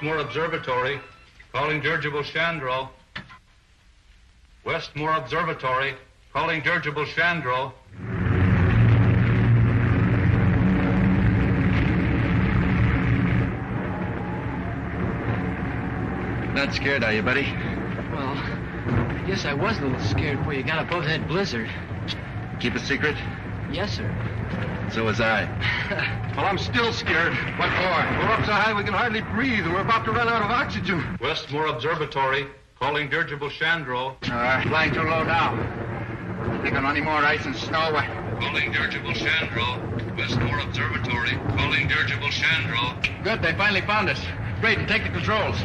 Westmore Observatory, calling dirigible Chandro. Westmore Observatory, calling dirigible Chandro. Not scared, are you, buddy? Well, I guess I was a little scared before you got above that blizzard. Keep a secret? Yes, sir. So was I. Well, I'm still scared. What for? We're up so high we can hardly breathe, and we're about to run out of oxygen. Westmore Observatory, calling dirigible Chandro. Flying too low now. Think on any more ice and snow. Calling dirigible Chandro. Westmore Observatory, calling dirigible Chandro. Good, they finally found us. Braden, take the controls.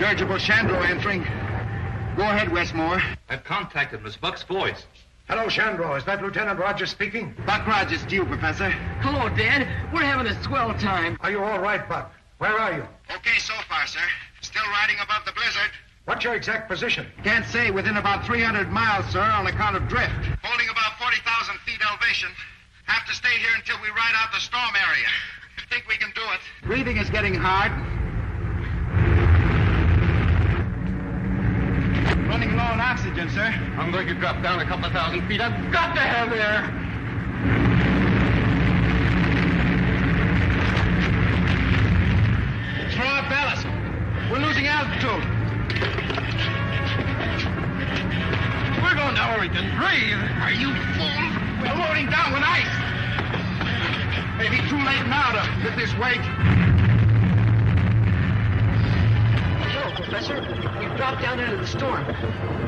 Dirigible Chandro entering. Go ahead, Westmore. I've contacted Miss Buck's voice. Hello, Chandro. Is that Lieutenant Rogers speaking? Buck Rogers to you, Professor. Hello, Dad. We're having a swell time. Are you all right, Buck? Where are you? Okay so far, sir. Still riding above the blizzard. What's your exact position? Can't say. Within about 300 miles, sir, on account of drift. Holding about 40,000 feet elevation. Have to stay here until we ride out the storm area. Think we can do it. Breathing is getting hard. Running low on oxygen, sir. I'm going to drop down a couple of thousand feet. I've got to have air. Throw out ballast. We're losing altitude. We're going down where we can breathe. Are you fool? We're loading down with ice. Maybe too late now to hit this weight. No, Professor. We've dropped down into the storm.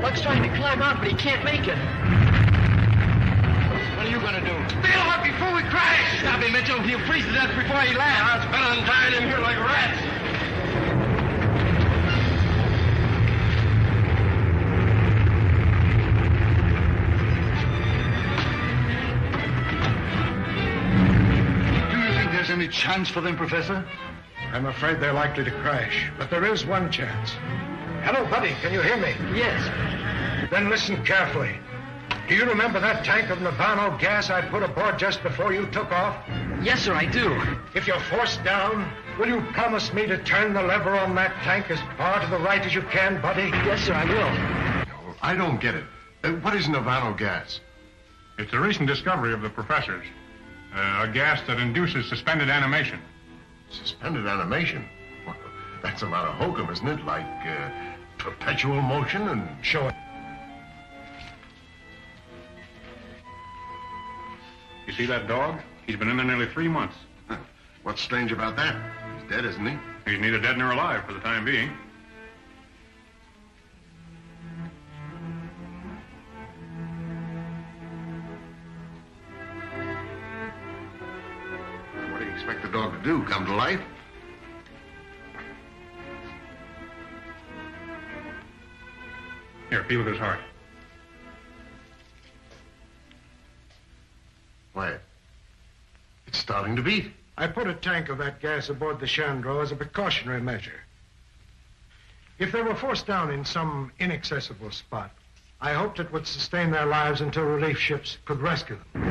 Buck's trying to climb out, but he can't make it. What are you going to do? Bail up before we crash. Stop him, Mitchell. He'll freeze to death before he lands. It's better than dying in here like rats. Any chance for them, Professor? I'm afraid they're likely to crash, but there is one chance. Hello, buddy. Can you hear me? Yes. Then listen carefully. Do you remember that tank of Navano gas I put aboard just before you took off? Yes, sir, I do. If you're forced down, will you promise me to turn the lever on that tank as far to the right as you can, buddy? Yes, sir, I will. No, I don't get it. What is Navano gas? It's a recent discovery of the professor's. A gas that induces suspended animation. Suspended animation? Well, that's a lot of hokum, isn't it? Like perpetual motion and... Show it. You see that dog? He's been in there nearly 3 months. What's strange about that? He's dead, isn't he? He's neither dead nor alive for the time being. What do you expect the dog to do? Come to life? Here, feel with his heart. Why, it's starting to beat. I put a tank of that gas aboard the Chandro as a precautionary measure. If they were forced down in some inaccessible spot, I hoped it would sustain their lives until relief ships could rescue them.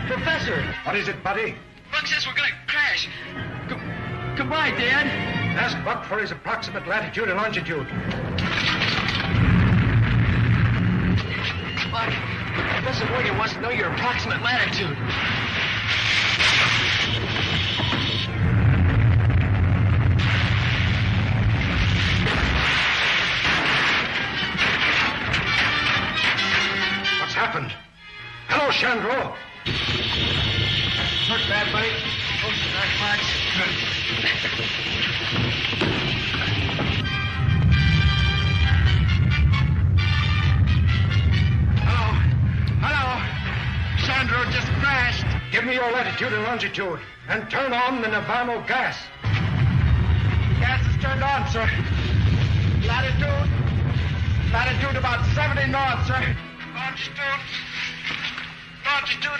Professor! What is it, buddy? Buck says we're gonna crash. Goodbye, Dad. Ask Buck for his approximate latitude and longitude. Buck, Professor Morgan wants to know your approximate latitude. What's happened? Hello, Chandro. Hurt bad, buddy? Oh, not much. Hello. Chandro just crashed. Give me your latitude and longitude, and turn on the Navano gas. Gas is turned on, sir. Latitude about 70 north, sir. Longitude.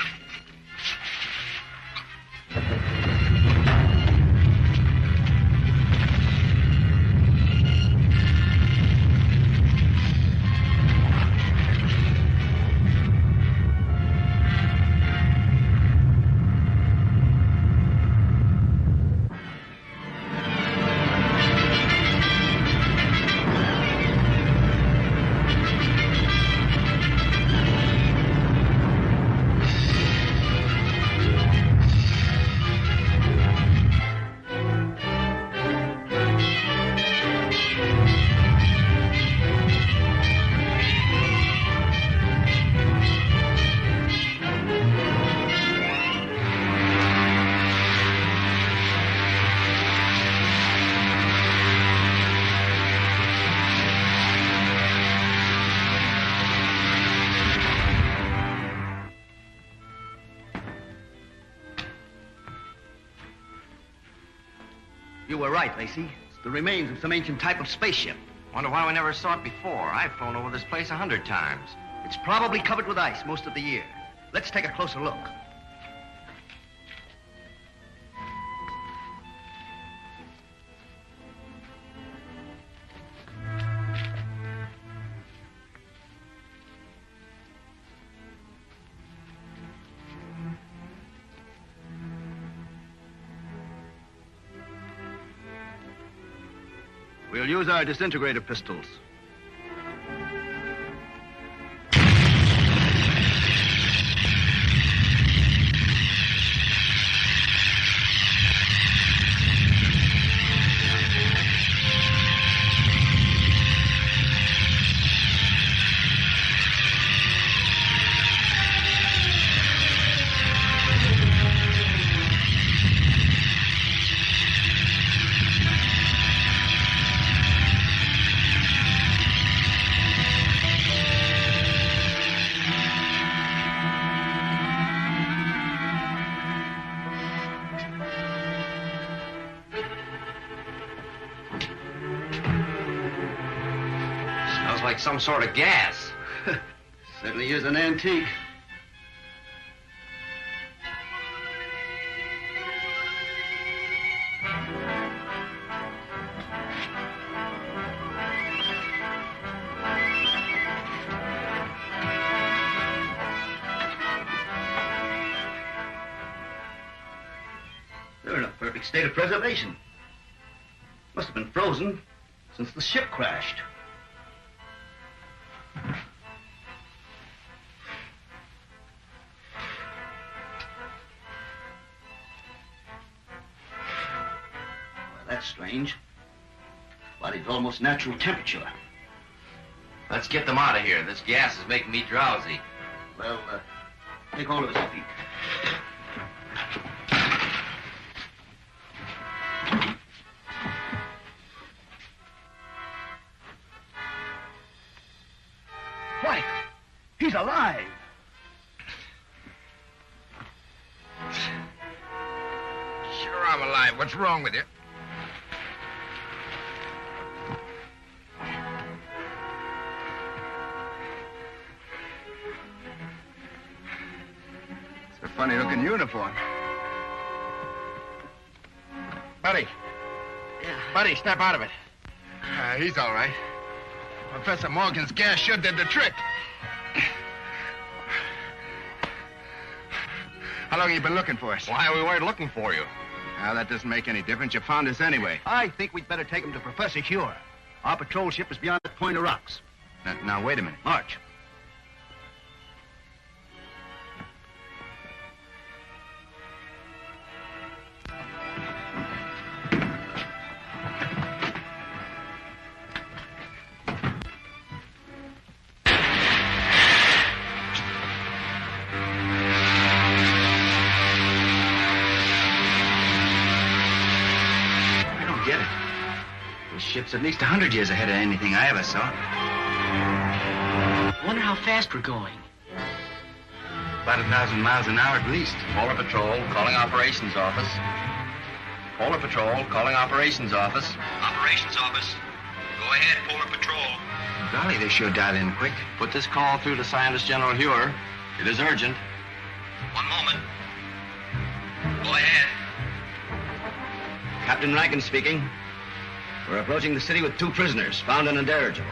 were right, Lacey. It's the remains of some ancient type of spaceship. Wonder why we never saw it before. I've flown over this place 100 times. It's probably covered with ice most of the year. Let's take a closer look. We'll use our disintegrator pistols. Like some sort of gas. Certainly is an antique. They're in a perfect state of preservation. Must have been frozen since the ship crashed. That's strange. Body's almost natural temperature. Let's get them out of here. This gas is making me drowsy. Well, take hold of his feet. Why, he's alive. Sure, I'm alive. What's wrong with you? It's a funny-looking uniform. Buddy. Yeah. Buddy, step out of it. He's all right. Professor Morgan's gas sure did the trick. How long have you been looking for us? Why, we weren't looking for you. Well, that doesn't make any difference. You found us anyway. I think we'd better take him to Professor Hure. Our patrol ship is beyond that point of rocks. Now, wait a minute. March. Ship's at least 100 years ahead of anything I ever saw. Wonder how fast we're going. About 1,000 miles an hour at least. Polar Patrol, calling Operations Office. Polar Patrol, calling Operations Office. Operations Office. Go ahead, Polar Patrol. Golly, they sure dialed in quick. Put this call through to Scientist General Hure. It is urgent. One moment. Go ahead. Captain Rankin speaking. We're approaching the city with 2 prisoners, found in a dirigible.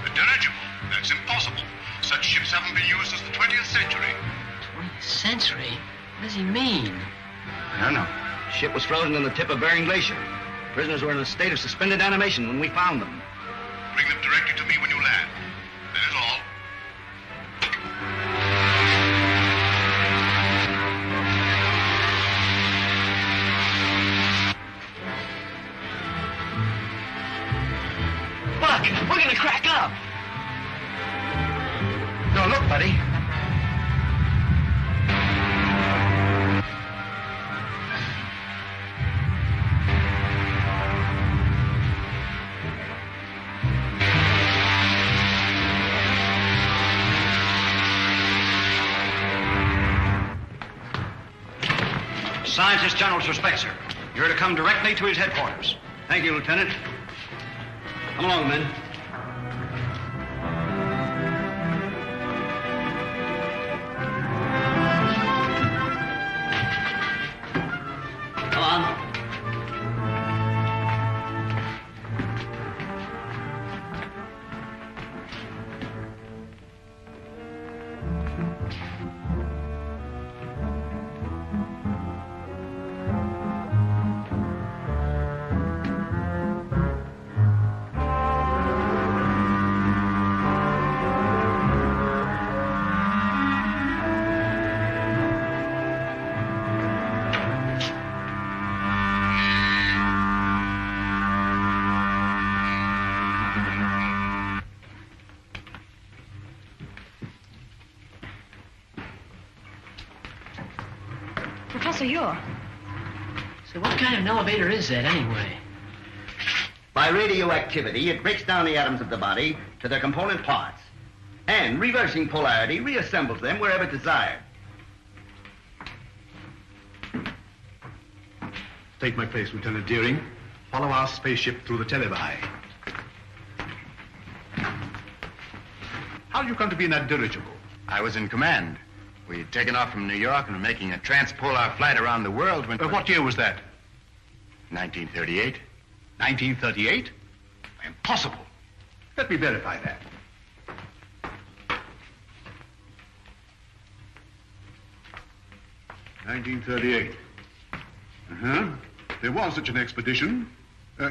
A dirigible? That's impossible. Such ships haven't been used since the 20th century. 20th century? What does he mean? I don't know. Ship was frozen on the tip of Bering Glacier. Prisoners were in a state of suspended animation when we found them. Bring them directly to me when you land. That is all. Look, we're gonna crack up. No, look, buddy. Scientist General to Spencer. You're to come directly to his headquarters. Thank you, Lieutenant. Come along, men. Come on. Professor Ure. So what kind of an elevator is that, anyway? By radioactivity, it breaks down the atoms of the body to their component parts, and reversing polarity reassembles them wherever desired. Take my place, Lieutenant Deering. Follow our spaceship through the televi. How did you come to be in that dirigible? I was in command. We'd taken off from New York and were making a transpolar flight around the world when... What year was that? 1938. 1938? Impossible. Let me verify that. (1938). There was such an expedition.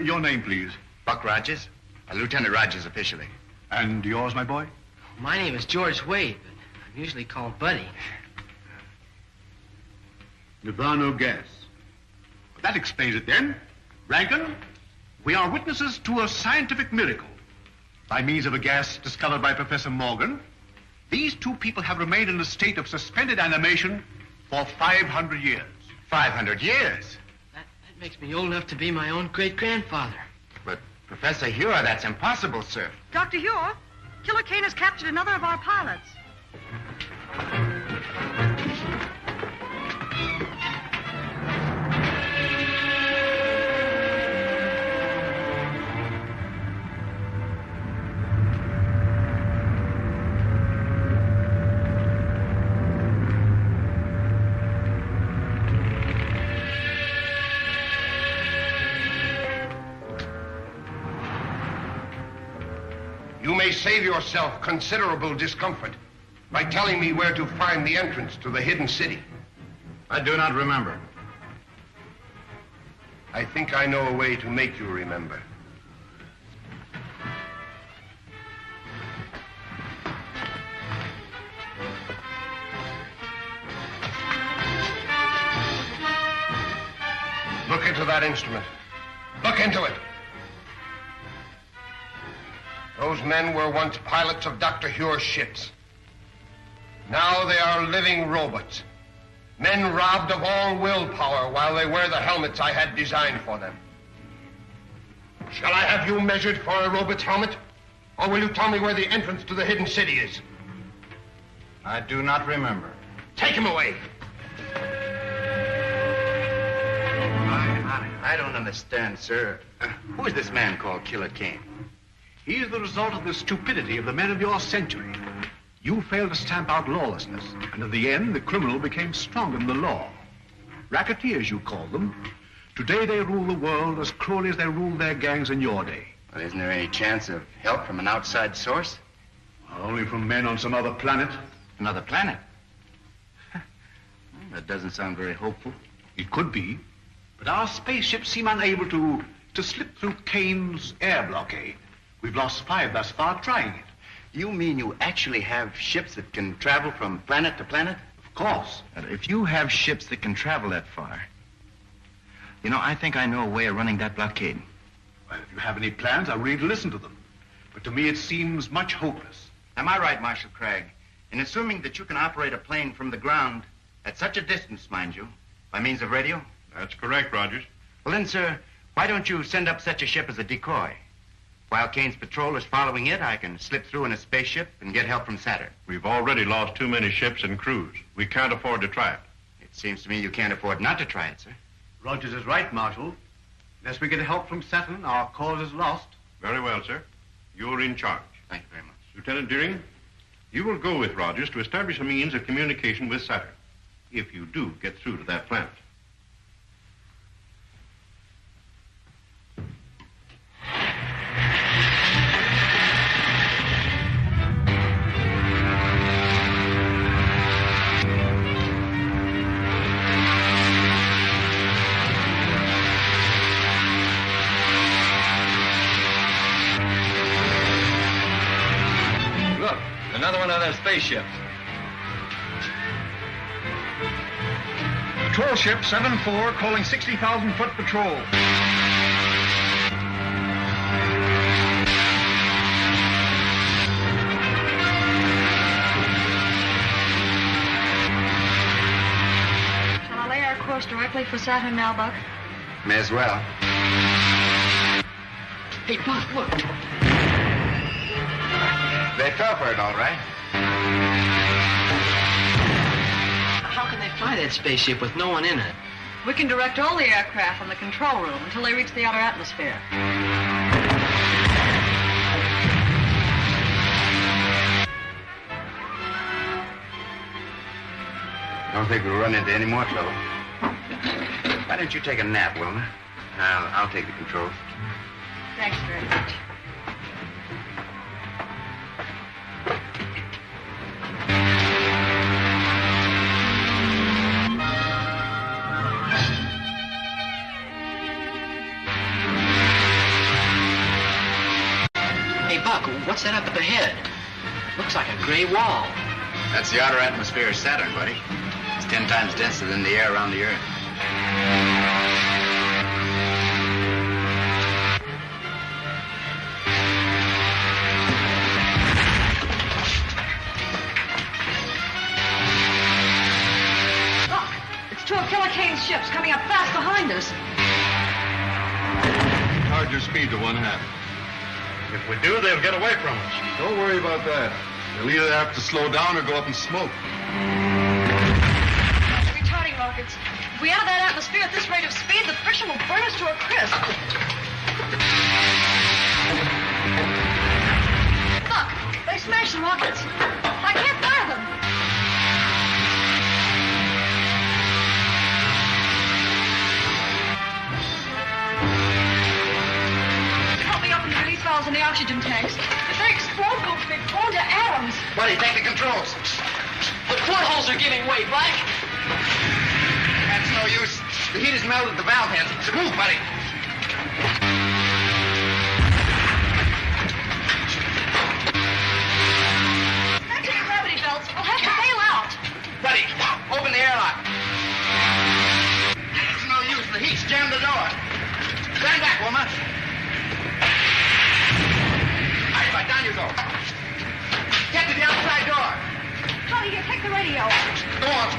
Your name, please. Buck Rogers. Lieutenant Rogers officially. And yours, my boy? My name is George Wade, but I'm usually called Buddy. Nirvana gas. That explains it then. Rankin, we are witnesses to a scientific miracle. By means of a gas discovered by Professor Morgan, these two people have remained in a state of suspended animation for 500 years. 500 years? That makes me old enough to be my own great-grandfather. But, Professor Ure, that's impossible, sir. Dr. Ure, Killer Kane has captured another of our pilots. You may save yourself considerable discomfort by telling me where to find the entrance to the hidden city. I do not remember. I think I know a way to make you remember. Look into that instrument. Look into it. Those men were once pilots of Dr. Hure's ships. Now they are living robots. Men robbed of all willpower while they wear the helmets I had designed for them. Shall I have you measured for a robot's helmet? Or will you tell me where the entrance to the hidden city is? I do not remember. Take him away. I don't understand, sir. Who is this man called Killer Kane? He is the result of the stupidity of the men of your century. You failed to stamp out lawlessness, and in the end, the criminal became stronger than the law. Racketeers, you call them. Today, they rule the world as cruelly as they ruled their gangs in your day. Well, isn't there any chance of help from an outside source? Only from men on some other planet. Another planet? Well, that doesn't sound very hopeful. It could be, but our spaceships seem unable to slip through Kane's air blockade. We've lost 5 thus far trying it. You mean you actually have ships that can travel from planet to planet? Of course. If you have ships that can travel that far, you know, I think I know a way of running that blockade. Well, if you have any plans, I'm ready to listen to them. But to me, it seems much hopeless. Am I right, Marshal Cragg, in assuming that you can operate a plane from the ground at such a distance, mind you, by means of radio? That's correct, Rogers. Well, then, sir, why don't you send up such a ship as a decoy? While Kane's patrol is following it, I can slip through in a spaceship and get help from Saturn. We've already lost too many ships and crews. We can't afford to try it. It seems to me you can't afford not to try it, sir. Rogers is right, Marshal. Unless we get help from Saturn, our cause is lost. Very well, sir. You're in charge. Thank you very much. Lieutenant Deering, you will go with Rogers to establish a means of communication with Saturn, if you do get through to that planet. Another one of their spaceships. Patrol ship 7-4 calling 60,000-foot patrol. Shall I lay our course directly for Saturn now, Buck? May as well. Hey, Buck, look. They fell for it, all right. How can they fly that spaceship with no one in it? We can direct all the aircraft from the control room until they reach the outer atmosphere. Don't think we'll run into any more trouble. Why don't you take a nap, Wilma? I'll take the controls. Thanks very much. Hey, Buck, what's that up ahead? Looks like a gray wall. That's the outer atmosphere of Saturn, buddy. It's 10 times denser than the air around the Earth. Look, it's two of Killer Kane's ships coming up fast behind us. Hard your speed to 1/2. If we do, they'll get away from us. Don't worry about that. They'll either have to slow down or go up in smoke. Retarding rockets. If we enter that atmosphere at this rate of speed, the friction will burn us to a crisp. Look, they smashed the rockets. I can't fire them. Help me open the release valves in the oxygen tanks. If they explode, we'll be blown to atoms. Buddy, take the controls. The portholes are giving way, Black. That's no use. The heat has melted the valve heads. Move, buddy. Anti-gravity belts. We'll have to bail out. Buddy, open the airlock. It's no use. The heat's jammed the door. Stand back, Wilma. All right, down you go. Get to the outside door. Honey, you take the radio. Go on.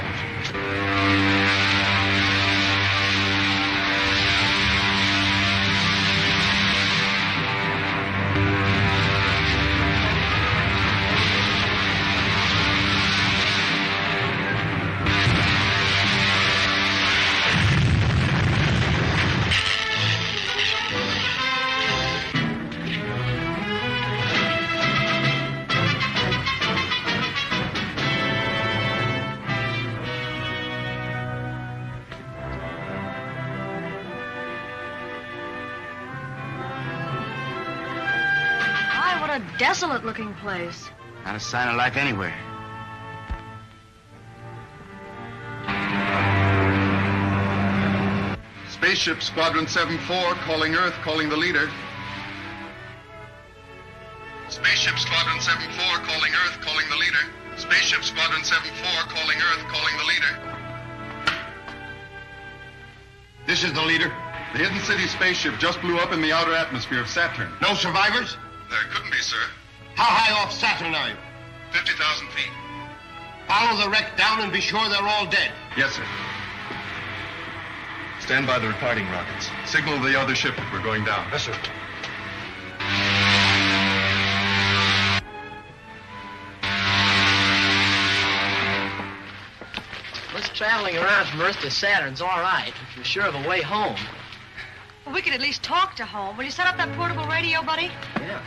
What a desolate-looking place. Not a sign of life anywhere. Spaceship Squadron 7-4, calling Earth, calling the leader. Spaceship Squadron 7-4, calling Earth, calling the leader. Spaceship Squadron 7-4, calling Earth, calling the leader. This is the leader. The Hidden City spaceship just blew up in the outer atmosphere of Saturn. No survivors? There couldn't be, sir. How high off Saturn are you? 50,000 feet. Follow the wreck down and be sure they're all dead. Yes, sir. Stand by the retarding rockets. Signal the other ship that we're going down. Yes, sir. This traveling around from Earth to Saturn's all right, if you're sure of a way home. Well, we could at least talk to home. Will you set up that portable radio, buddy? Yeah.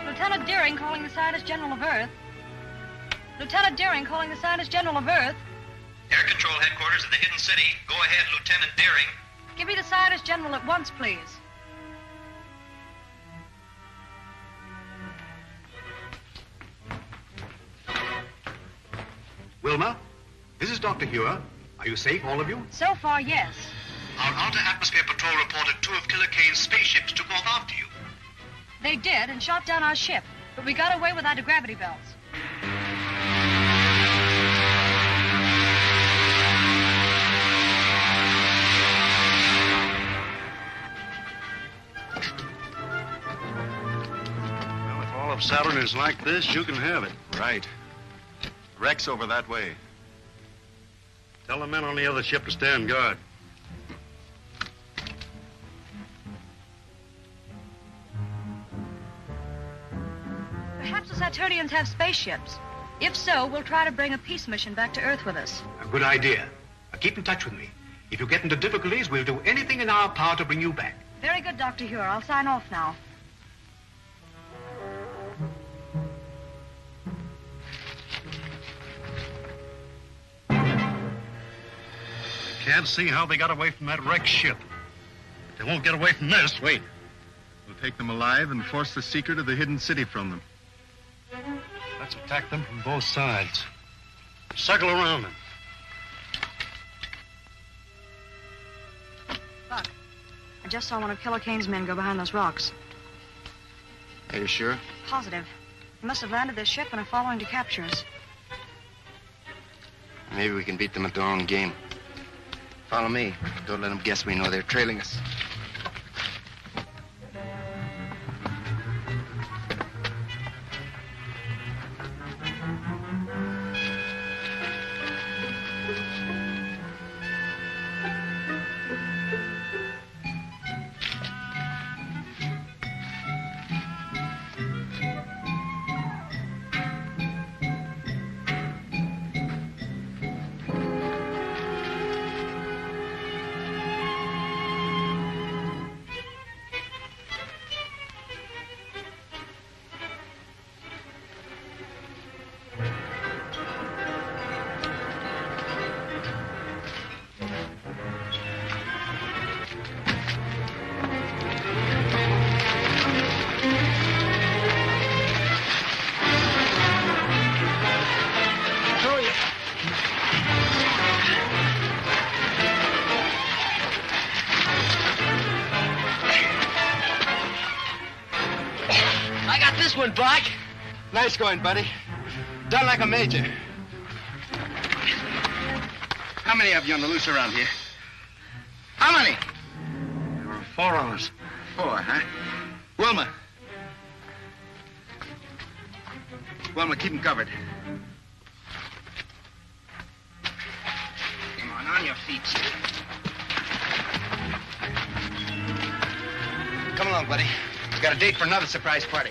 Lieutenant Deering calling the Scientist General of Earth. Lieutenant Deering calling the Scientist General of Earth. Air Control Headquarters of the Hidden City. Go ahead, Lieutenant Deering. Give me the Scientist General at once, please. Wilma, this is Dr. Hewer. Are you safe, all of you? So far, yes. Our Outer Atmosphere Patrol reported 2 of Killer Kane's spaceships took off after you. They did and shot down our ship, but we got away without the gravity belts. Well, if all of Saturn is like this, you can have it. Right. Wreck's over that way. Tell the men on the other ship to stand guard. Perhaps the Saturnians have spaceships. If so, we'll try to bring a peace mission back to Earth with us. A good idea. Now, keep in touch with me. If you get into difficulties, we'll do anything in our power to bring you back. Very good, Dr. Hewer. I'll sign off now. Can't see how they got away from that wrecked ship. But they won't get away from this. Wait. We'll take them alive and force the secret of the hidden city from them. Let's attack them from both sides. Circle around them. Buck, I just saw one of Killer Kane's men go behind those rocks. Are you sure? Positive. They must have landed their ship and are following to capture us. Maybe we can beat them at their own game. Follow me. Don't let them guess we know they're trailing us. Buck. Nice going, buddy. Done like a major. How many of you on the loose around here? How many? There were 4 of us. 4, huh? Wilma. Wilma, keep them covered. Come on your feet. Come along, buddy. We've got a date for another surprise party.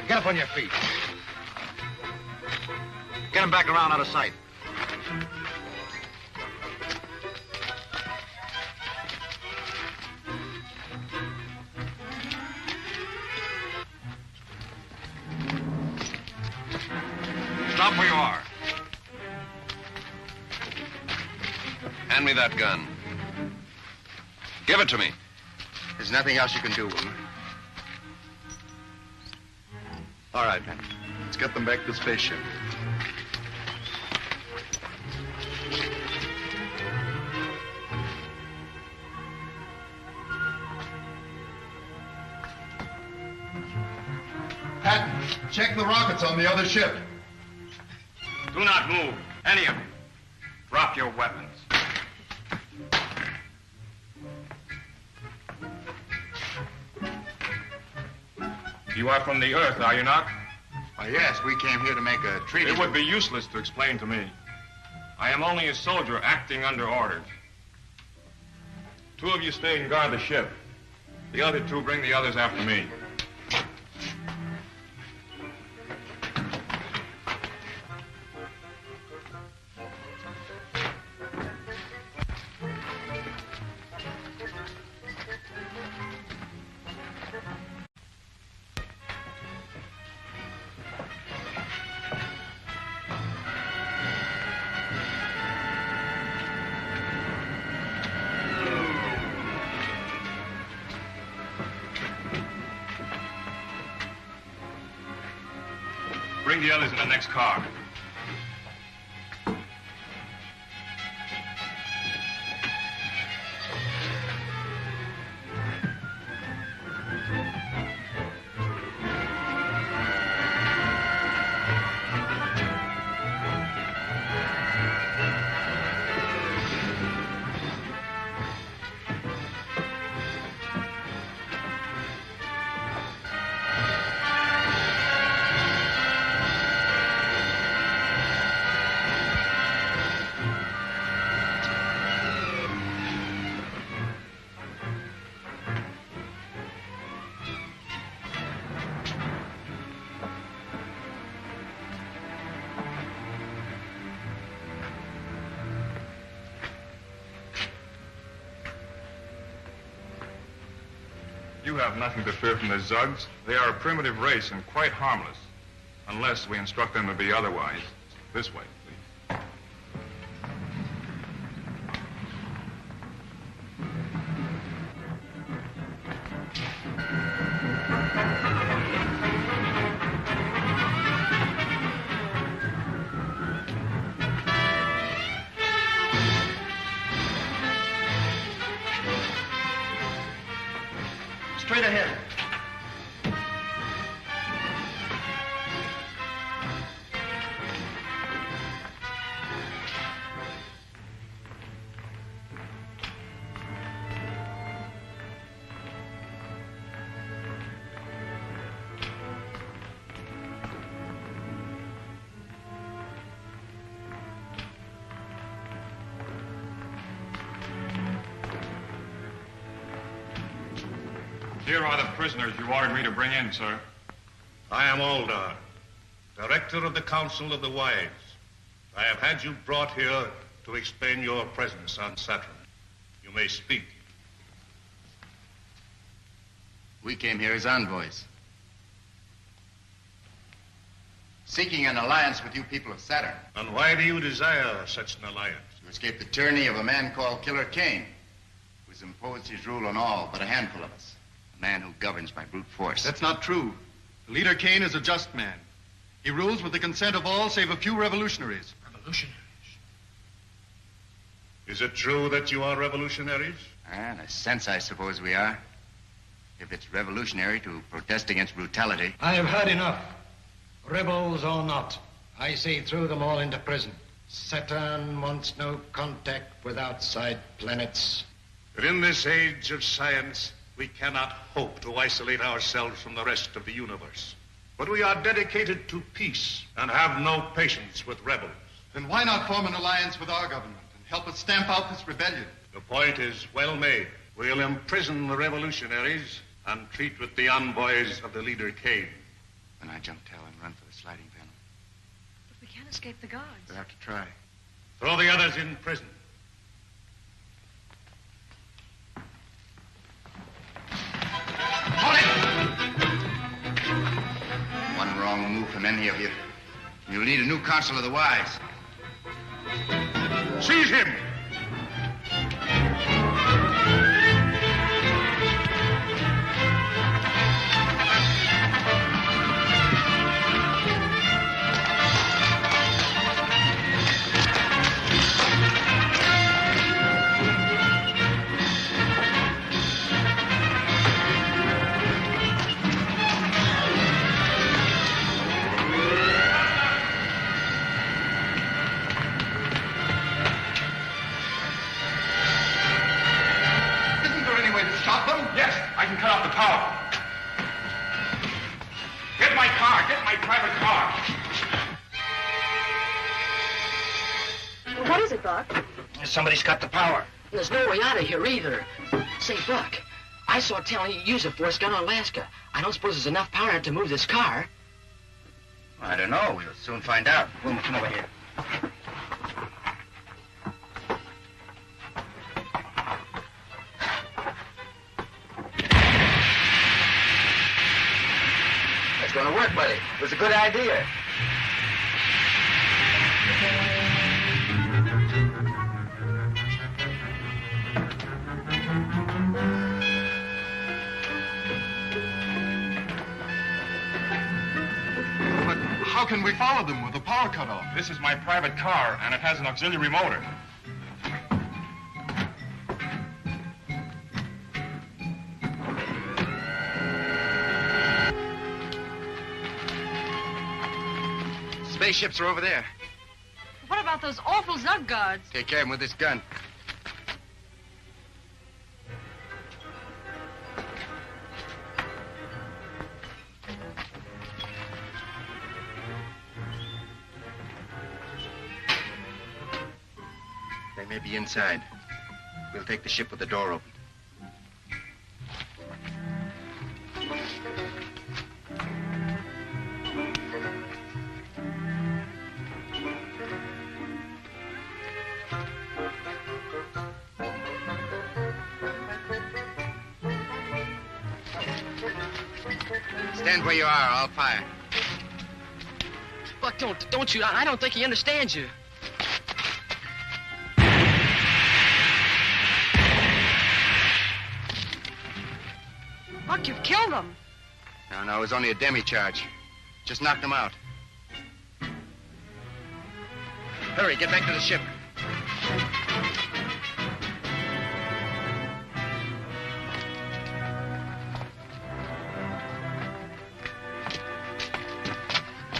Get up on your feet. Get him back around out of sight. Stop where you are. Hand me that gun. Give it to me. There's nothing else you can do, Wilma. All right. Let's get them back to the spaceship. Patton, check the rockets on the other ship. Do not move, any of you. Drop your weapons. You are from the Earth, are you not? Yes, we came here to make a treaty. It would be useless to explain to me. I am only a soldier acting under orders. 2 of you stay and guard the ship. The other 2 bring the others after me. Bring the others in the next car. You have nothing to fear from the Zugs. They are a primitive race and quite harmless. Unless we instruct them to be otherwise. This way, please. Straight ahead. Here are the prisoners you ordered me to bring in, sir. I am Aldar, director of the Council of the Wise. I have had you brought here to explain your presence on Saturn. You may speak. We came here as envoys, seeking an alliance with you people of Saturn. And why do you desire such an alliance? To escape the tyranny of a man called Killer Kane, who has imposed his rule on all but a handful of us. A man who governs by brute force. That's not true. The leader Kane is a just man. He rules with the consent of all save a few revolutionaries. Revolutionaries? Is it true that you are revolutionaries? In a sense, I suppose we are. If it's revolutionary to protest against brutality. I have had enough. Rebels or not, I say throw them all into prison. Saturn wants no contact with outside planets. But in this age of science, we cannot hope to isolate ourselves from the rest of the universe. But we are dedicated to peace and have no patience with rebels. Then why not form an alliance with our government and help us stamp out this rebellion? The point is well made. We'll imprison the revolutionaries and treat with the envoys of the leader Kane. Then I jump tail and run for the sliding panel. But we can't escape the guards. We'll have to try. Throw the others in prison. One wrong move from any of you, you'll lead a new council of the wise. Seize him! Yes, I can cut off the power. car! Get my private car! What is it, Buck? Somebody's cut the power. There's no way out of here either. Say, Buck, I saw Tally use a force gun on Alaska. I don't suppose there's enough power to move this car. I don't know. We'll soon find out. Wilma, come over here. That's gonna work, buddy. It was a good idea. How can we follow them with the power cut off? This is my private car, and it has an auxiliary motor. Spaceships are over there. What about those awful Zug guards? Take care of them with this gun. They may be inside. We'll take the ship with the door open. Stand where you are. I'll fire. Buck, don't shoot. I don't think he understands you. Buck, you've killed them. No, it was only a demi-charge. Just knocked them out. Hurry, get back to the ship.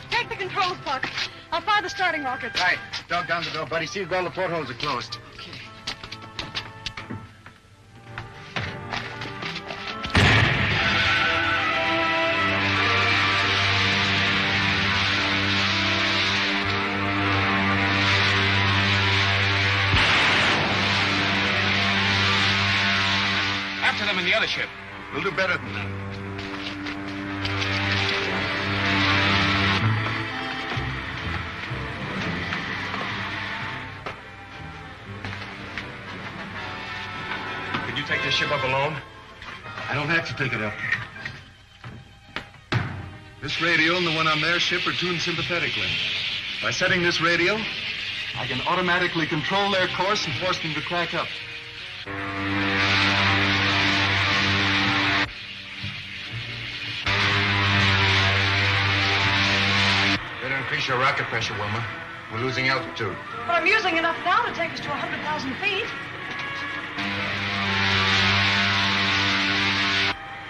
Take the controls, Buck. I'll fire the starting rockets. Right. Dog down the door, buddy. See if all the portholes are closed. Okay. After them in the other ship. We'll do better than that. Could you take this ship up alone? I don't have to take it up. This radio and the one on their ship are tuned sympathetically. By setting this radio, I can automatically control their course and force them to crack up. Better increase your rocket pressure, Wilma. We're losing altitude. But I'm using enough now to take us to 100,000 feet.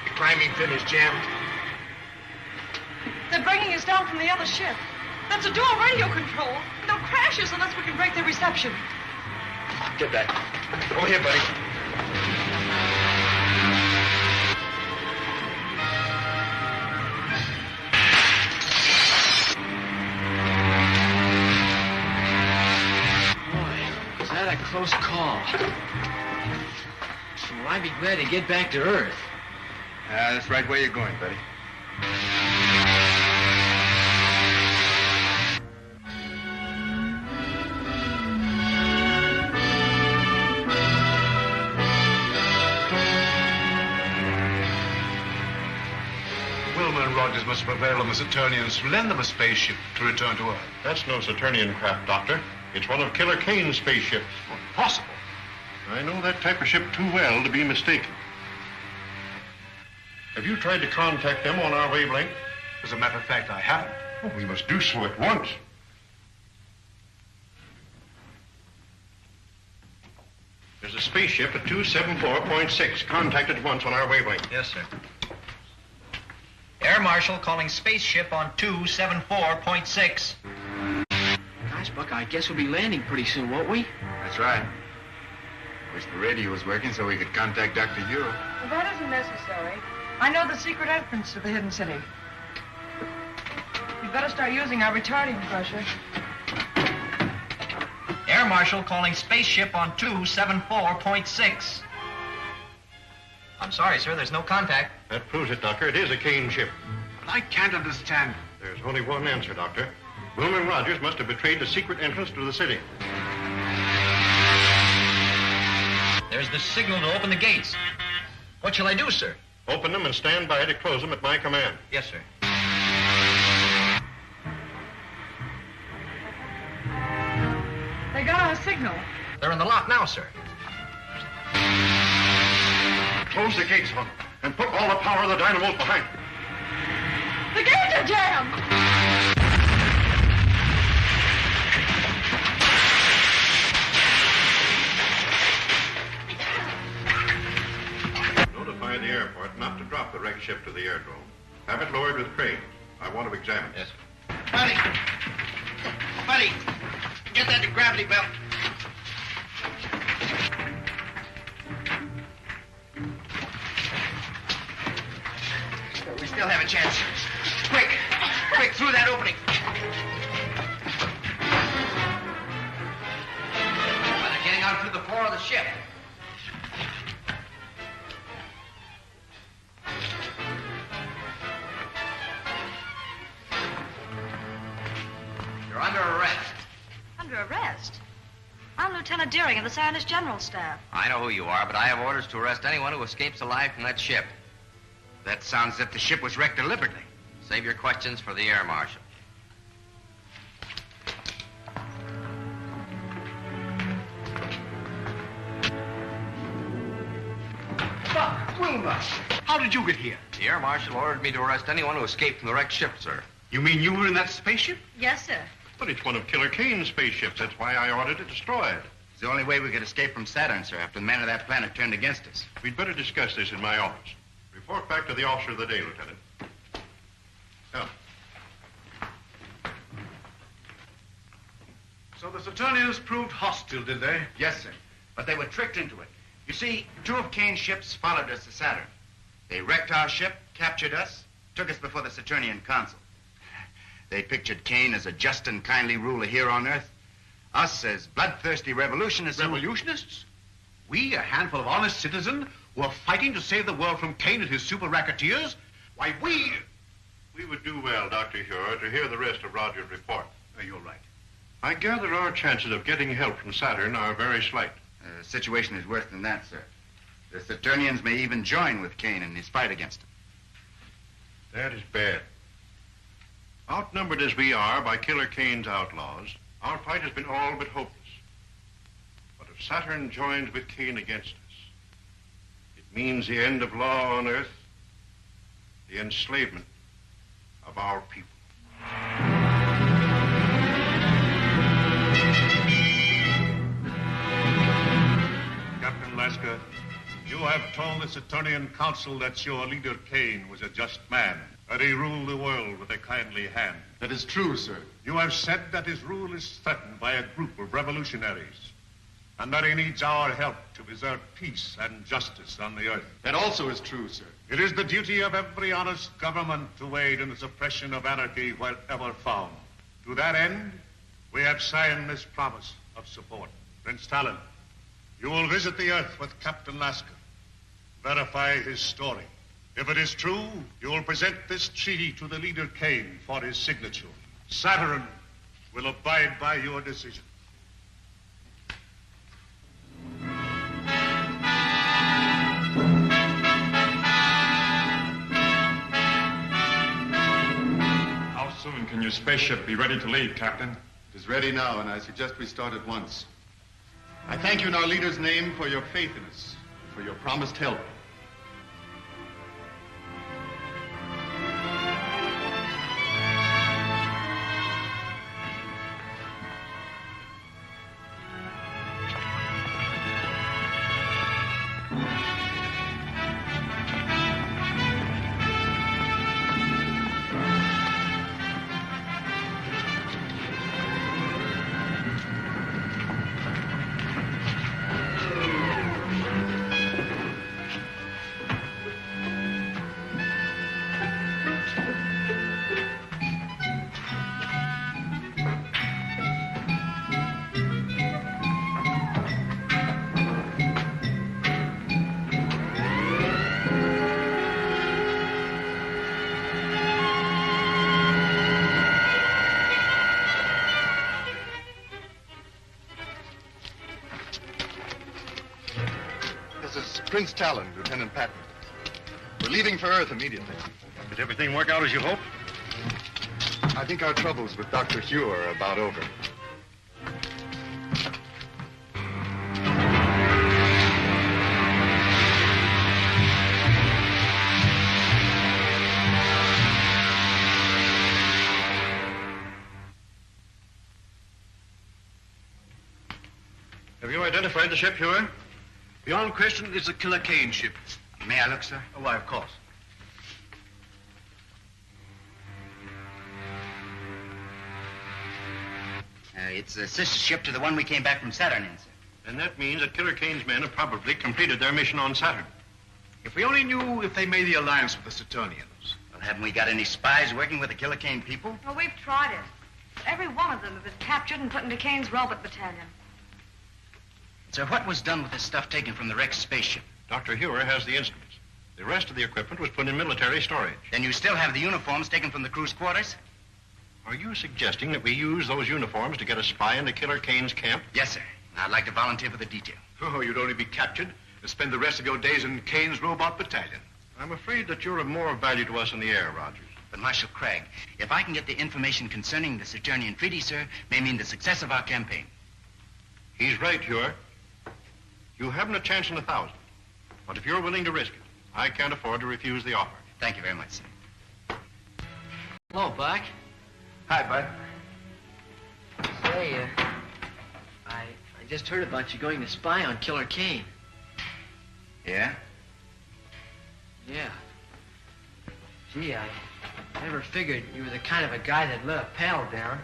The climbing fin is jammed. They're bringing us down from the other ship. That's a dual radio control. No crashes unless we can break their reception. Get back. Over here, buddy. Boy, is that a close call. Well, I'd be glad to get back to Earth. That's right where you're going, buddy. Wilma and Rogers must prevail on the Saturnians to lend them a spaceship to return to Earth. That's no Saturnian craft, Doctor. It's one of Killer Kane's spaceships. Possible. I know that type of ship too well to be mistaken. Have you tried to contact them on our wavelength? As a matter of fact, I haven't. Well, we must do so at once. There's a spaceship at 274.6. Contact at once on our wavelength. Yes, sir. Air Marshal calling spaceship on 274.6. Gosh, Buck, I guess we'll be landing pretty soon, won't we? That's right. Wish the radio was working so we could contact Dr. Hugh. Well, that isn't necessary. I know the secret entrance to the hidden city. We'd better start using our retarding pressure. Air Marshal calling spaceship on 274.6. I'm sorry, sir. There's no contact. That proves it, Doctor. It is a Kane ship. But I can't understand. There's only one answer, Doctor. Wilma and Rogers must have betrayed the secret entrance to the city. There's the signal to open the gates. What shall I do, sir? Open them and stand by to close them at my command. Yes, sir. They got our signal. They're in the lock now, sir. Close the gates on them and put all the power of the dynamos behind them. The gates are jammed! Notify the airport not to drop the wrecked ship to the airdrome. Have it lowered with cranes. I want to examine it. Yes. Buddy, get that gravity belt. We still have a chance. Quick, through that opening. Well, they're getting out through the floor of the ship. You're under arrest. Under arrest? I'm Lieutenant Deering of the Scientist General Staff. I know who you are, but I have orders to arrest anyone who escapes alive from that ship. That sounds as if the ship was wrecked deliberately. Save your questions for the air marshal. Wilma, how did you get here? The air marshal ordered me to arrest anyone who escaped from the wrecked ship, sir. You mean you were in that spaceship? Yes, sir. But it's one of Killer Kane's spaceships. That's why I ordered it destroyed. It's the only way we could escape from Saturn, sir, after the men of that planet turned against us. We'd better discuss this in my office. Report back to the officer of the day, Lieutenant. Come. So the Saturnians proved hostile, did they? Yes, sir. But they were tricked into it. You see, 2 of Kane's ships followed us to Saturn. They wrecked our ship, captured us, took us before the Saturnian consul. They pictured Kane as a just and kindly ruler here on Earth. Us as bloodthirsty revolutionists. Revolutionists? We, a handful of honest citizens, who are fighting to save the world from Kane and his super racketeers? Why, we would do well, Dr. Huer, to hear the rest of Roger's report. You're right. I gather our chances of getting help from Saturn are very slight. The situation is worse than that, sir. The Saturnians may even join with Kane in his fight against him. That is bad. Outnumbered as we are by Killer Kane's outlaws, our fight has been all but hopeless. But if Saturn joins with Kane against us, it means the end of law on Earth, the enslavement of our people. Captain Lasker, you have told the Saturnian Council that your leader Kane was a just man, that he ruled the world with a kindly hand. That is true, sir. You have said that his rule is threatened by a group of revolutionaries, and that he needs our help to preserve peace and justice on the Earth. That also is true, sir. It is the duty of every honest government to aid in the suppression of anarchy wherever found. To that end, we have signed this promise of support. Prince Talon, you will visit the Earth with Captain Lasker. Verify his story. If it is true, you will present this treaty to the leader Kane for his signature. Saturn will abide by your decision. How soon can your spaceship be ready to leave, Captain? It is ready now, and I suggest we start at once. I thank you in our leader's name for your faith in us, for your promised help. Prince Talon, Lieutenant Patton. We're leaving for Earth immediately. Did everything work out as you hoped? I think our troubles with Dr. Hugh are about over. Have you identified the ship, Hugh? Beyond question, it's a Killer Kane ship. May I look, sir? Oh, why, of course. It's a sister ship to the one we came back from Saturn in, sir. And that means that Killer Kane's men have probably completed their mission on Saturn. If we only knew if they made the alliance with the Saturnians. Well, haven't we got any spies working with the Killer Kane people? Well, we've tried it. Every one of them have been captured and put into Kane's robot battalion. Sir, what was done with the stuff taken from the wrecked spaceship? Dr. Hewer has the instruments. The rest of the equipment was put in military storage. Then you still have the uniforms taken from the crew's quarters? Are you suggesting that we use those uniforms to get a spy into Killer Kane's camp? Yes, sir. I'd like to volunteer for the detail. Oh, you'd only be captured and spend the rest of your days in Kane's robot battalion. I'm afraid that you're of more value to us in the air, Rogers. But Marshal Craig, if I can get the information concerning the Saturnian treaty, sir, may mean the success of our campaign. He's right, Hewer. You haven't a chance in 1,000. But if you're willing to risk it, I can't afford to refuse the offer. Thank you very much, sir. Hello, Buck. Hi, Bud. Say, I just heard about you going to spy on Killer Kane. Yeah? Yeah. Gee, I never figured you were the kind of a guy that let a pal down.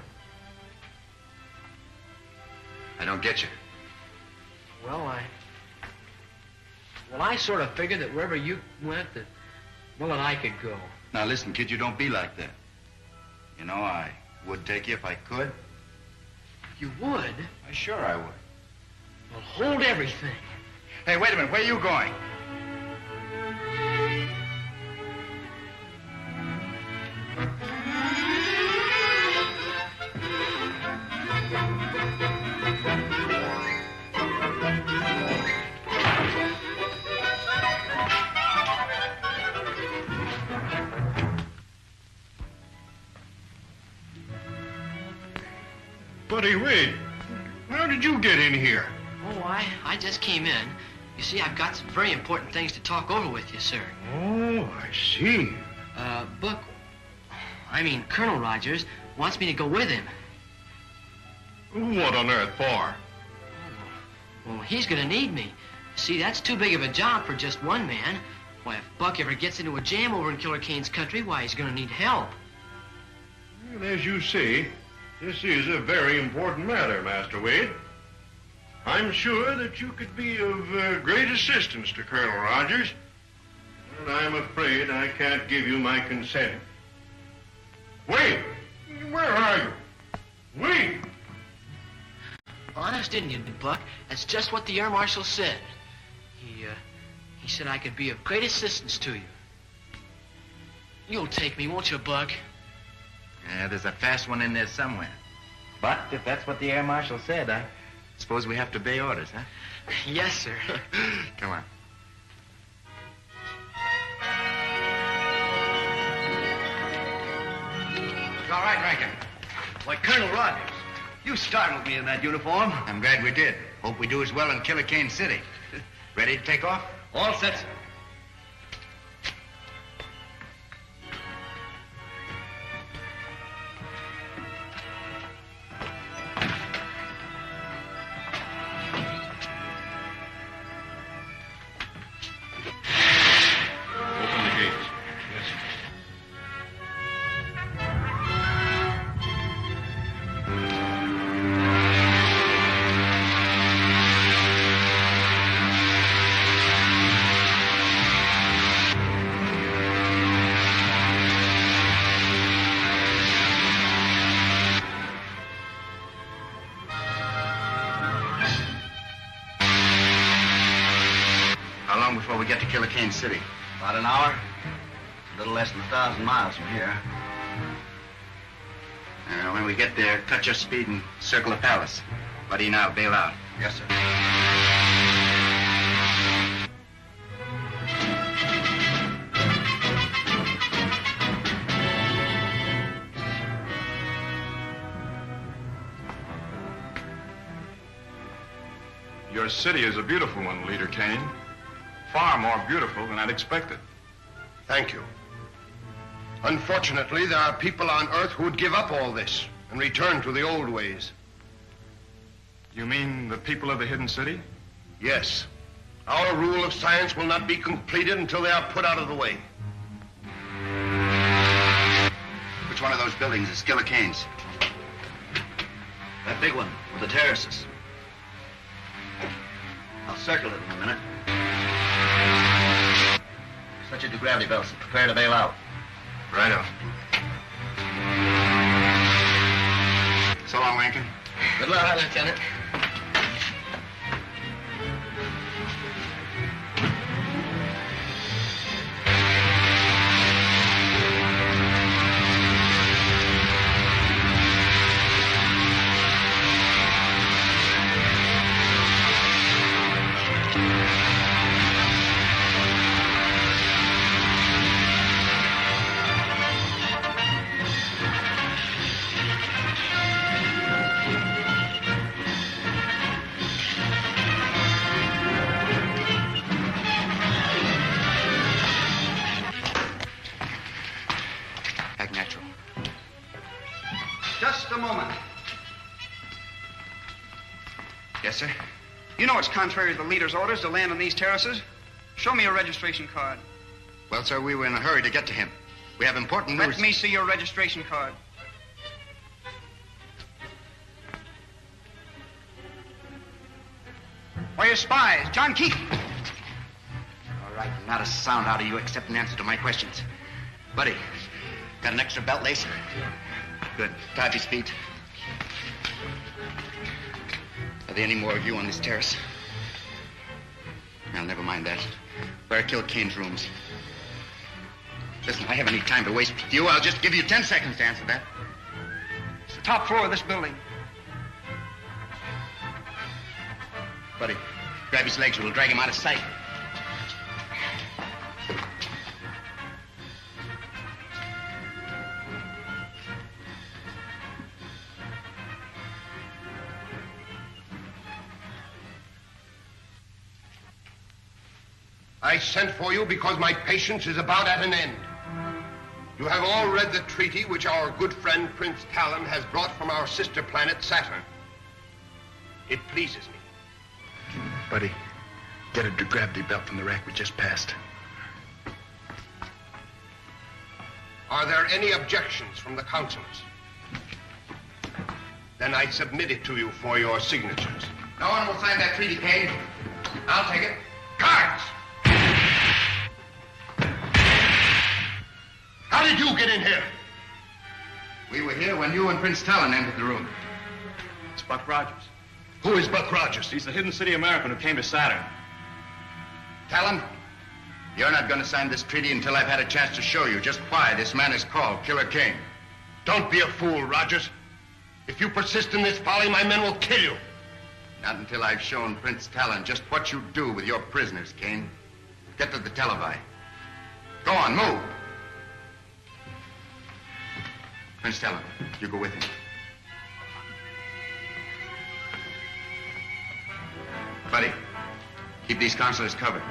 I don't get you. Well, I sort of figured that wherever you went, that I could go. Now, listen, kid, you don't be like that. You know, I would take you if I could. You would? Sure I would. Well, hold everything. Hey, wait a minute. Where are you going? Buddy, wait. How did you get in here? Oh, I just came in. You see, I've got some very important things to talk over with you, sir. Oh, I see. Buck, Colonel Rogers wants me to go with him. What on earth for? Well, he's gonna need me. See, that's too big of a job for just one man. Why, if Buck ever gets into a jam over in Killer Kane's country, why, he's gonna need help. Well, as you say, this is a very important matter, Master Wade. I'm sure that you could be of great assistance to Colonel Rogers, and I'm afraid I can't give you my consent. Wade, where are you? Wade! Honest Indian, Buck, that's just what the Air Marshal said. He said I could be of great assistance to you. You'll take me, won't you, Buck? Yeah, there's a fast one in there somewhere. But if that's what the Air Marshal said, I suppose we have to obey orders, huh? Yes, sir. Come on. It's all right, Rankin. Why, Colonel Rogers, you startled me in that uniform. I'm glad we did. Hope we do as well in Killer Kane City. Ready to take off? All set, sir. Open the gates. Yes, sir. How long before we get to Killer Kane City? About an hour. A little less than 1,000 miles from here. When we get there, cut your speed and circle the palace. Buddy and I'll bail out. Yes, sir. Your city is a beautiful one, Leader Kane. Far more beautiful than I'd expected. Thank you. Unfortunately, there are people on Earth who would give up all this and return to the old ways. You mean the people of the hidden city? Yes. Our rule of science will not be completed until they are put out of the way. Which one of those buildings is Killer Kane's? That big one with the terraces. I'll circle it in a minute. Switch it to gravity belts and prepare to bail out. Righto. So long, Rankin. Good luck, Lieutenant. Just a moment. Yes, sir? You know it's contrary to the leader's orders to land on these terraces. Show me your registration card. Well, sir, we were in a hurry to get to him. We have important news. Let me see your registration card. Why, your spies, John Keaton. All right, not a sound out of you except an answer to my questions. Buddy, got an extra belt lace? Good. Tie up his feet. Are there any more of you on this terrace? Well, never mind that. Where are Killer Kane's rooms? Listen, I haven't any time to waste with you. I'll just give you 10 seconds to answer that. It's the top floor of this building. Buddy, grab his legs or we'll drag him out of sight. I sent for you because my patience is about at an end. You have all read the treaty which our good friend Prince Talon has brought from our sister planet Saturn. It pleases me. Buddy, get a gravity belt from the rack we just passed. Are there any objections from the councilors? Then I submit it to you for your signatures. No one will sign that treaty, Kane. I'll take it. Guards! How did you get in here? We were here when you and Prince Talon entered the room. It's Buck Rogers. Who is Buck Rogers? He's the hidden city American who came to Saturn. Talon, you're not going to sign this treaty until I've had a chance to show you just why this man is called Killer Kane. Don't be a fool, Rogers. If you persist in this folly, my men will kill you. Not until I've shown Prince Talon just what you do with your prisoners, Kane. Get to the televi. Go on, move. Prince Talon, you go with him. Buddy, keep these consulars covered.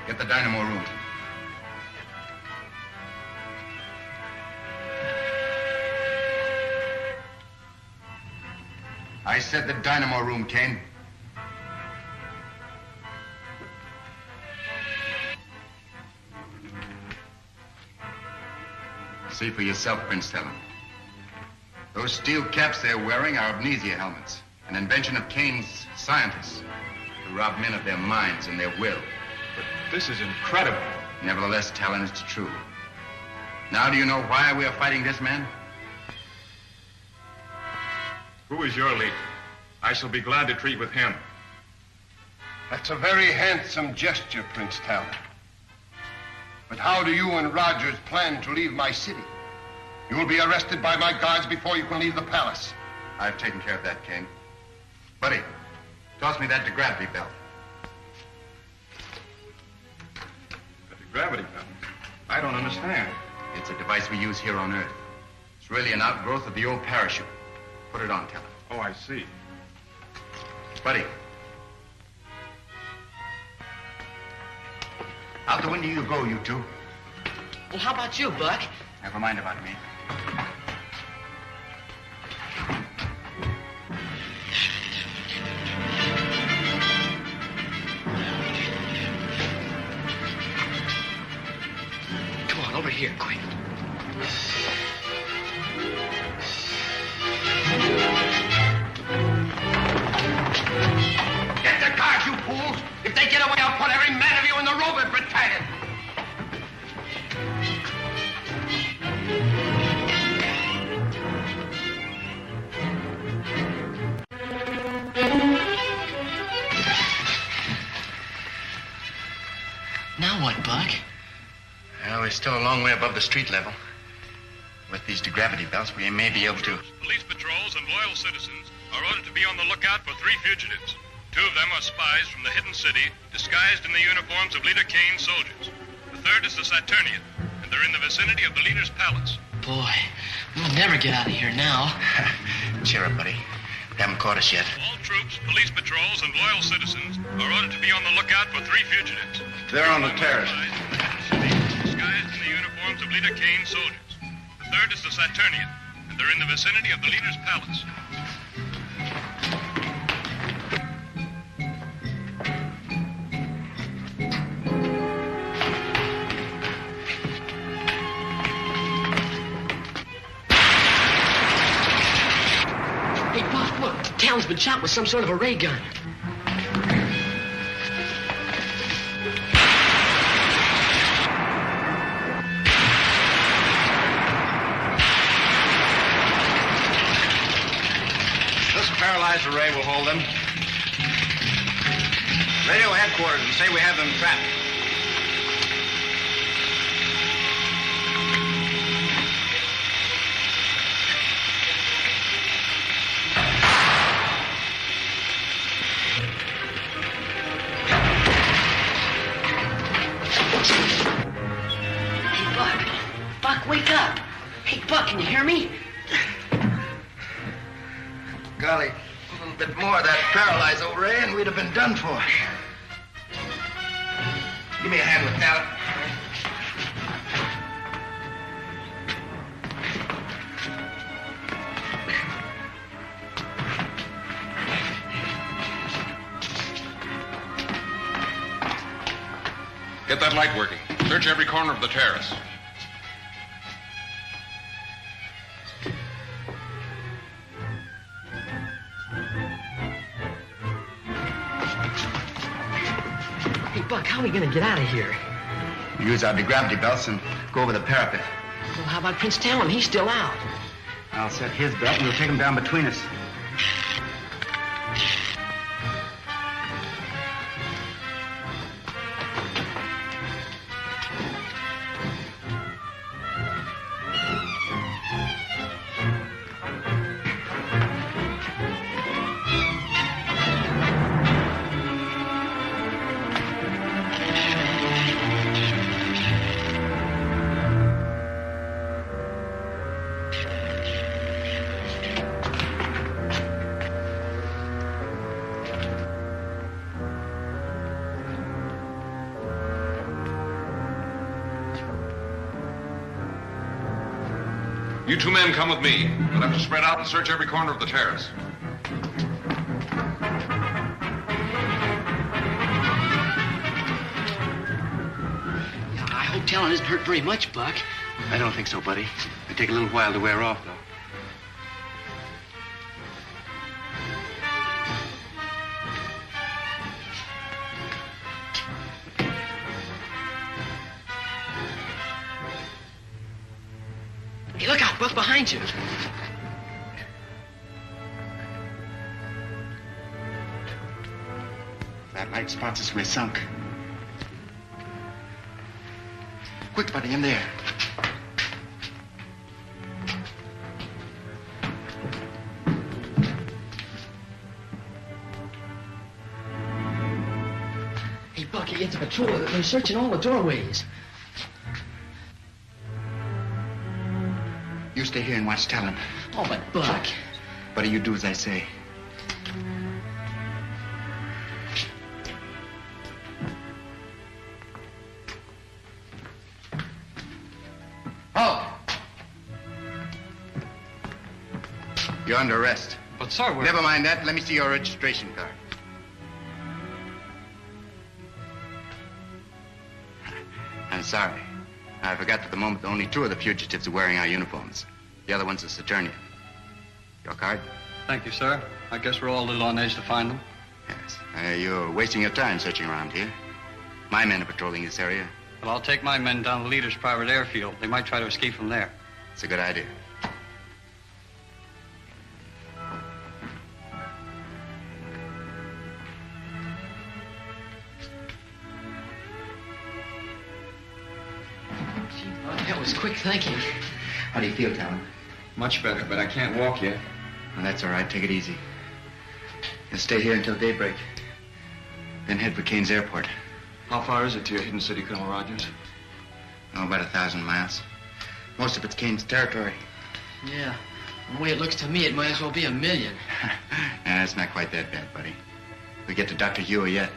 Get the dynamo room. I said the dynamo room, Kane. See for yourself, Prince Talon. Those steel caps they're wearing are amnesia helmets, an invention of Kane's scientists to rob men of their minds and their will. But this is incredible. Nevertheless, Talon, it's true. Now do you know why we are fighting this man? Who is your leader? I shall be glad to treat with him. That's a very handsome gesture, Prince Talon. But how do you and Rogers plan to leave my city? You will be arrested by my guards before you can leave the palace. I've taken care of that, Kane. Buddy, toss me that gravity belt. The gravity belt? I don't understand. It's a device we use here on Earth. It's really an outgrowth of the old parachute. Put it on, Talon. Oh, I see. Buddy. Out the window you go, you two. Well, how about you, Buck? Never mind about me. Come on, over here, quick. Get the cars, you fools! If they get away, I'll put every man of you in the robot battalion! Now what, Buck? Well, we're still a long way above the street level. With these gravity belts, we may be able to... Police patrols and loyal citizens are ordered to be on the lookout for 3 fugitives. 2 of them are spies from the hidden city, disguised in the uniforms of Leader Kane's soldiers. The 3rd is the Saturnian, and they're in the vicinity of the leader's palace. Boy, we'll never get out of here now. Cheer up, buddy. They haven't caught us yet. All troops, police patrols, and loyal citizens are ordered to be on the lookout for 3 fugitives. They're on the terrace. Disguised in the uniforms of Leader Kane's soldiers. The 3rd is the Saturnian, and they're in the vicinity of the leader's palace. Hey, Buck, look. The town's been shot with some sort of a ray gun. This paralyzed array will hold them. Radio headquarters and say we have them trapped. Hey, Buck. Buck, wake up. Hey, Buck, can you hear me? Golly, a little bit more of that paralyzed array and we'd have been done for. Give me a hand with that. Get that light working. Search every corner of the terrace. Hey, Buck, how are we gonna get out of here? We use our gravity belts and go over the parapet. Well, how about Prince Talon? He's still out. I'll set his belt and we'll take him down between us. You 2 men come with me. We'll have to spread out and search every corner of the terrace. I hope Talon isn't hurt very much, Buck. I don't think so, buddy. It'll take a little while to wear off, though. Hey, look out, Buck, behind you. That light spots us, we're sunk. Quick, buddy, in there. Hey, Bucky, it's a patrol. They're searching all the doorways. You stay here and watch Talon. Oh, but Buck. Buddy, you do as I say. Halt! You're under arrest. But, sir, we're... Never mind that. Let me see your registration card. I'm sorry. I forgot for the moment that only 2 of the fugitives are wearing our uniforms. The other one's a Saturnian. Your card? Thank you, sir. I guess we're all a little on edge to find them. Yes. You're wasting your time searching around here. My men are patrolling this area. Well, I'll take my men down to the leader's private airfield. They might try to escape from there. It's a good idea. That was quick thinking. How do you feel, Talon? Much better, but I can't walk yet. Well, that's all right. Take it easy. You'll stay here until daybreak. Then head for Kane's airport. How far is it to your hidden city, Colonel Rogers? Oh, about 1,000 miles. Most of it's Kane's territory. Yeah. The way it looks to me, it might as well be 1,000,000. Nah, it's not quite that bad, buddy. We get to Dr. Hewer yet.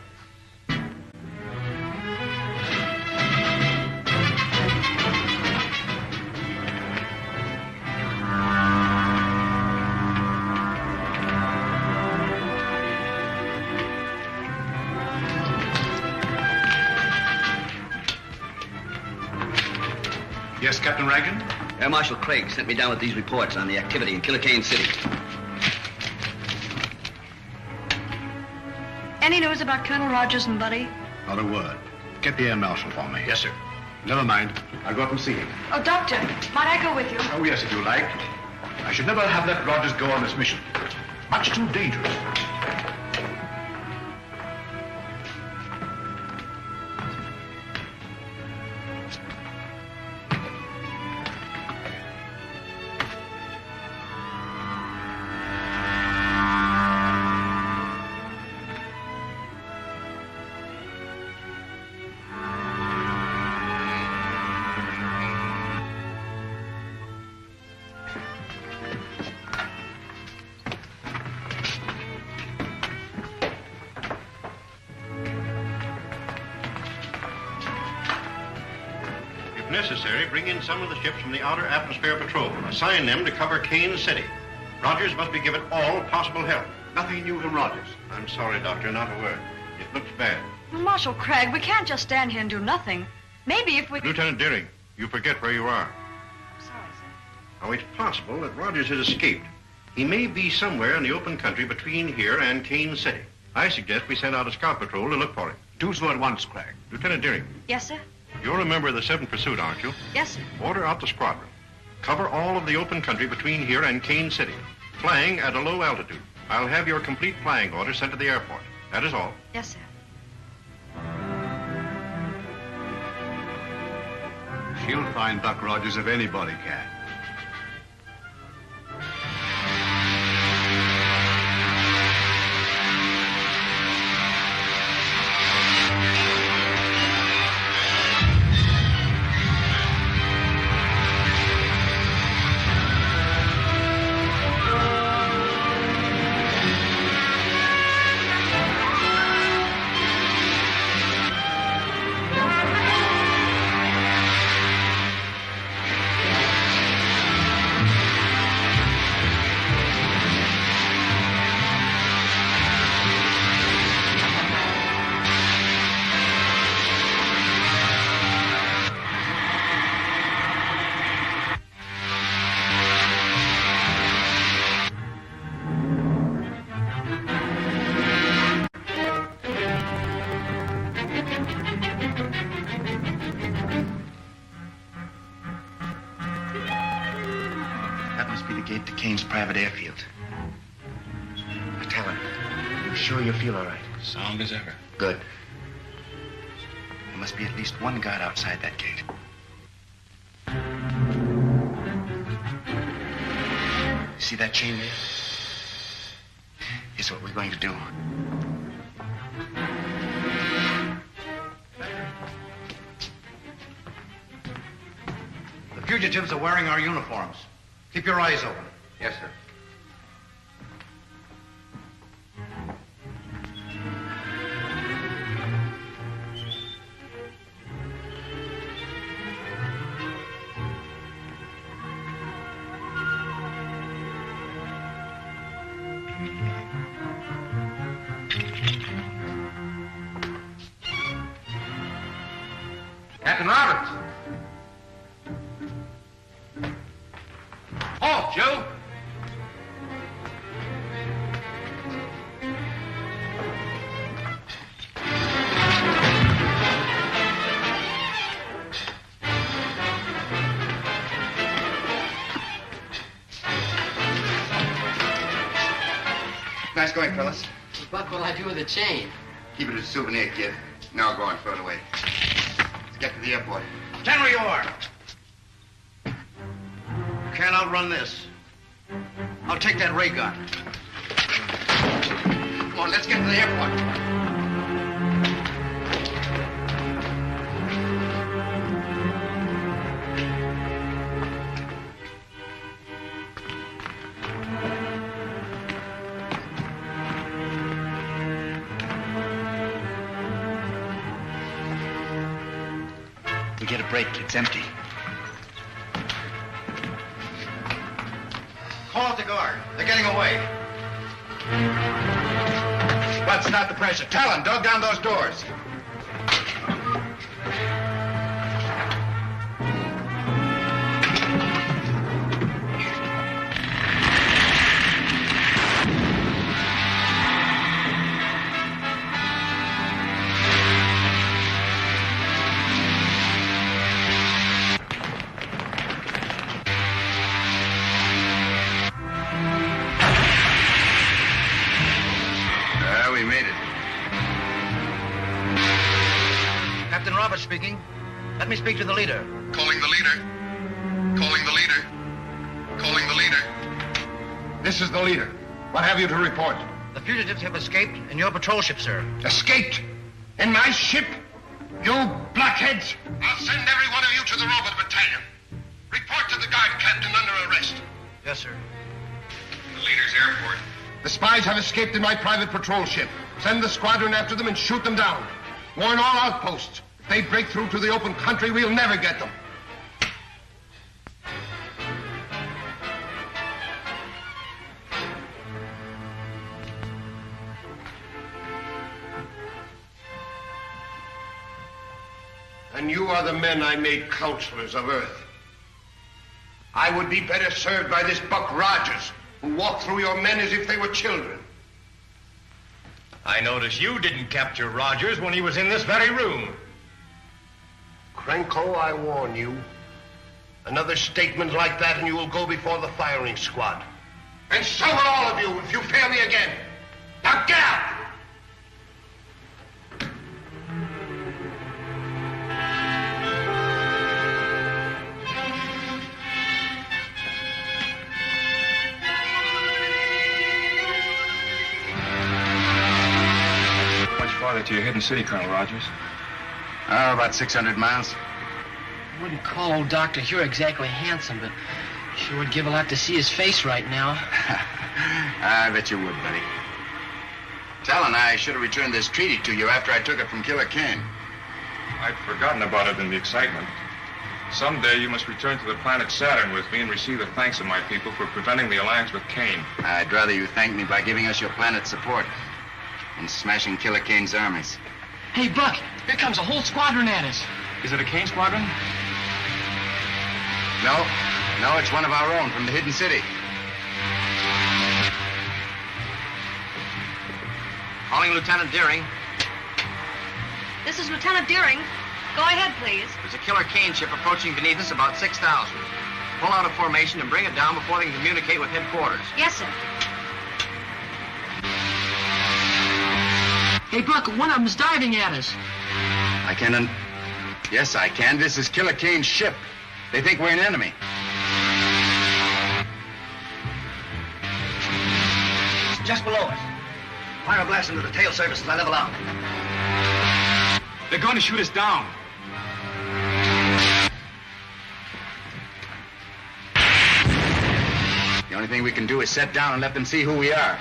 Yes, Captain Rankin? Air Marshal Craig sent me down with these reports on the activity in Killer Kane City. Any news about Colonel Rogers and Buddy? Not a word. Get the Air Marshal for me. Yes, sir. Never mind. I'll go up and see him. Oh, Doctor, might I go with you? Oh, yes, if you like. I should never have let Rogers go on this mission. Much too dangerous. Necessary, bring in some of the ships from the Outer Atmosphere Patrol. Assign them to cover Kane City. Rogers must be given all possible help. Nothing new from Rogers. I'm sorry, Doctor, not a word. It looks bad. Well, Marshal Craig, we can't just stand here and do nothing. Maybe if we... Lieutenant Deering, you forget where you are. Sorry, sir. Now, it's possible that Rogers has escaped. He may be somewhere in the open country between here and Kane City. I suggest we send out a scout patrol to look for him. Do so at once, Craig. Lieutenant Deering. Yes, sir? You're a member of the 7th Pursuit, aren't you? Yes, sir. Order out the squadron. Cover all of the open country between here and Kane City. Flying at a low altitude. I'll have your complete flying order sent to the airport. That is all. Yes, sir. She'll find Buck Rogers if anybody can. Private airfield. Now, tell her, you sure you feel all right? Sound as ever. Good. There must be at least one guard outside that gate. See that chain there? Here's what we're going to do. The fugitives are wearing our uniforms. Keep your eyes open. Yes, sir. Captain Roberts! Halt, Joe! Nice going, fellas. Buck, what'll I do with the chain? Keep it as a souvenir, kid. Now go and throw it away. Let's get to the airport. Stand where you are. You can't outrun this. I'll take that ray gun. Come on, let's get to the airport. We get a break. It's empty. Call out the guard. They're getting away. Let's start the pressure. Talon, dog down those doors. We made it. Captain Roberts speaking. Let me speak to the leader. Calling the leader. Calling the leader. Calling the leader. This is the leader. What have you to report? The fugitives have escaped in your patrol ship, sir. Escaped? In my ship? You blackheads! I'll send every one of you to the robot battalion. Report to the guard captain under arrest. Yes, sir. The leader's airport. The spies have escaped in my private patrol ship. Send the squadron after them and shoot them down. Warn all outposts. If they break through to the open country, we'll never get them. And you are the men I made counselors of Earth. I would be better served by this Buck Rogers, who walked through your men as if they were children. I notice you didn't capture Rogers when he was in this very room. Krenko, I warn you. Another statement like that and you will go before the firing squad. And so will all of you if you fail me again. Now get out! Farther to your hidden city, Colonel Rogers? Oh, about 600 miles. I wouldn't call old Dr. Hure exactly handsome, but sure would give a lot to see his face right now. I bet you would, buddy. Talon, I should have returned this treaty to you after I took it from Killer Kane. I'd forgotten about it in the excitement. Someday you must return to the planet Saturn with me and receive the thanks of my people for preventing the alliance with Kane. I'd rather you thank me by giving us your planet's support and smashing Killer Kane's armies. Hey, Buck, here comes a whole squadron at us. Is it a Kane squadron? No, it's one of our own from the hidden city. Calling Lieutenant Deering. This is Lieutenant Deering. Go ahead, please. There's a Killer Kane ship approaching beneath us about 6,000. Pull out a formation and bring it down before they can communicate with headquarters. Yes, sir. Hey, Buck, one of them's diving at us. Yes, I can. This is Killer Kane's ship. They think we're an enemy. It's just below us. Fire a blast into the tail surface as I level out. They're going to shoot us down. The only thing we can do is set down and let them see who we are.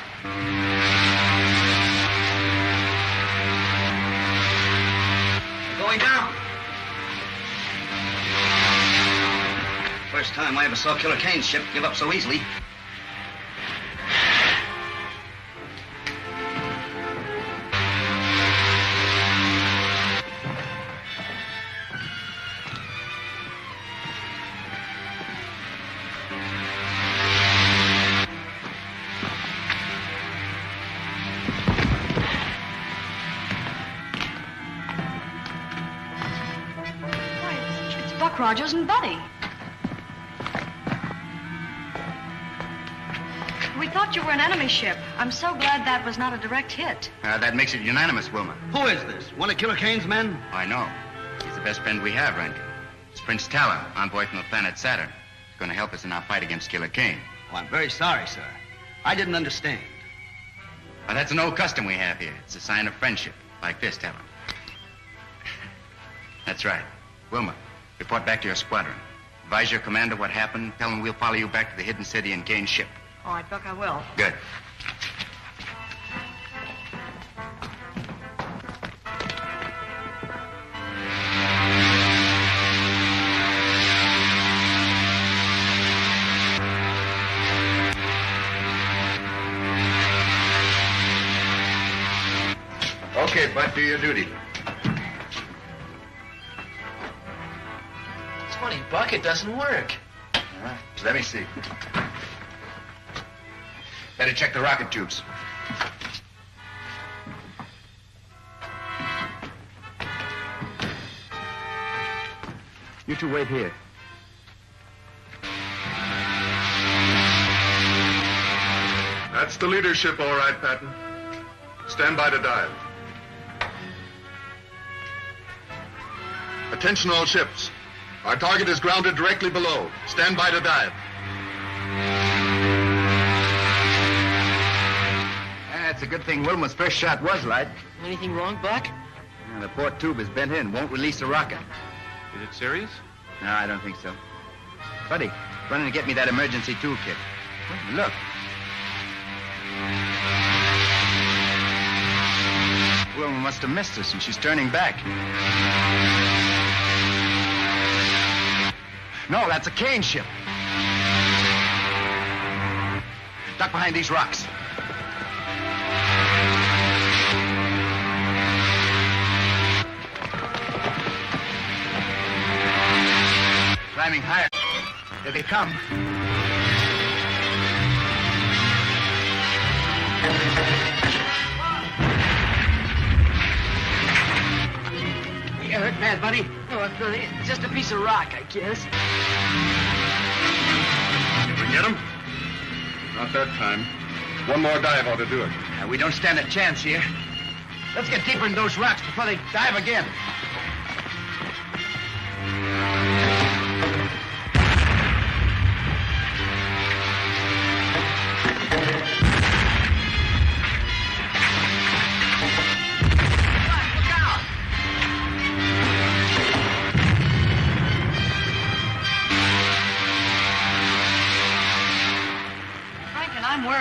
Going down. First time I ever saw Killer Kane's ship give up so easily. Buck Rogers and Buddy. We thought you were an enemy ship. I'm so glad that was not a direct hit. That makes it unanimous, Wilma. Who is this? One of Killer Kane's men? I know. He's the best friend we have, Rankin. It's Prince Talon, envoy from the planet Saturn. He's going to help us in our fight against Killer Kane. Oh, I'm very sorry, sir. I didn't understand. Well, that's an old custom we have here. It's a sign of friendship. Like this, Talon. That's right. Wilma, report back to your squadron. Advise your commander what happened. Tell him we'll follow you back to the hidden city and Kane's ship. All right, Buck, I will. Good. Okay, Bud, do your duty. It's funny, Buck, it doesn't work. Let me see. Better check the rocket tubes. You two wait here. That's the leadership, all right, Patton. Stand by to dive. Attention all ships. Our target is grounded directly below. Stand by to dive. It's a good thing Wilma's first shot was light. Anything wrong, Buck? The port tube is bent in. Won't release the rocket. Is it serious? No, I don't think so. Buddy, run in and get me that emergency toolkit. Look. Wilma must have missed us, and she's turning back. No, that's a Kane ship. Duck behind these rocks. Climbing higher. Here they come. You hurt bad, buddy? No, it's just a piece of rock, I guess. Did we get him? Not that time. One more dive ought to do it. We don't stand a chance here. Let's get deeper in those rocks before they dive again.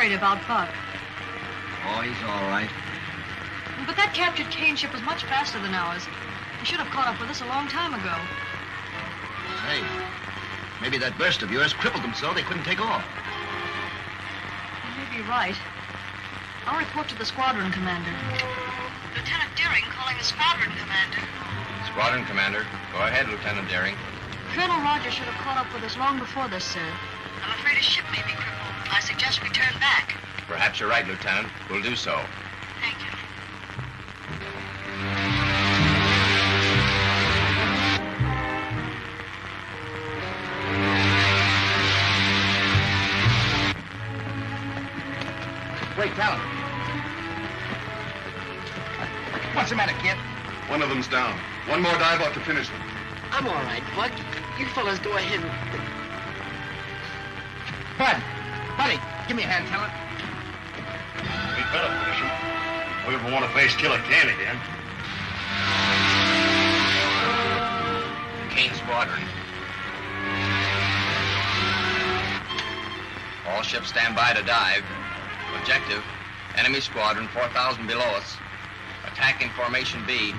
About Buck. Oh, he's all right. But that captured Kane ship was much faster than ours. He should have caught up with us a long time ago. Say, maybe that burst of yours crippled them so they couldn't take off. You may be right. I'll report to the squadron commander. Lieutenant Deering calling the squadron commander. Squadron commander. Go ahead, Lieutenant Deering. Colonel Rogers should have caught up with us long before this, sir. I'm afraid his ship may be crippled. I suggest we turn back. Perhaps you're right, Lieutenant. We'll do so. Thank you. Wait, Talon. What's the matter, kid? One of them's down. One more dive ought to finish them. I'm all right, Buck. You fellas go ahead and... Bud! Buddy, give me a hand, Talon. We better finish him. We ever want to face Killer Kane again. Kane Squadron. All ships stand by to dive. Objective, enemy squadron 4,000 below us. Attack in formation B.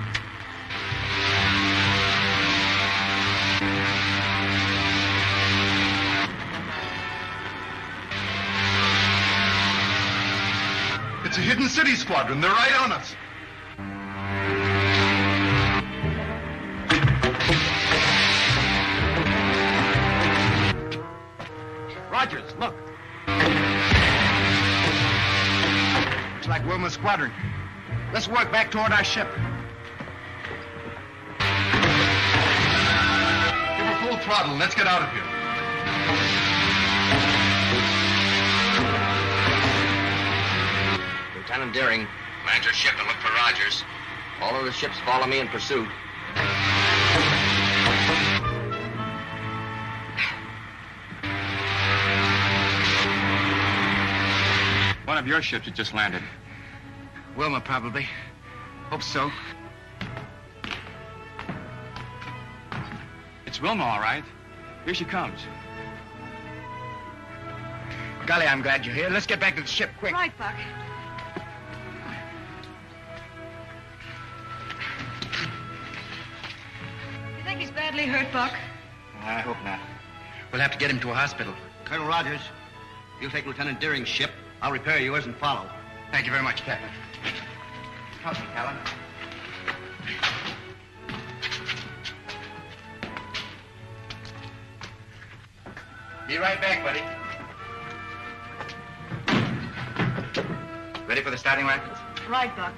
It's a hidden city squadron. They're right on us. Rogers, look. Looks like Wilma's squadron. Let's work back toward our ship. Give her throttle and let's get out of here. Lieutenant Deering, land your ship and look for Rogers. All of the ships follow me in pursuit. One of your ships had just landed. Wilma, probably. Hope so. It's Wilma, all right. Here she comes. Golly, I'm glad you're here. Let's get back to the ship, quick. Right, Buck. You think he's badly hurt, Buck? I hope not. We'll have to get him to a hospital. Colonel Rogers, you'll take Lieutenant Deering's ship. I'll repair yours and follow. Thank you very much, Captain. Help me, Callan. Be right back, buddy. Ready for the starting rifles? Right, Buck.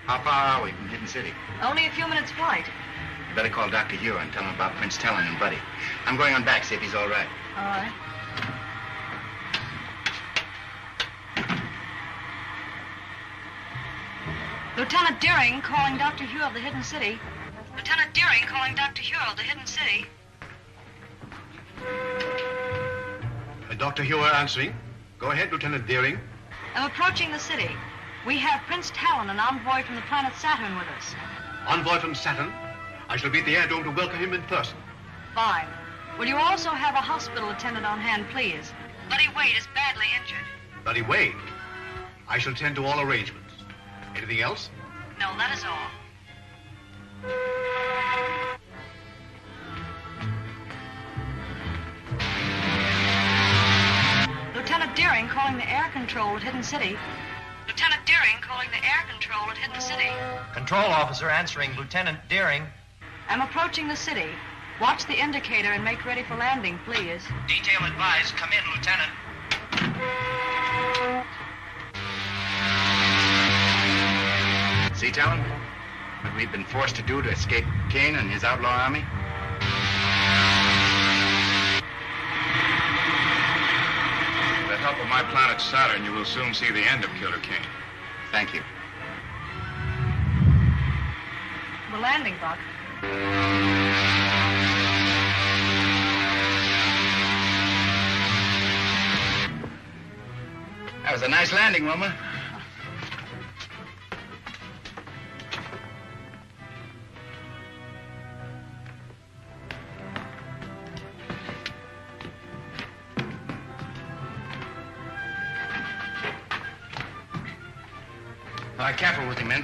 How far are we from Hidden City? Only a few minutes' flight. You better call Dr. Hugh and tell him about Prince Talon and Buddy. I'm going on back, see if he's all right. All right. Lieutenant Deering calling Dr. Hugh of the Hidden City. Lieutenant Deering calling Dr. Hugh of the Hidden City. Dr. Hugh answering. Go ahead, Lieutenant Deering. I'm approaching the city. We have Prince Talon, an envoy from the planet Saturn, with us. Envoy from Saturn. I shall be at the airdrome to welcome him in person. Fine. Will you also have a hospital attendant on hand, please? Buddy Wade is badly injured. Buddy Wade. I shall tend to all arrangements. Anything else? No, that is all. Lieutenant Deering calling the air control at Hidden City. Lieutenant Deering calling the air control at Hidden City. Control officer answering Lieutenant Deering. I'm approaching the city. Watch the indicator and make ready for landing, please. Detail advised. Come in, Lieutenant. See, Talon? What we've been forced to do to escape Kane and his outlaw army? With the help of my planet Saturn, you will soon see the end of Killer Kane. Thank you. We're landing, Buck. That was a nice landing, Wilma. All right, careful with him, men.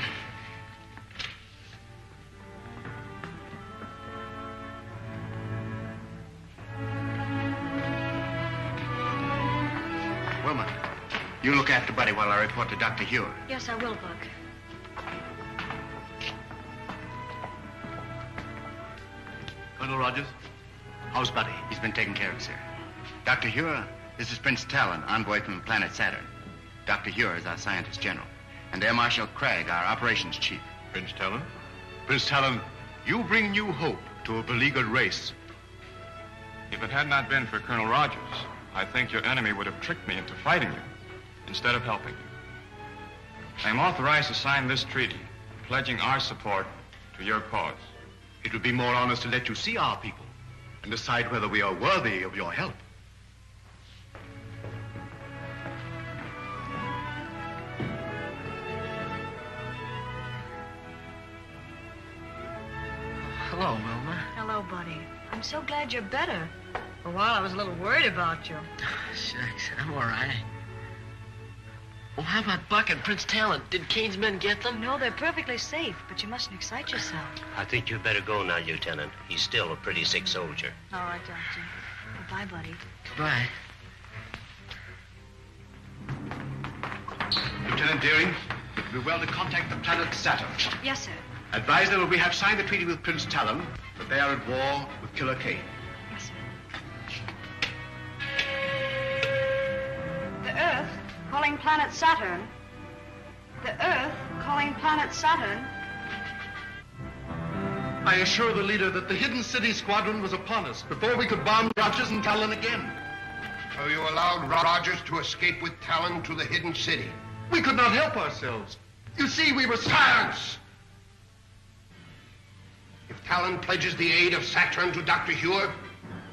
Wilma, you look after Buddy while I report to Dr. Hugh. Yes, I will, Buck. Colonel Rogers, how's Buddy? He's been taken care of, sir. Dr. Hugh, this is Prince Talon, envoy from the planet Saturn. Dr. Hugh is our scientist general. And Air Marshal Craig, our operations chief. Prince Talon? Prince Talon, you bring new hope to a beleaguered race. If it had not been for Colonel Rogers, I think your enemy would have tricked me into fighting you instead of helping you. I am authorized to sign this treaty, pledging our support to your cause. It would be more honest to let you see our people and decide whether we are worthy of your help. Hello, Wilma. Hello, buddy. I'm so glad you're better. For a while, I was a little worried about you. Shucks, I'm all right. Well, how about Buck and Prince Talon? Did Kane's men get them? No, they're perfectly safe, but you mustn't excite yourself. I think you'd better go now, Lieutenant. He's still a pretty sick soldier. All right, Doctor. Goodbye, buddy. Goodbye. Lieutenant Deering, it would be well to contact the planet Saturn. Yes, sir. Advise them that we have signed the treaty with Prince Talon, that they are at war with Killer Kane. Yes, sir. calling planet Saturn. The Earth calling planet Saturn. I assure the leader that the hidden city squadron was upon us before we could bomb Rogers and Talon again. So you allowed Rogers to escape with Talon to the hidden city? We could not help ourselves. You see, we were... Silence! If Talon pledges the aid of Saturn to Dr. Huer,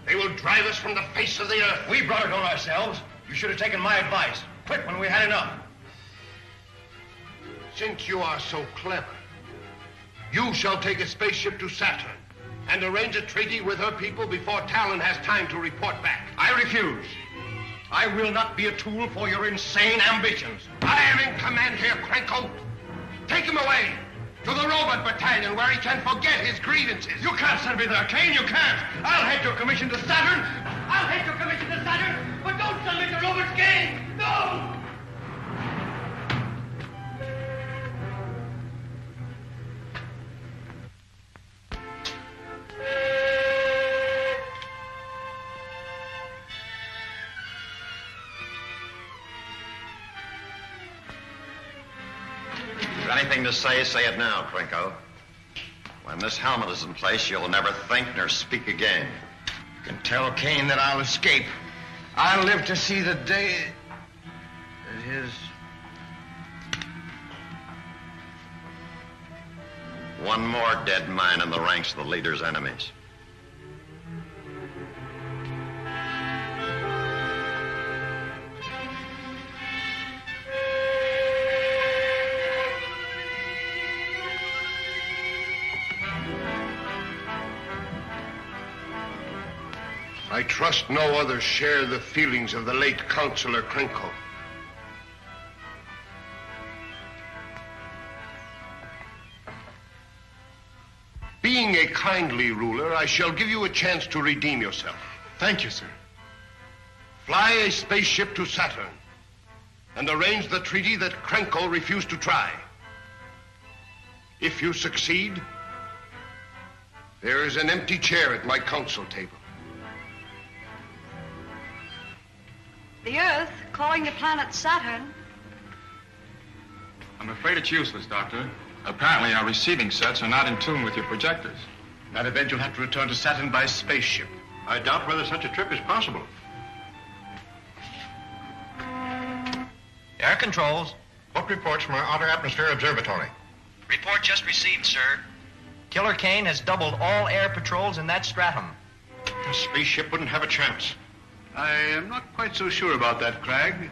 they will drive us from the face of the earth. We brought it on ourselves. You should have taken my advice. Quit when we had enough. Since you are so clever, you shall take a spaceship to Saturn and arrange a treaty with her people before Talon has time to report back. I refuse. I will not be a tool for your insane ambitions. I am in command here, Krenko. Take him away to the robot battalion where he can forget his grievances. You can't send me there, Kane. You can't. I'll head your commission to Saturn. I'll head your commission to Saturn, but don't send me to Robert's game. No! Anything to say, say it now, Krenko. When this helmet is in place, you'll never think nor speak again. You can tell Kane that I'll escape. I'll live to see the day that his... One more dead man in the ranks of the leader's enemies. I trust no others share the feelings of the late Counselor Krenko. Being a kindly ruler, I shall give you a chance to redeem yourself. Thank you, sir. Fly a spaceship to Saturn and arrange the treaty that Krenko refused to try. If you succeed, there is an empty chair at my council table. The Earth calling the planet Saturn. I'm afraid it's useless, Doctor. Apparently our receiving sets are not in tune with your projectors. In that event, you'll have to return to Saturn by spaceship. I doubt whether such a trip is possible. Air controls. What reports from our Outer Atmosphere Observatory? Report just received, sir. Killer Kane has doubled all air patrols in that stratum. The spaceship wouldn't have a chance. I am not quite so sure about that, Cragg.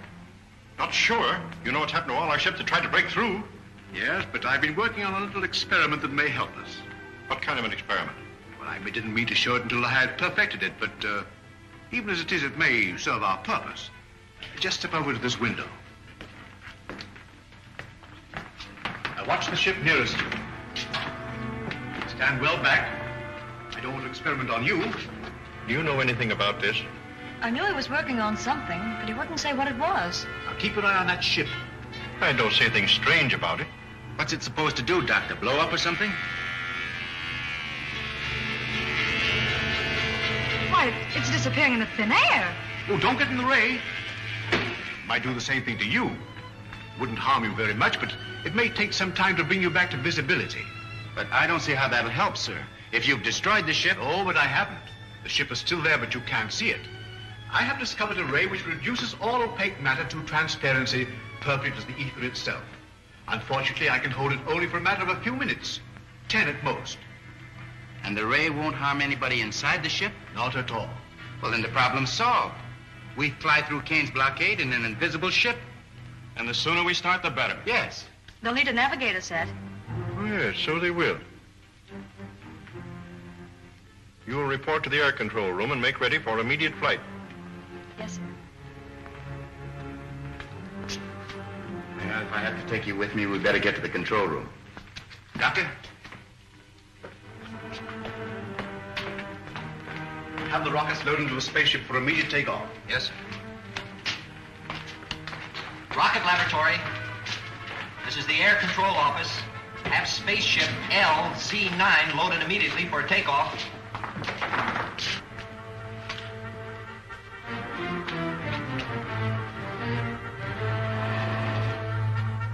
Not sure? You know what's happened to all our ships that tried to break through. Yes, but I've been working on a little experiment that may help us. What kind of an experiment? Well, I didn't mean to show it until I had perfected it, but even as it is, it may serve our purpose. Just step over to this window. Now watch the ship nearest you. Stand well back. I don't want to experiment on you. Do you know anything about this? I knew he was working on something, but he wouldn't say what it was. Now keep an eye on that ship. I don't see anything strange about it. What's it supposed to do, Doctor? Blow up or something? Why, it's disappearing in the thin air. Oh, don't get in the ray. Might do the same thing to you. Wouldn't harm you very much, but it may take some time to bring you back to visibility. But I don't see how that'll help, sir. If you've destroyed the ship... Oh, but I haven't. The ship is still there, but you can't see it. I have discovered a ray which reduces all opaque matter to transparency, perfect as the ether itself. Unfortunately, I can hold it only for a matter of a few minutes. 10 at most. And the ray won't harm anybody inside the ship? Not at all. Well, then the problem's solved. We fly through Kane's blockade in an invisible ship. And the sooner we start, the better. Yes. They'll need a navigator set. Oh, yes, so they will. You will report to the air control room and make ready for immediate flight. Yes, sir. Well, if I have to take you with me, we'd better get to the control room. Doctor? Have the rockets loaded into a spaceship for immediate takeoff. Yes, sir. Rocket laboratory. This is the air control office. Have spaceship LZ9 loaded immediately for takeoff.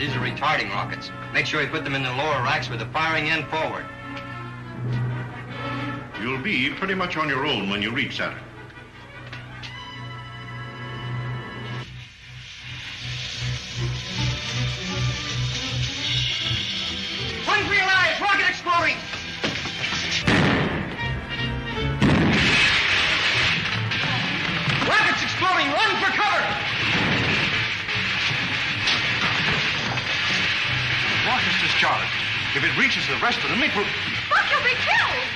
These are retarding rockets. Make sure you put them in the lower racks with the firing end forward. You'll be pretty much on your own when you reach Saturn. Run for your lives! Rocket exploding! Rockets exploding! Run for cover! Rocket's discharged. If it reaches the rest of them, it will... Buck, you'll be killed!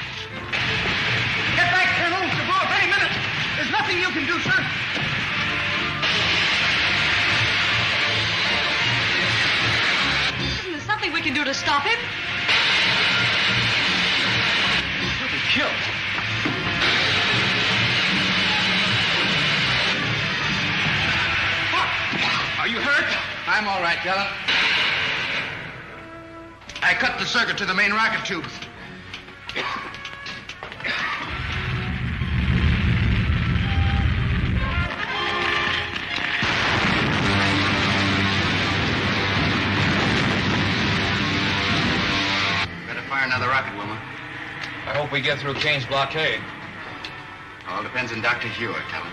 Get back, Colonel! To blow up any minute! There's nothing you can do, sir! Isn't there something we can do to stop him? He'll be killed. Are you hurt? I'm all right, Della. I cut the circuit to the main rocket tubes. Better fire another rocket, Wilma. I hope we get through Kane's blockade. All depends on Dr. Hewer, Talon.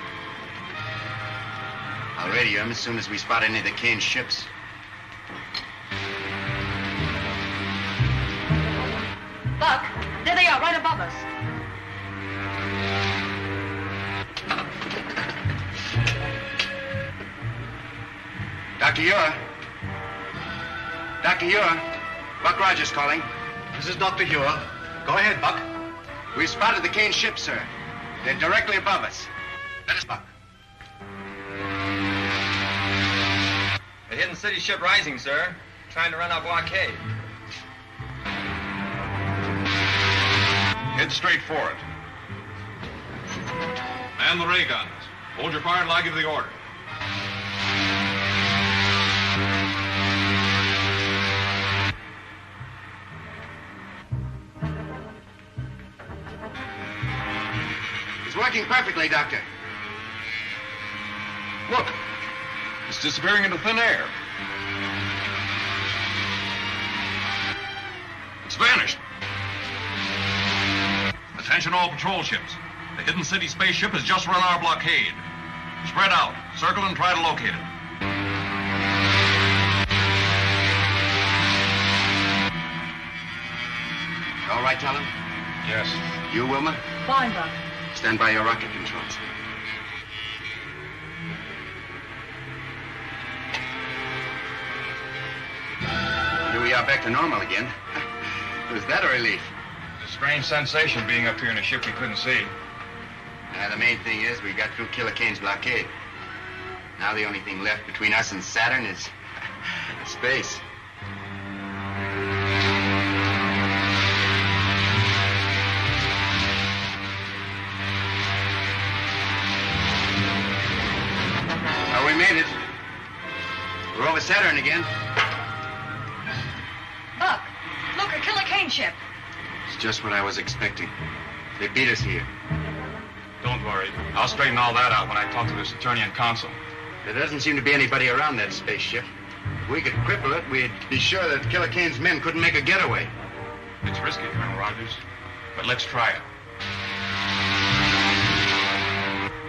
I'll radio him as soon as we spot any of the Kane ships. Buck, there they are, right above us. Dr. Hewer. Dr. Hewer. Buck Rogers calling. This is Dr. Hewer. Go ahead, Buck. We've spotted the Kane ships, sir. They're directly above us. That is Buck. A hidden city ship rising, sir. Trying to run our blockade. Head straight for it. Man the ray guns. Hold your fire until I give the order. It's working perfectly, Doctor. Look. It's disappearing into thin air. It's vanished. Attention all patrol ships. The hidden city spaceship has just run our blockade. Spread out. Circle and try to locate it. All right, Talon? Yes. You, Wilma? Fine, Buck. Stand by your rocket controls. Here we are back to normal again. Was that a relief? Strange sensation being up here in a ship we couldn't see. The main thing is we got through Killer Kane's blockade. Now the only thing left between us and Saturn is space. Well, we made it. We're over Saturn again. Buck, look, a Killer Kane ship. It's just what I was expecting. They beat us here. Don't worry. I'll straighten all that out when I talk to the Saturnian consul. There doesn't seem to be anybody around that spaceship. If we could cripple it, we'd be sure that Killer Kane's men couldn't make a getaway. It's risky, Colonel Rogers, but let's try it.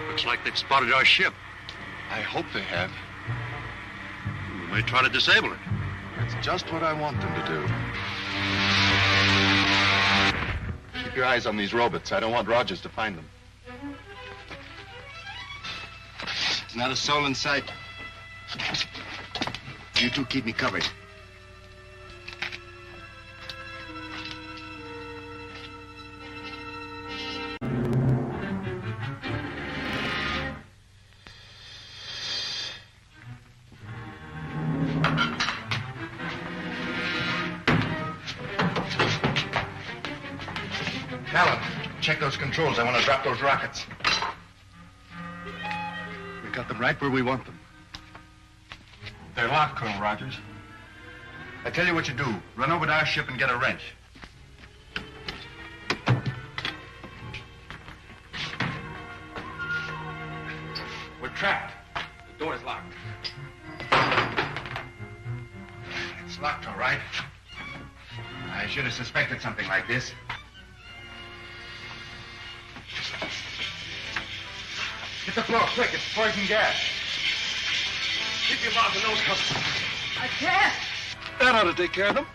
Looks like they've spotted our ship. I hope they have. We may try to disable it. That's just what I want them to do. Keep your eyes on these robots. I don't want Rogers to find them. There's not a soul in sight. You two keep me covered. Talon, check those controls. I want to drop those rockets. We got them right where we want them. They're locked, Colonel Rogers. I tell you what you do. Run over to our ship and get a wrench. We're trapped. The door is locked. It's locked, all right. I should have suspected something like this. Hit the floor, quick. It's poison gas. Keep your mouth and nose covered. I can't. That ought to take care of them.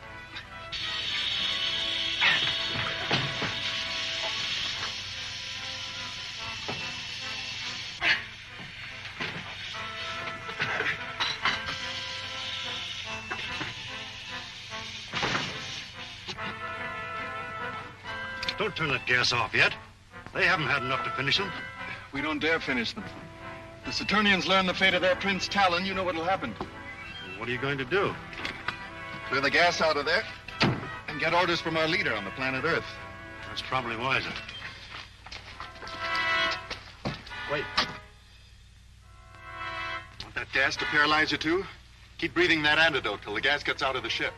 Don't turn that gas off yet. They haven't had enough to finish them. We don't dare finish them. The Saturnians learn the fate of their Prince Talon, you know what'll happen. What are you going to do? Clear the gas out of there and get orders from our leader on the planet Earth. That's probably wiser. Wait. Want that gas to paralyze you too? Keep breathing that antidote till the gas gets out of the ship.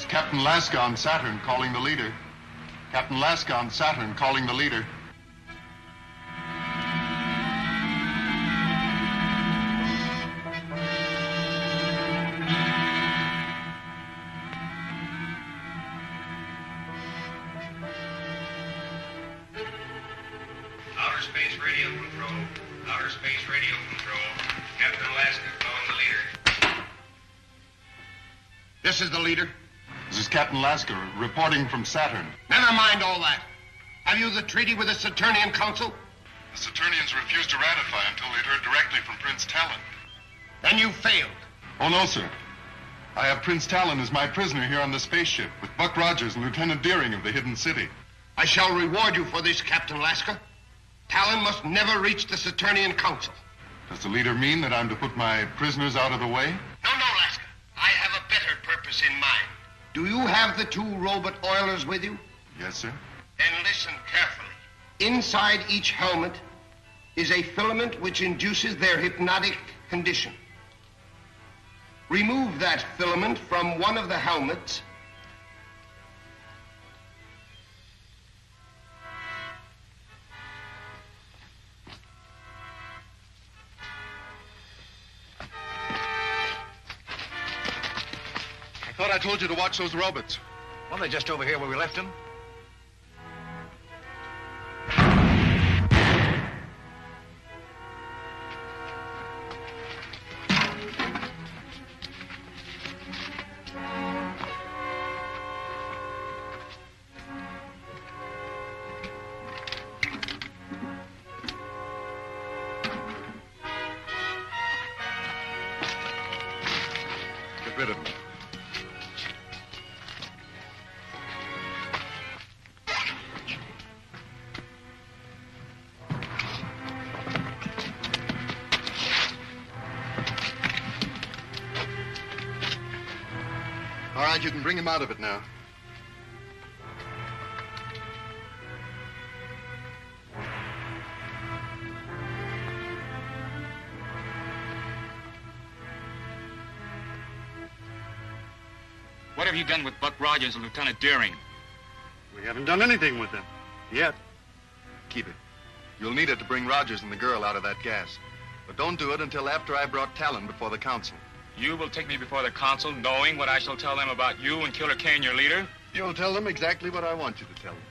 Captain Laska on Saturn calling the leader. Captain Laska on Saturn calling the leader. Outer Space Radio Control. Outer Space Radio Control. Captain Laska calling the leader. This is the leader. This is Captain Laska reporting from Saturn. Never mind all that. Have you the treaty with the Saturnian Council? The Saturnians refused to ratify until they'd heard directly from Prince Talon. Then you failed. Oh, no, sir. I have Prince Talon as my prisoner here on the spaceship with Buck Rogers and Lieutenant Deering of the Hidden City. I shall reward you for this, Captain Laska. Talon must never reach the Saturnian Council. Does the leader mean that I'm to put my prisoners out of the way? No, Laska. I have a better purpose in mind. Do you have the two robot oilers with you? Yes, sir. Then listen carefully. Inside each helmet is a filament which induces their hypnotic condition. Remove that filament from one of the helmets I thought I told you to watch those robots. Well, they're just over here where we left them. Get rid of them. All right, you can bring him out of it now. What have you done with Buck Rogers and Lieutenant Deering? We haven't done anything with them. Yet. Keep it. You'll need it to bring Rogers and the girl out of that gas. But don't do it until after I brought Talon before the council. You will take me before the council, knowing what I shall tell them about you and Killer Kane, your leader? You'll tell them exactly what I want you to tell them.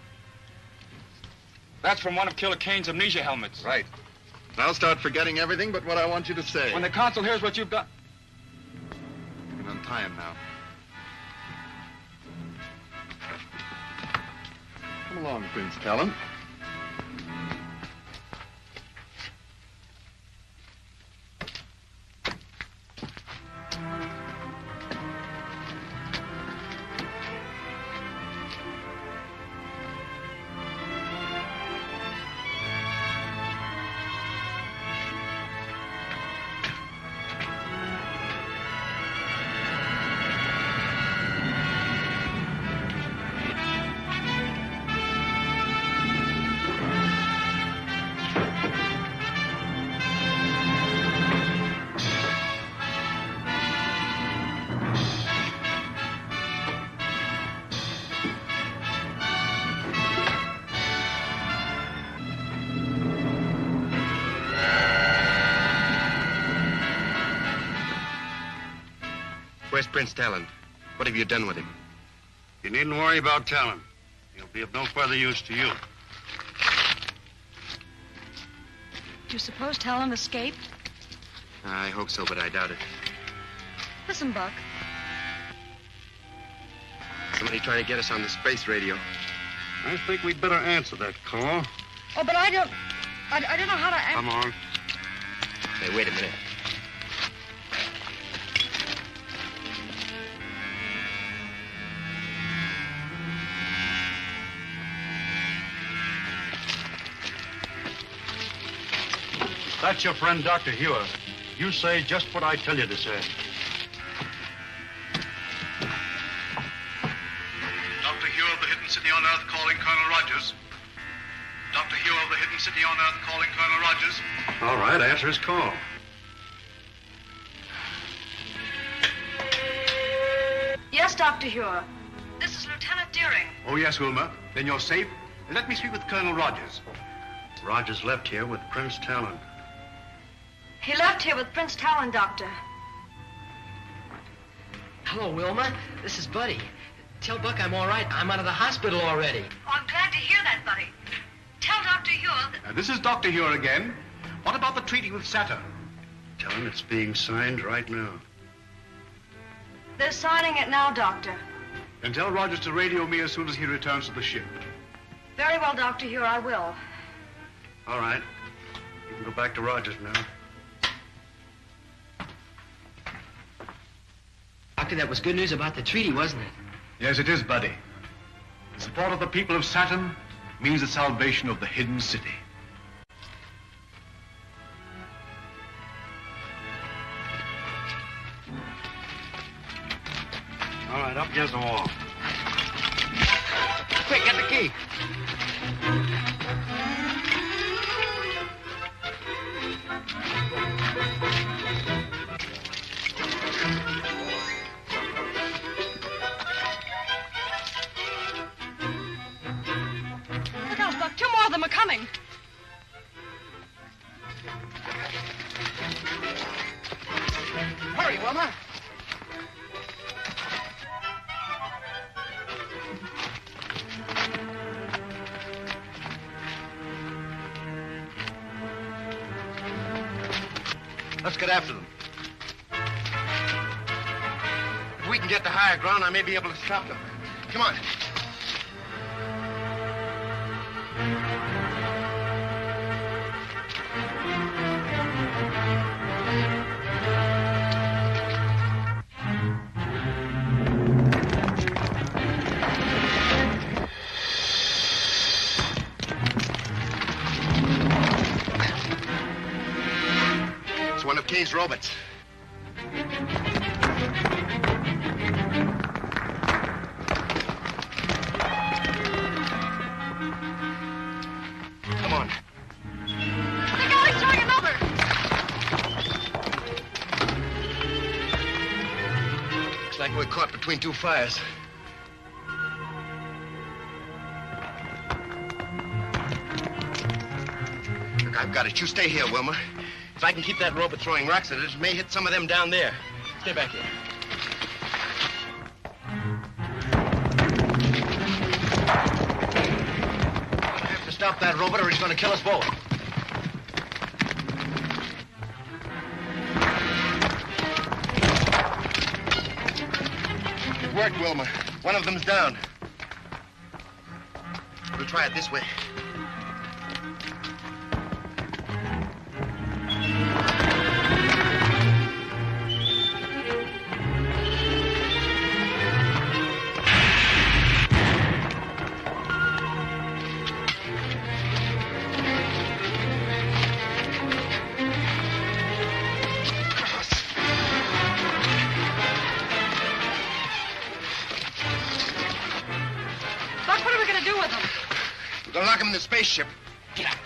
That's from one of Killer Kane's amnesia helmets. Right. Now start forgetting everything but what I want you to say. When the council hears what you've done... You can untie him now. Come along, Prince Talon. Where's Prince Talon? What have you done with him? You needn't worry about Talon. He'll be of no further use to you. Do you suppose Talon escaped? I hope so, but I doubt it. Listen, Buck. Somebody trying to get us on the space radio. I think we'd better answer that call. Oh, but I don't know how to... Come on. Hey, wait a minute. That's your friend, Dr. Hewer. You say just what I tell you to say. Dr. Hewer of the Hidden City on Earth calling Colonel Rogers. Dr. Hewer of the Hidden City on Earth calling Colonel Rogers. All right, answer his call. Yes, Dr. Hewer. This is Lieutenant Deering. Oh, yes, Wilma. Then you're safe. Let me speak with Colonel Rogers. Rogers left here with Prince Talon. He left here with Prince Talon, Doctor. Hello, Wilma. This is Buddy. Tell Buck I'm all right. I'm out of the hospital already. Oh, I'm glad to hear that, Buddy. Tell Dr. Hewer that... This is Dr. Hewer again. What about the treaty with Saturn? Tell him it's being signed right now. They're signing it now, Doctor. Then tell Rogers to radio me as soon as he returns to the ship. Very well, Dr. Hewer, I will. All right. You can go back to Rogers now. Doctor, that was good news about the treaty, wasn't it? Yes, it is, Buddy. The support of the people of Saturn means the salvation of the Hidden City. All right, up against the wall. Quick, get the key. Look out, Buck. Two more of them are coming. Hurry, Wilma. Let's get after them. If we can get to higher ground, I may be able to stop them. Come on. It's one of Kane's robots. Come on. The guy's throwing another. Looks like we're caught between two fires. Look, I've got it. You stay here, Wilma. If I can keep that robot throwing rocks at it, it may hit some of them down there. Stay back here. I have to stop that robot or he's going to kill us both. It worked, Wilma. One of them's down. We'll try it this way. Buck, what are we going to do with them? We're going to lock him in the spaceship. Get out.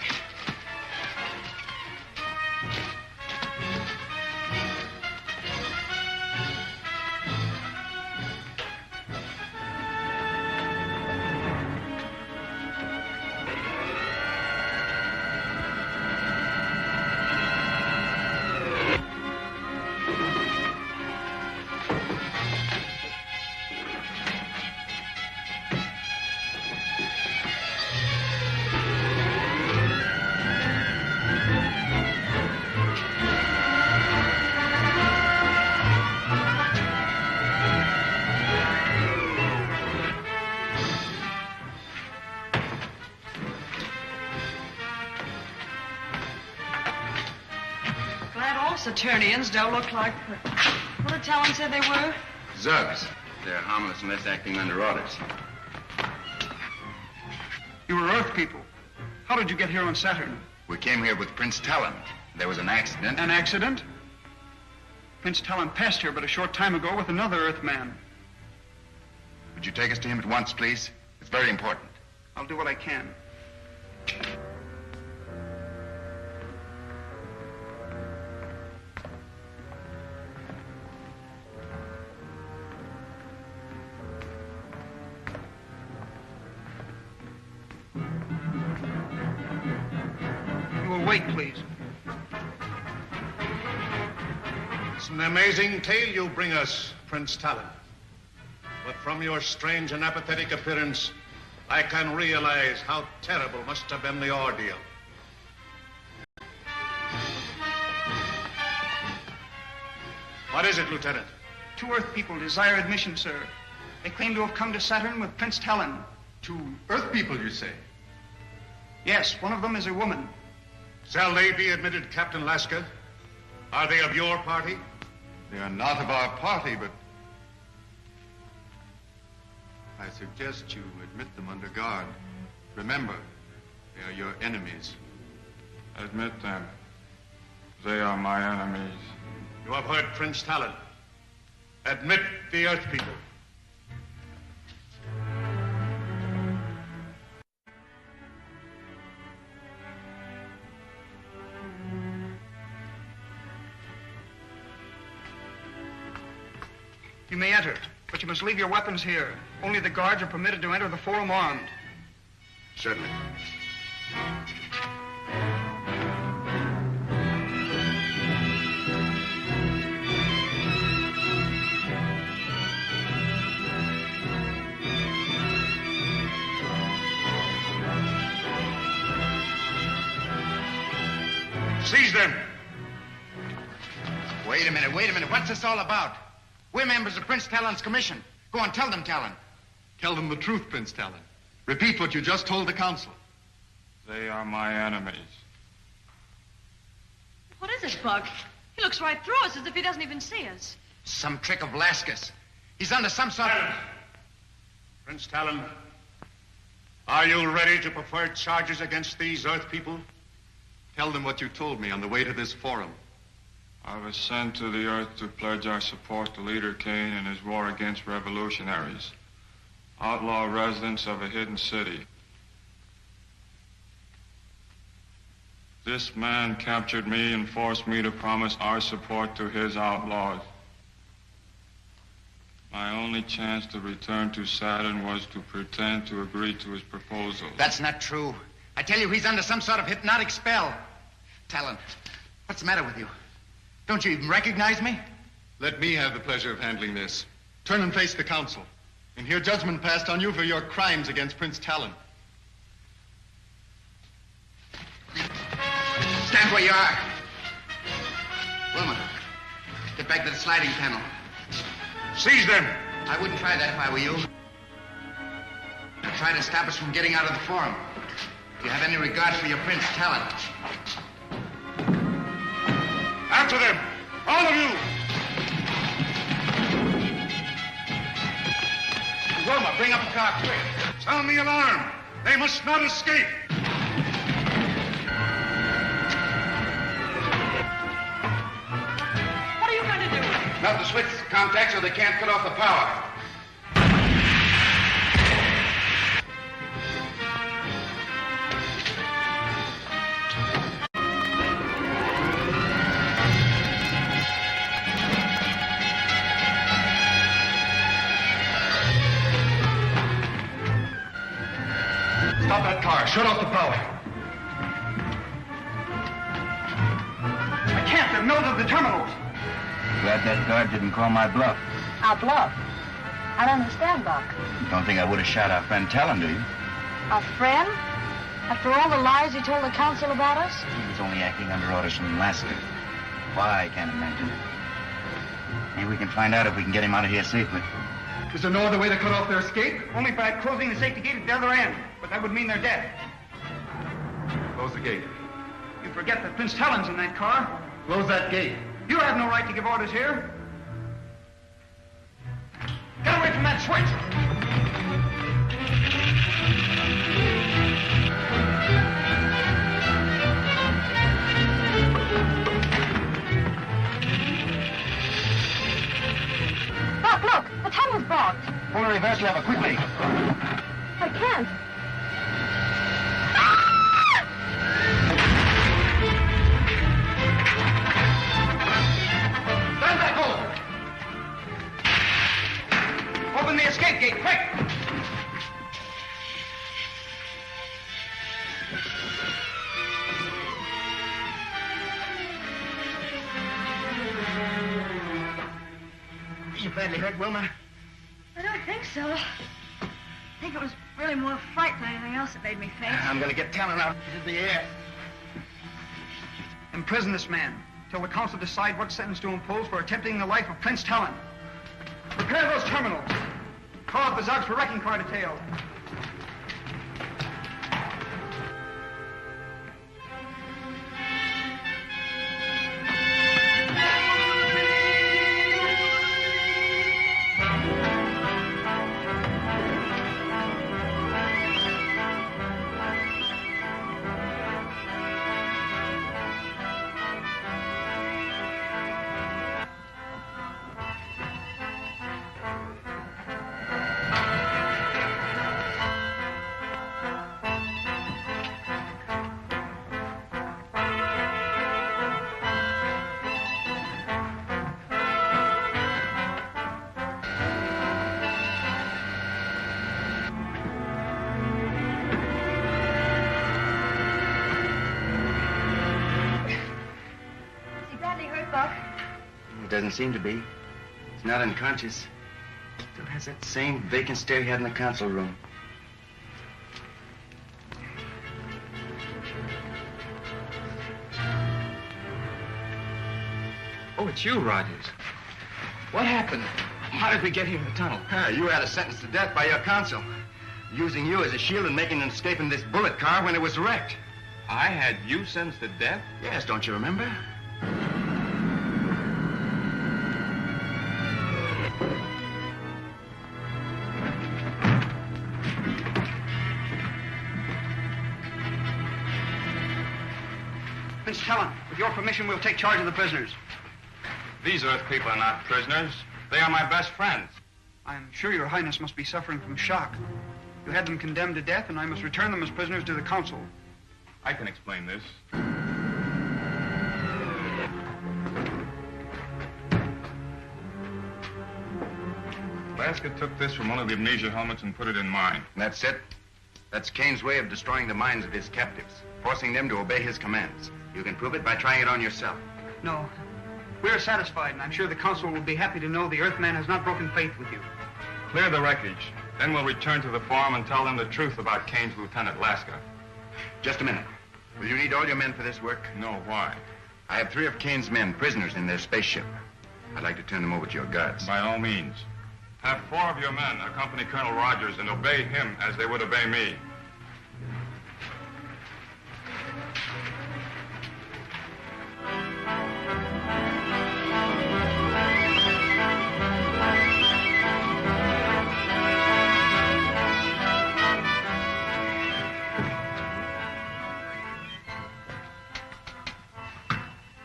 Saturnians don't look like... What did Talon say they were? Zugs. They're harmless unless acting under orders. You were Earth people. How did you get here on Saturn? We came here with Prince Talon. There was an accident. An accident? Prince Talon passed here but a short time ago with another Earthman. Would you take us to him at once, please? It's very important. I'll do what I can. You will wait, please. It's an amazing tale you bring us, Prince Talon. But from your strange and apathetic appearance, I can realize how terrible must have been the ordeal. What is it, Lieutenant? 2 Earth people desire admission, sir. They claim to have come to Saturn with Prince Talon. 2 Earth people, you say? Yes, one of them is a woman. Shall they be admitted, Captain Laska? Are they of your party? They are not of our party, but I suggest you admit them under guard. Remember, they are your enemies. Admit them. They are my enemies. You have heard Prince Talon. Admit the Earth people. You may enter, but you must leave your weapons here. Only the guards are permitted to enter the forum armed. Certainly. Seize them! Wait a minute. What's this all about? We're members of Prince Talon's commission. Go on, tell them, Talon. Tell them the truth, Prince Talon. Repeat what you just told the council. They are my enemies. What is it, Buck? He looks right through us as if he doesn't even see us. Some trick of Laska's. He's under some sort of... Prince Talon, are you ready to prefer charges against these Earth people? Tell them what you told me on the way to this forum. I was sent to the Earth to pledge our support to Leader Kane in his war against revolutionaries, outlaw residents of a hidden city. This man captured me and forced me to promise our support to his outlaws. My only chance to return to Saturn was to pretend to agree to his proposal. That's not true. I tell you, he's under some sort of hypnotic spell. Talon, what's the matter with you? Don't you even recognize me? Let me have the pleasure of handling this. Turn and face the council, and hear judgment passed on you for your crimes against Prince Talon. Stand where you are. Wilma, get back to the sliding panel. Seize them! I wouldn't try that if I were you. Now try to stop us from getting out of the forum. If you have any regard for your Prince Talon. After them! All of you! Wilma, bring up a car quick. Sound the alarm. They must not escape. What are you going to do? Melt the switch contact so they can't cut off the power. Stop that car. Shut off the power. I can't. They're melted at the terminals. Glad that guard didn't call my bluff. Our bluff? I don't understand, Buck. Don't think I would have shot our friend Talon, do you? Our friend? After all the lies he told the council about us? He was only acting under orders from Laska. Why, I can't imagine. Maybe we can find out if we can get him out of here safely. Is there no other way to cut off their escape? Only by closing the safety gate at the other end. But that would mean they're dead. Close the gate. You forget that Prince Talon's in that car. Close that gate. You have no right to give orders here. Get away from that switch! Doc, look! The tunnel's blocked. Pull the reverse lever, quickly. I can't. Stand back, hold! Open the escape gate, quick! Are you badly hurt, Wilma? I don't think so. I think it was really more fright than anything else that made me faint. I'm going to get Talon out into the air. Imprison this man till the council decide what sentence to impose for attempting the life of Prince Talon. Prepare those terminals. Call up the Zogs for wrecking car detail. Doesn't seem to be. He's not unconscious. Still has that same vacant stare he had in the council room. Oh, it's you, Rogers. What happened? How did we get here in the tunnel? You had a sentence to death by your counsel. Using you as a shield and making an escape in this bullet car when it was wrecked. I had you sentenced to death? Yes, don't you remember? Prince Talon, with your permission, we'll take charge of the prisoners. These Earth people are not prisoners. They are my best friends. I'm sure your highness must be suffering from shock. You had them condemned to death, and I must return them as prisoners to the council. I can explain this. Laska took this from one of the amnesia helmets and put it in mine. That's it? That's Kane's way of destroying the minds of his captives, forcing them to obey his commands. You can prove it by trying it on yourself. No. We're satisfied, and I'm sure the council will be happy to know the Earthman has not broken faith with you. Clear the wreckage. Then we'll return to the forum and tell them the truth about Kane's Lieutenant Laska. Just a minute. Will you need all your men for this work? No, why? I have 3 of Kane's men prisoners in their spaceship. I'd like to turn them over to your guards. By all means. Have 4 of your men accompany Colonel Rogers and obey him as they would obey me.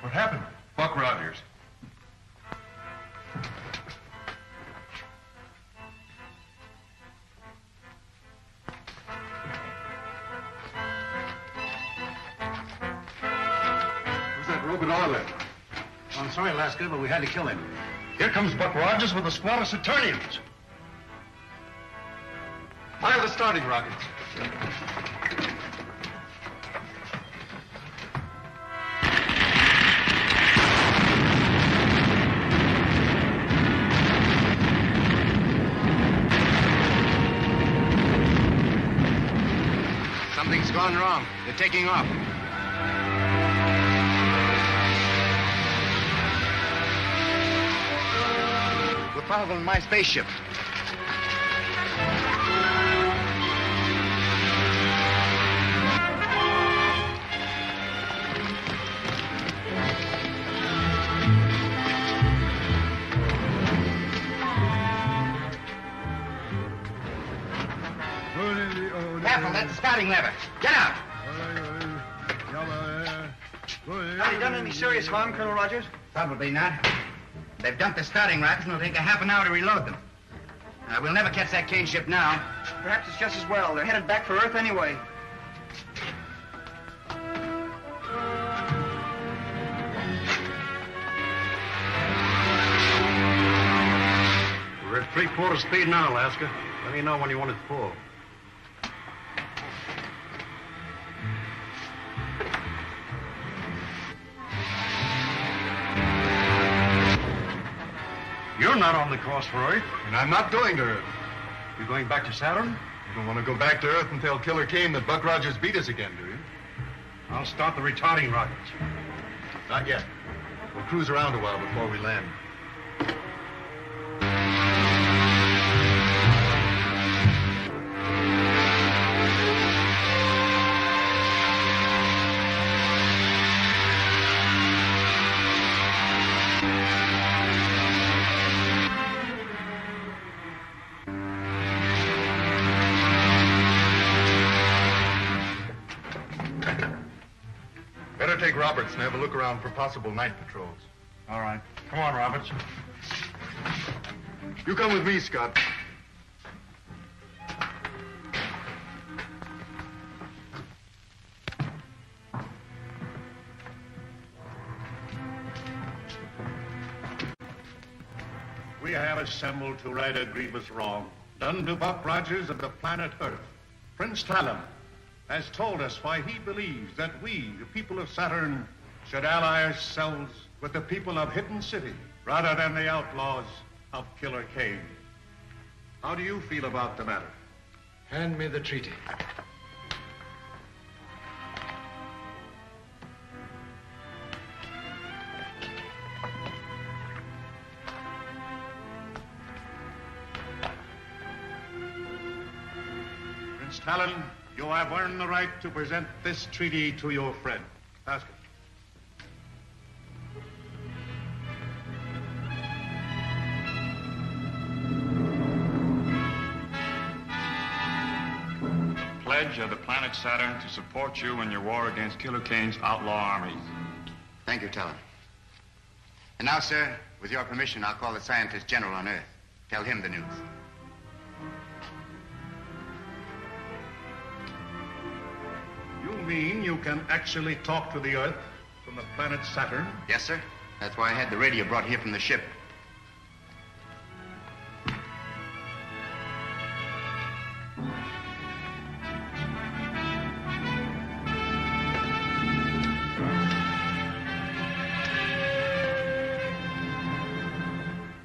What happened? Buck Rogers. Who's that robot orderly? I'm sorry, Laska, but we had to kill him. Here comes Buck Rogers with a squad of Saturnians. Fire the starting rockets. Something's gone wrong. They're taking off. We're following my spaceship. starting lever. Get out. Have you done any serious harm, Colonel Rogers? Probably not. They've dumped the starting rockets, and it'll take a half an hour to reload them. We'll never catch that Kane ship now. Perhaps it's just as well. They're headed back for Earth anyway. We're at 3/4 speed now, Alaska. Let me know when you want it full. You're not on the course for Earth. And I'm not going to Earth. You're going back to Saturn? You don't want to go back to Earth and tell Killer Kane that Buck Rogers beat us again, do you? I'll start the retarding rockets. Not yet. We'll cruise around a while before we land. Better take Roberts and have a look around for possible night patrols. All right. Come on, Roberts. You come with me, Scott. We have assembled to right a grievous wrong done to Buck Rogers of the planet Earth. Prince Talon has told us why he believes that we, the people of Saturn, should ally ourselves with the people of Hidden City rather than the outlaws of Killer Kane. How do you feel about the matter? Hand me the treaty. Prince Talon, you have earned the right to present this treaty to your friend. Ask him. Pledge of the planet Saturn to support you in your war against Killer Kane's outlaw armies. Thank you, Talon. And now, sir, with your permission, I'll call the scientist general on Earth. Tell him the news. You mean you can actually talk to the Earth from the planet Saturn? Yes, sir. That's why I had the radio brought here from the ship.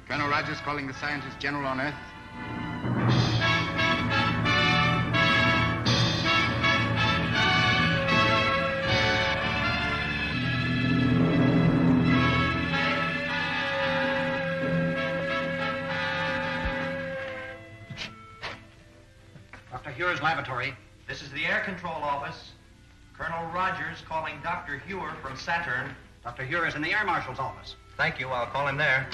Colonel Rogers calling the scientist general on Earth. Dr. Huer's laboratory. This is the air control office. Colonel Rogers calling Dr. Huer from Saturn. Dr. Huer is in the Air Marshal's office. Thank you. I'll call him there.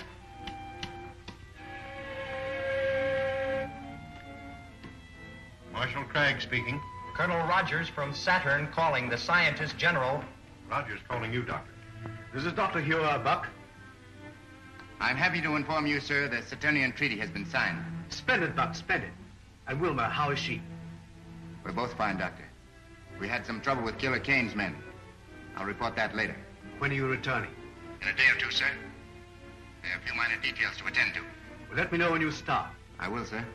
Marshal Cragg speaking. Colonel Rogers from Saturn calling the scientist general. Rogers calling you, Doctor. This is Dr. Huer, Buck. I'm happy to inform you, sir, the Saturnian treaty has been signed. Splendid, Buck, splendid. And Wilma, how is she? We're both fine, Doctor. We had some trouble with Killer Kane's men. I'll report that later. When are you returning? In a day or two, sir. There are a few minor details to attend to. Well, let me know when you start. I will, sir.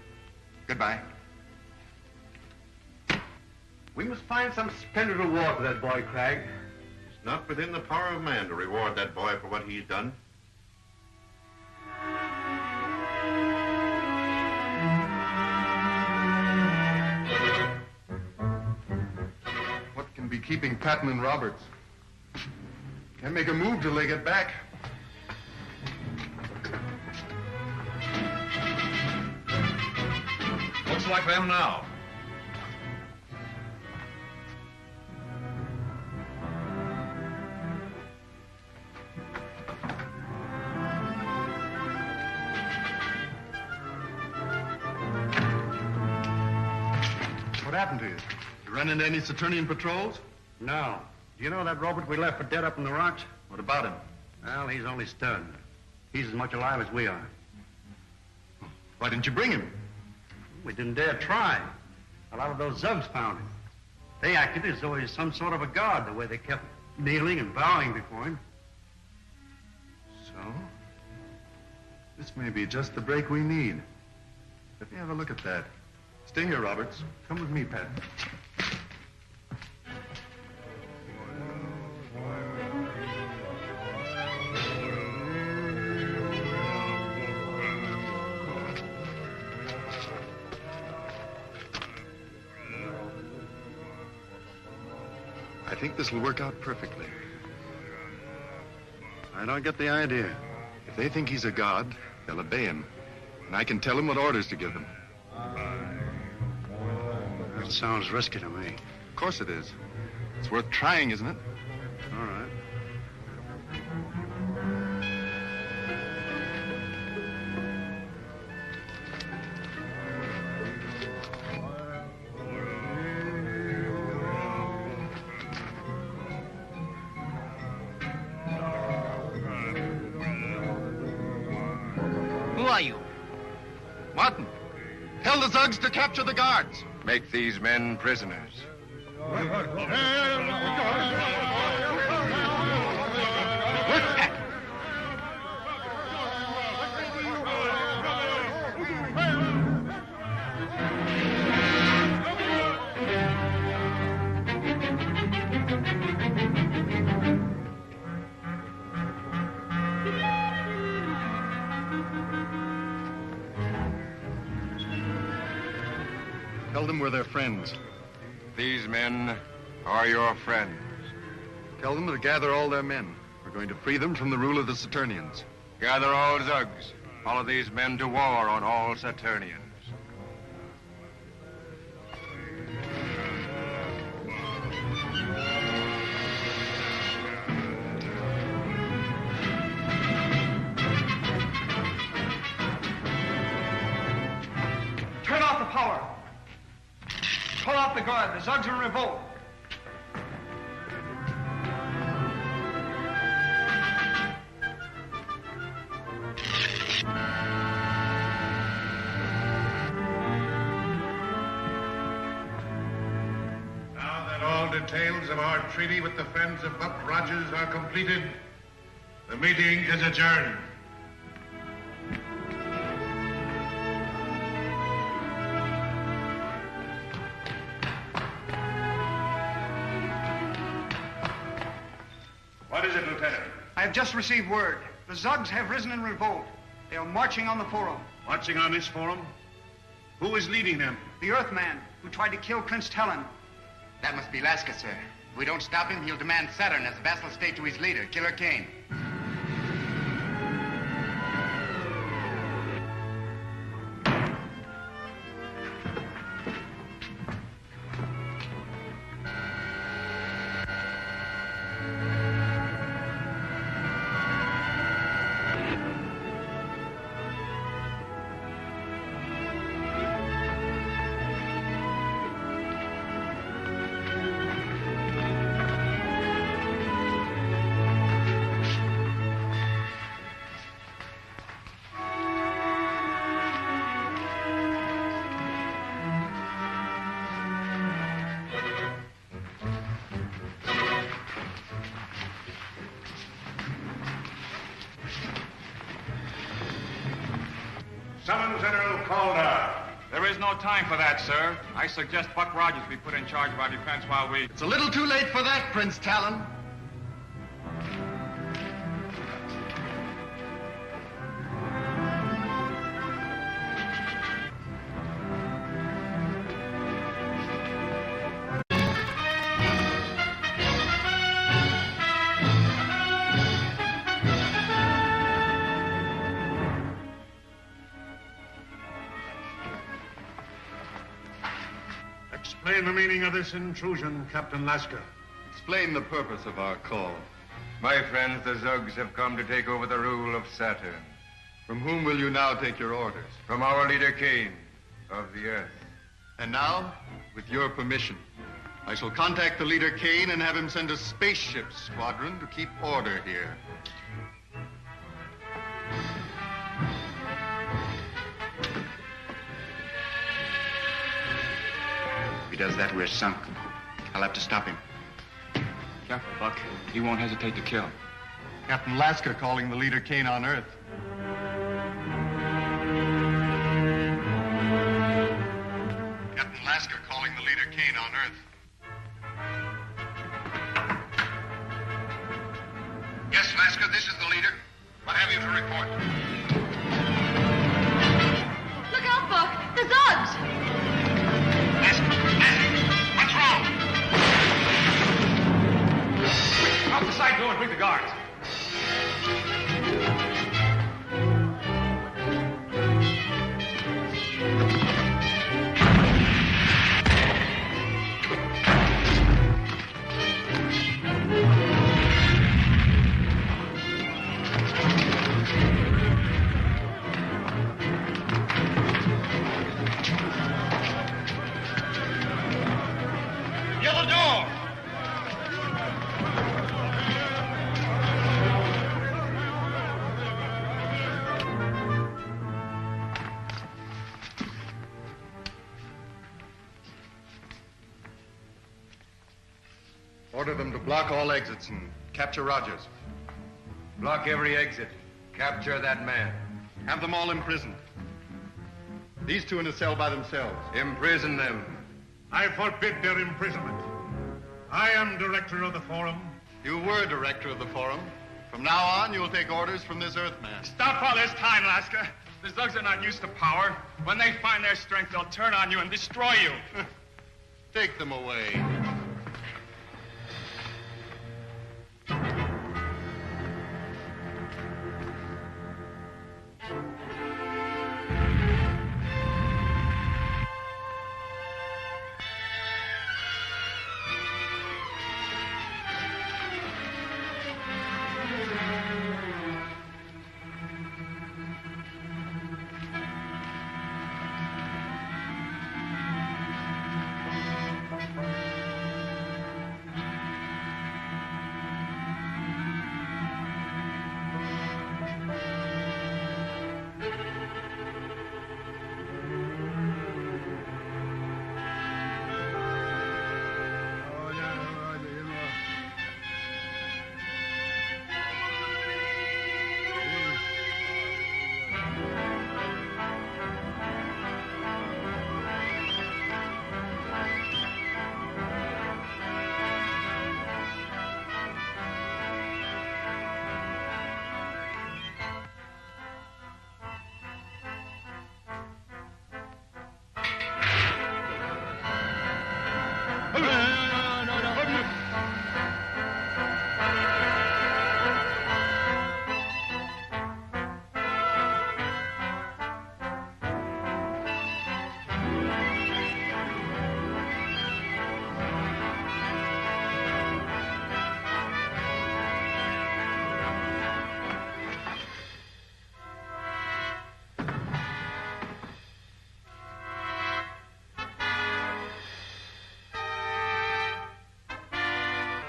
Goodbye. We must find some splendid reward for that boy, Cragg. It's not within the power of man to reward that boy for what he's done. What can be keeping Patton and Roberts? Can't make a move till they get back. Looks like them now. What happened to you? You run into any Saturnian patrols? No. Do you know that robot we left for dead up in the rocks? What about him? Well, he's only stunned. He's as much alive as we are. Why didn't you bring him? We didn't dare try. A lot of those Zugs found him. They acted as though he's some sort of a god, the way they kept kneeling and bowing before him. So? This may be just the break we need. Let me have a look at that. Stay here, Roberts. Come with me, Pat. I think this will work out perfectly. I don't get the idea. If they think he's a god, they'll obey him. And I can tell them what orders to give them. That sounds risky to me. Of course it is. It's worth trying, isn't it? All right. Who are you? Martin, tell the Zugs to capture the guards. Make these men prisoners. Tell them we're their friends. These men are your friends. Tell them to gather all their men. We're going to free them from the rule of the Saturnians. Gather all Zugs. Follow these men to war on all Saturnians. Turn off the power. Pull off the guard. The Zugs are in revolt. Now that all details of our treaty with the friends of Buck Rogers are completed, the meeting is adjourned. What is it, Lieutenant? I have just received word. The Zugs have risen in revolt. They are marching on the forum. Marching on this forum? Who is leading them? The Earthman, who tried to kill Prince Talon. That must be Laska, sir. If we don't stop him, he'll demand Saturn as vassal state to his leader, Killer Kane. Summon General Calder. There is no time for that, sir. I suggest Buck Rogers be put in charge of our defense while we... It's a little too late for that, Prince Talon. Explain the meaning of this intrusion, Captain Laska. Explain the purpose of our call. My friends, the Zugs have come to take over the rule of Saturn. From whom will you now take your orders? From our leader, Kane, of the Earth. And now, with your permission, I shall contact the leader, Kane, and have him send a spaceship squadron to keep order here. If he does that, we're sunk. I'll have to stop him. Careful, Buck. He won't hesitate to kill. Captain Lasker calling the leader, Kane, on Earth. Captain Lasker calling the leader, Kane, on Earth. Yes, Lasker, this is the leader. What have you to report? Look out, Buck! The Zugs! What's wrong? Off the side door and bring the guards. Order them to block all exits and capture Rogers. Block every exit. Capture that man. Have them all imprisoned. These two in a cell by themselves. Imprison them. I forbid their imprisonment. I am director of the Forum. You were director of the Forum. From now on, you'll take orders from this Earthman. Stop all this time, Lasker. The Zugs are not used to power. When they find their strength, they'll turn on you and destroy you. Take them away.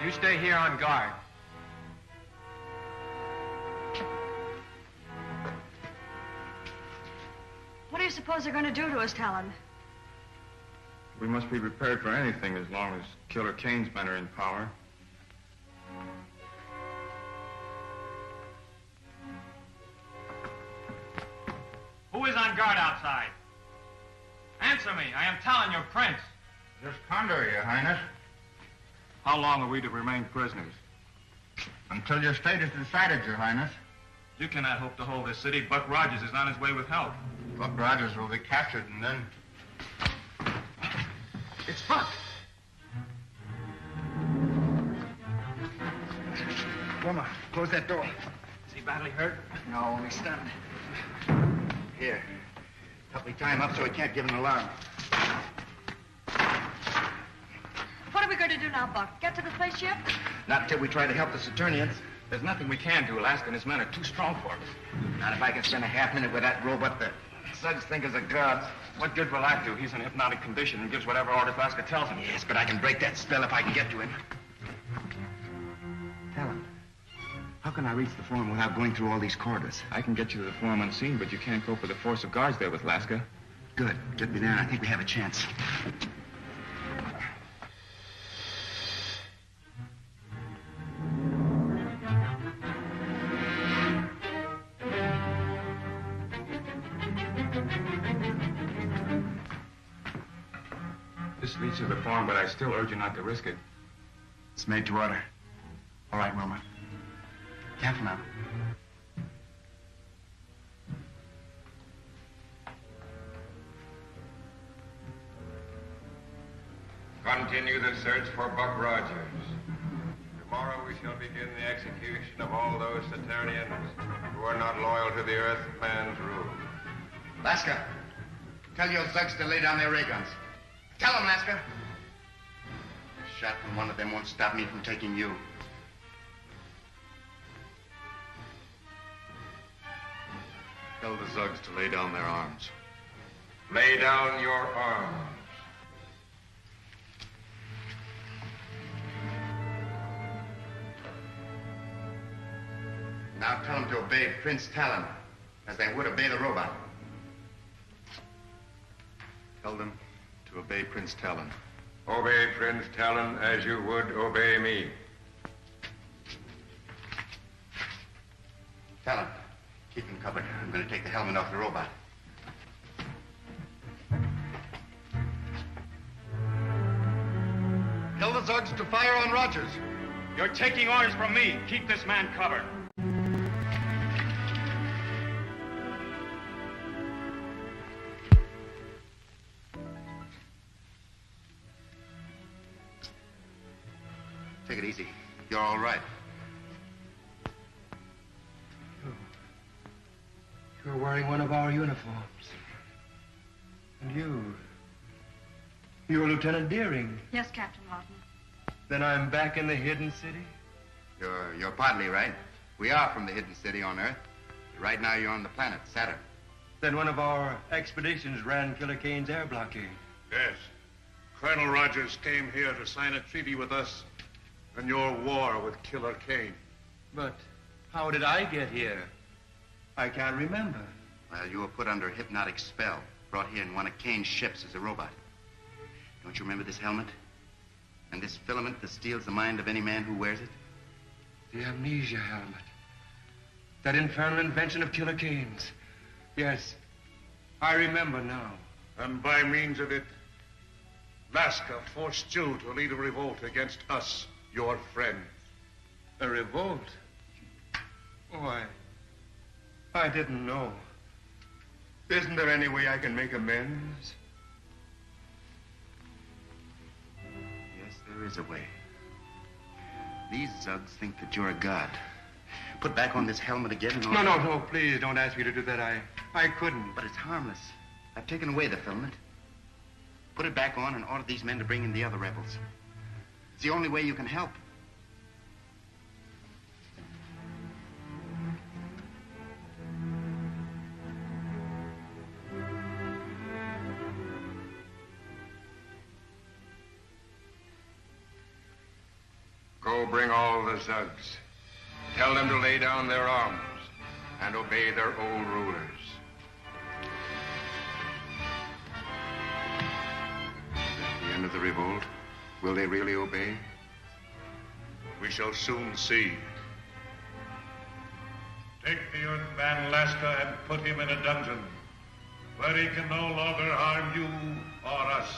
You stay here on guard. What do you suppose they're going to do to us, Talon? We must be prepared for anything as long as Killer Kane's men are in power. Who is on guard outside? Answer me. I am Talon, your prince. Just Condor, Your Highness. How long are we to remain prisoners? Until your fate is decided, Your Highness. You cannot hope to hold this city. Buck Rogers is on his way with help. Buck Rogers will be captured and then... It's Buck. Wilma, close that door. Is he badly hurt? No, only stunned. Here. Help me tie him up so he can't give an alarm. What are we going to do now, Buck? Get to the spaceship? Not until we try to help the Saturnians. There's nothing we can do. Lasker and his men are too strong for us. Not if I can spend a half minute with that robot that... Such think is a god. What good will that do? He's in a hypnotic condition and gives whatever orders Laska tells him. Yes, but I can break that spell if I can get to him. Tell him. How can I reach the forum without going through all these corridors? I can get you to the forum unseen, but you can't cope with the force of guards there with Laska. Good. Get me there, and I think we have a chance. This leads to the forum, but I still urge you not to risk it. It's made to order. All right, Wilma. Careful now. Continue the search for Buck Rogers. Tomorrow we shall begin the execution of all those Saturnians who are not loyal to the Earthman's rule. Laska, tell your thugs to lay down their ray guns. Tell them, Laska. A shot from one of them won't stop me from taking you. Tell the Zugs to lay down their arms. Lay down your arms. Now tell them to obey Prince Talon, as they would obey the robot. Tell them to obey Prince Talon. Obey Prince Talon as you would obey me. Talon, keep him covered. I'm going to take the helmet off the robot. Tell the Zugs to fire on Rogers. You're taking orders from me. Keep this man covered. Take it easy. You're all right. You're wearing one of our uniforms. And you're Lieutenant Deering. Yes, Captain Lawton. Then I'm back in the hidden city? You're partly right. We are from the hidden city on Earth. Right now you're on the planet, Saturn. Then one of our expeditions ran Killer Kane's air blockade. Yes. Colonel Rogers came here to sign a treaty with us in your war with Killer Kane. But how did I get here? I can't remember. Well, you were put under a hypnotic spell, brought here in one of Kane's ships as a robot. Don't you remember this helmet? And this filament that steals the mind of any man who wears it? The amnesia helmet. That infernal invention of Killer Kane's. Yes, I remember now. And by means of it, Laska forced you to lead a revolt against us, your friends. A revolt? Oh, I didn't know. Isn't there any way I can make amends? Yes, there is a way. These Zugs think that you're a god. Put back on this helmet again and... No, please don't ask me to do that. I couldn't. But it's harmless. I've taken away the filament. Put it back on and order these men to bring in the other rebels. It's the only way you can help. Go bring all the Zugs. Tell them to lay down their arms and obey their old rulers. At the end of the revolt, will they really obey? We shall soon see. Take the Earthman Laska and put him in a dungeon where he can no longer harm you or us.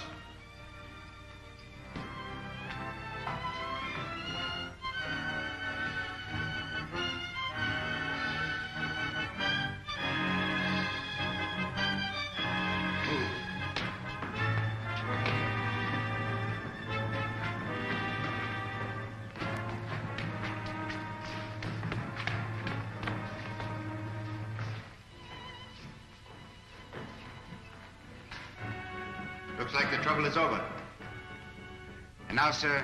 Looks like the trouble is over. And now, sir,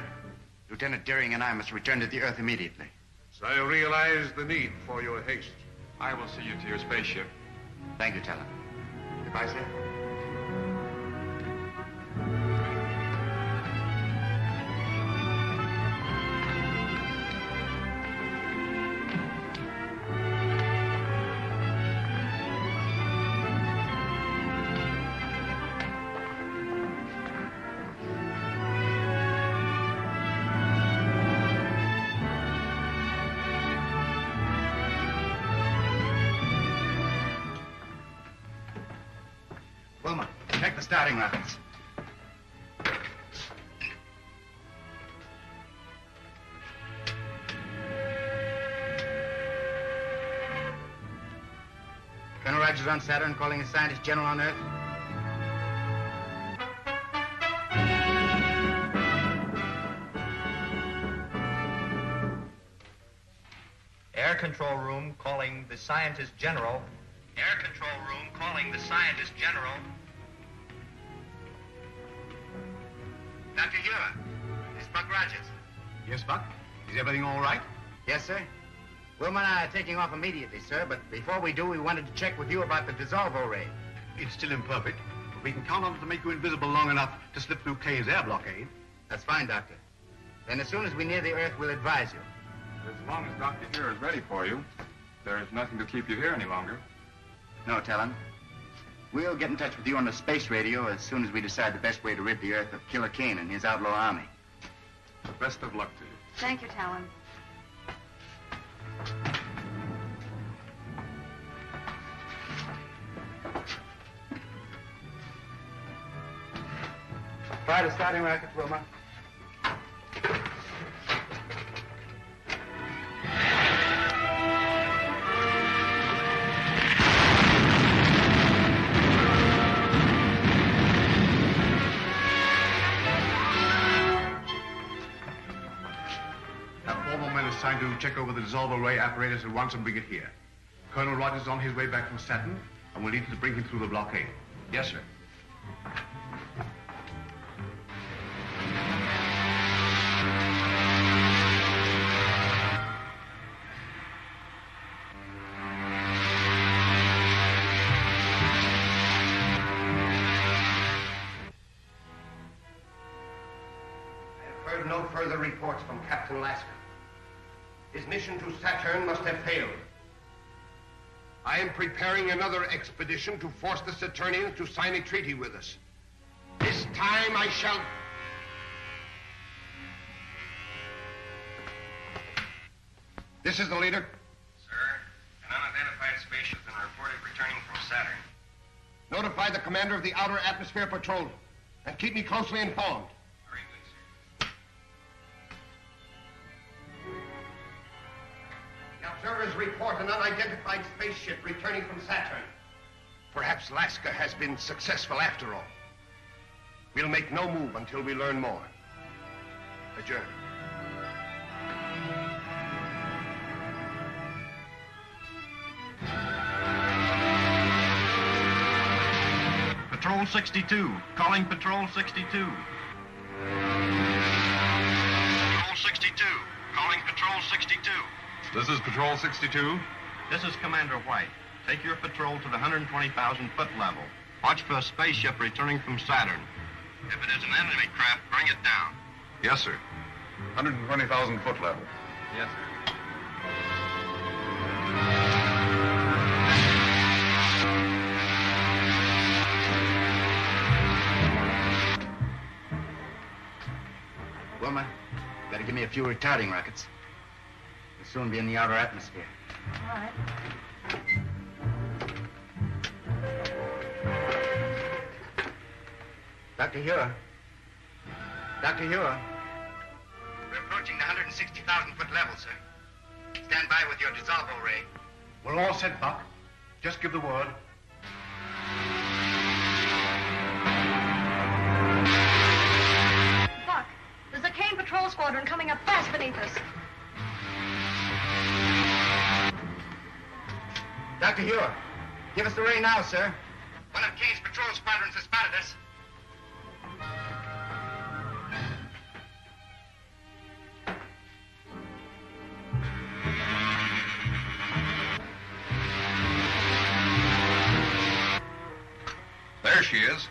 Lieutenant Deering and I must return to the Earth immediately. So I realize the need for your haste. I will see you to your spaceship. Thank you, Talon. Goodbye, sir. Wilma, check the starting rockets. Colonel Rogers on Saturn, calling a scientist general on Earth. Air control room calling the scientist general. Air control room calling the scientist general. Dr. Huer, it's Buck Rogers. Yes, Buck? Is everything all right? Yes, sir. Wilma and I are taking off immediately, sir, but before we do, we wanted to check with you about the dissolvo ray. It's still imperfect, but we can count on it to make you invisible long enough to slip through Kane's air blockade. That's fine, Doctor. Then as soon as we near the Earth, we'll advise you. As long as Dr. Huer is ready for you, there's nothing to keep you here any longer. No, Talon. We'll get in touch with you on the space radio as soon as we decide the best way to rid the Earth of Killer Kane and his outlaw army. Best of luck to you. Thank you, Talon. Fire the starting rockets, Wilma. Assigned to check over the dissolver ray apparatus at once and bring it here. Colonel Rogers is on his way back from Saturn, and we'll need to bring him through the blockade. Yes, sir. I have heard no further reports from Captain Lasker. His mission to Saturn must have failed. I am preparing another expedition to force the Saturnians to sign a treaty with us. This time I shall... This is the leader? Sir, an unidentified spaceship has been reported returning from Saturn. Notify the commander of the Outer Atmosphere Patrol and keep me closely informed. Very good, sir. The observers report an unidentified spaceship returning from Saturn. Perhaps Lasker has been successful after all. We'll make no move until we learn more. Adjourn. Patrol 62. Calling Patrol 62. Patrol 62. Calling Patrol 62. This is Patrol 62. This is Commander White. Take your patrol to the 120,000-foot level. Watch for a spaceship returning from Saturn. If it is an enemy craft, bring it down. Yes, sir. 120,000 foot level. Yes, sir. Wilma, better give me a few retarding rockets. We'll soon be in the outer atmosphere. All right. Dr. Huer. Dr. Huer. We're approaching the 160,000-foot level, sir. Stand by with your dissolvo ray. We're all set, Buck. Just give the word. Buck, there's a Kane patrol squadron coming up fast beneath us. Dr. Huer, give us the ray now, sir. One of Kane's patrol squadrons has spotted us. There she is.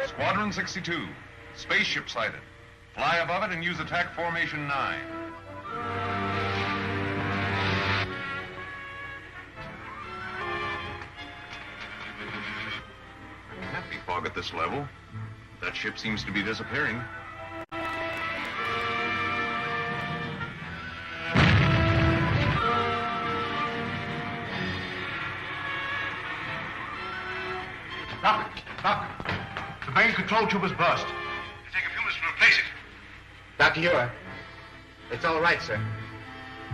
Squadron 62. Spaceship sighted. Fly above it and use attack formation 9. Can't be fog at this level. That ship seems to be disappearing. Doctor, the main control tube is burst. It'll take a few minutes to replace it. Dr. Ure, it's all right, sir.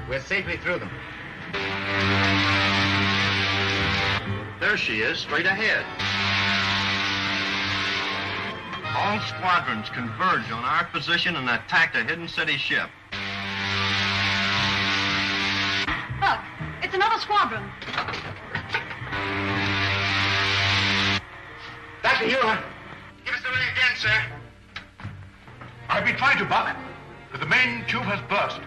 We're safely through them. There she is, straight ahead. All squadrons converge on our position and attack the Hidden City ship. Look, it's another squadron. Dr. Ure, give us the ring again, sir. I've been trying to, Buck. The main tube has burst.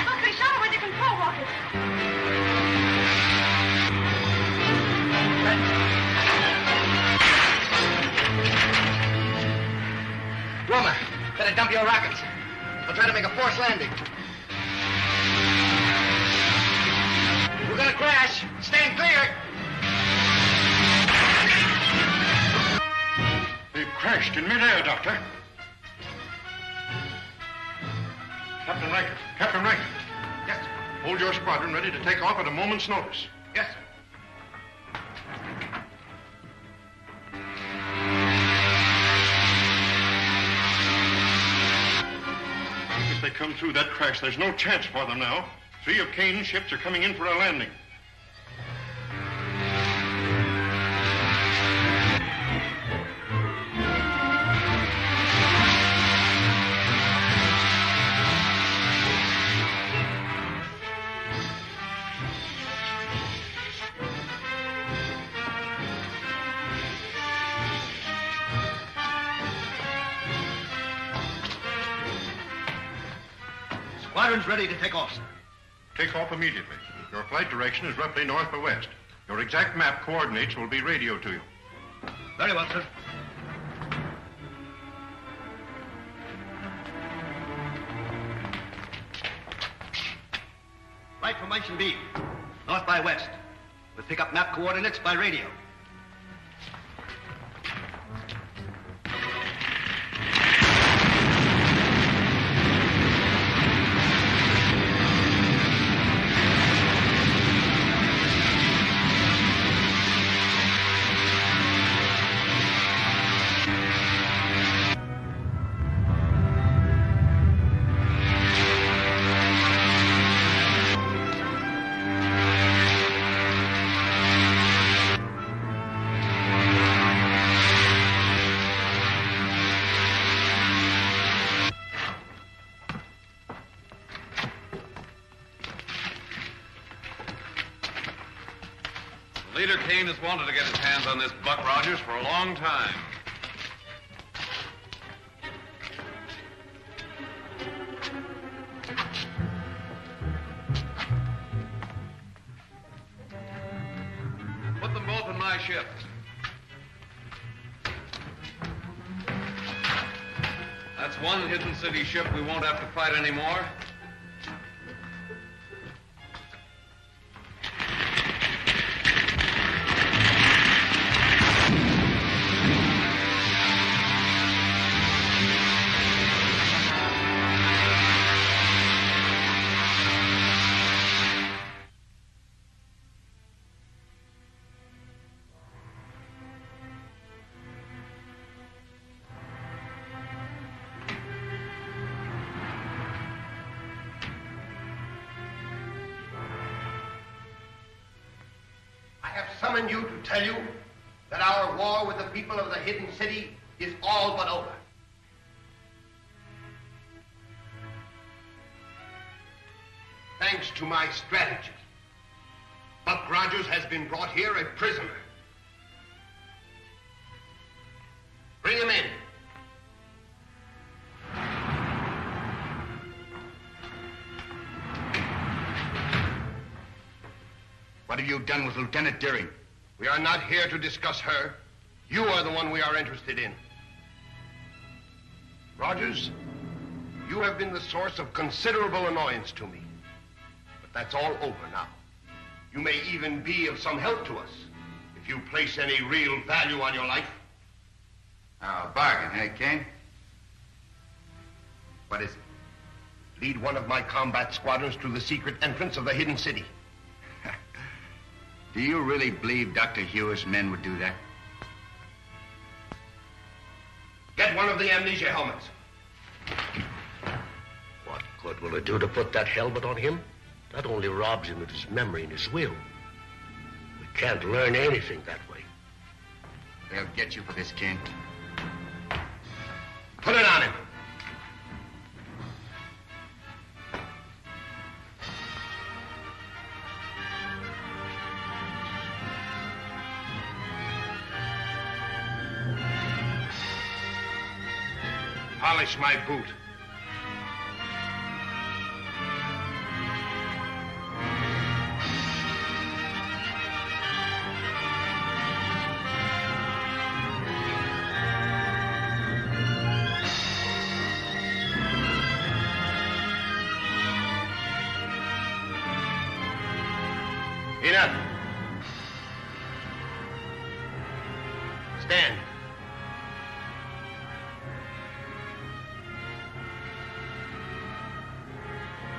Look, they shot away the control rocket. Wilma, better dump your rockets. We'll try to make a forced landing. We're gonna crash. Stand clear. They've crashed in midair, Doctor. Captain Rankin. Captain Rankin. Yes, sir. Hold your squadron ready to take off at a moment's notice. Yes, sir. If they come through that crash, there's no chance for them now. 3 of Kane's ships are coming in for a landing. Squadron's ready to take off, sir. Take off immediately. Your flight direction is roughly north or west. Your exact map coordinates will be radioed to you. Very well, sir. Flight formation B. North by west. We'll pick up map coordinates by radio. Leader Kane has wanted to get his hands on this Buck Rogers for a long time. Put them both in my ship. That's one Hidden City ship we won't have to fight anymore. Summoned you to tell you that our war with the people of the Hidden City is all but over. Thanks to my strategy, Buck Rogers has been brought here a prisoner. Bring him in. What have you done with Lieutenant Deering? We are not here to discuss her. You are the one we are interested in. Rogers, you have been the source of considerable annoyance to me. But that's all over now. You may even be of some help to us if you place any real value on your life. Oh, bargain, eh, Kane? What is it? Lead one of my combat squadrons to the secret entrance of the hidden city. Do you really believe Dr. Hewer's men would do that? Get one of the amnesia helmets. What good will it do to put that helmet on him? That only robs him of his memory and his will. We can't learn anything that way. They'll get you for this, Kane. Put it on him. Polish my boot. Enough. Stand.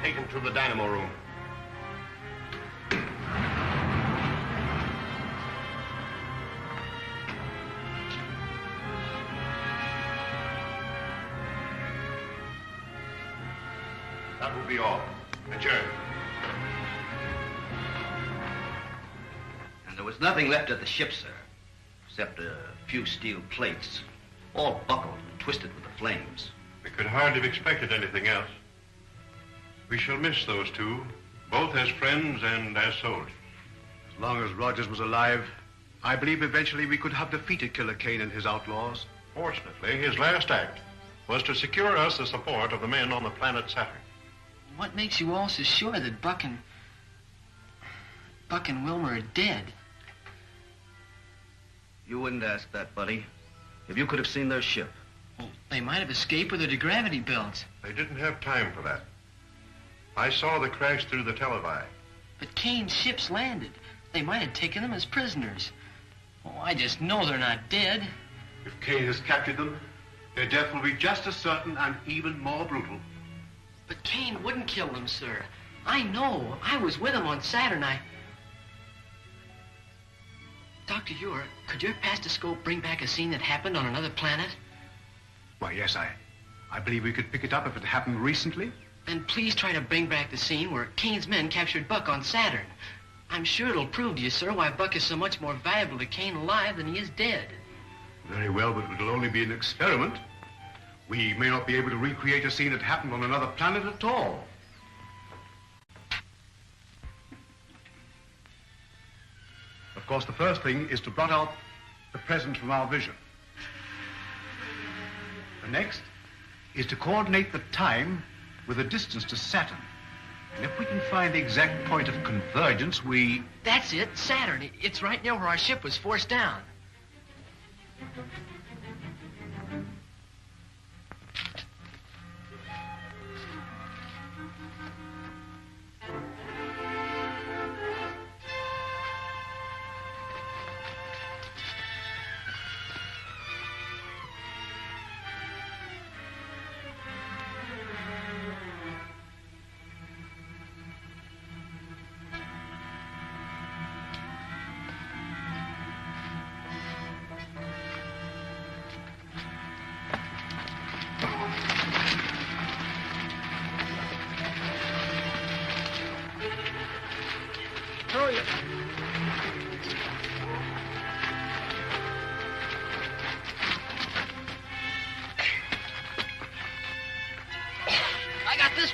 Take him to the dynamo room. That will be all. Adjourn. And there was nothing left of the ship, sir, except a few steel plates, all buckled and twisted with the flames. We could hardly have expected anything else. We shall miss those two, both as friends and as soldiers. As long as Rogers was alive, I believe eventually we could have defeated Killer Kane and his outlaws. Fortunately, his last act was to secure us the support of the men on the planet Saturn. What makes you all so sure that Buck and Wilma are dead? You wouldn't ask that, buddy. If you could have seen their ship. Well, they might have escaped with their gravity belts. They didn't have time for that. I saw the crash through the televi. But Kane's ships landed. They might have taken them as prisoners. Oh, I just know they're not dead. If Kane has captured them, their death will be just as certain and even more brutal. But Kane wouldn't kill them, sir. I know. I was with him on Saturn. Dr. Ure, could your pastascope bring back a scene that happened on another planet? Why, yes, I believe we could pick it up if it happened recently. Then please try to bring back the scene where Kane's men captured Buck on Saturn. I'm sure it'll prove to you, sir, why Buck is so much more valuable to Kane alive than he is dead. Very well, but it'll only be an experiment. We may not be able to recreate a scene that happened on another planet at all. Of course, the first thing is to blot out the present from our vision. The next is to coordinate the time with the distance to Saturn. And if we can find the exact point of convergence, we... That's it, Saturn. It's right near where our ship was forced down.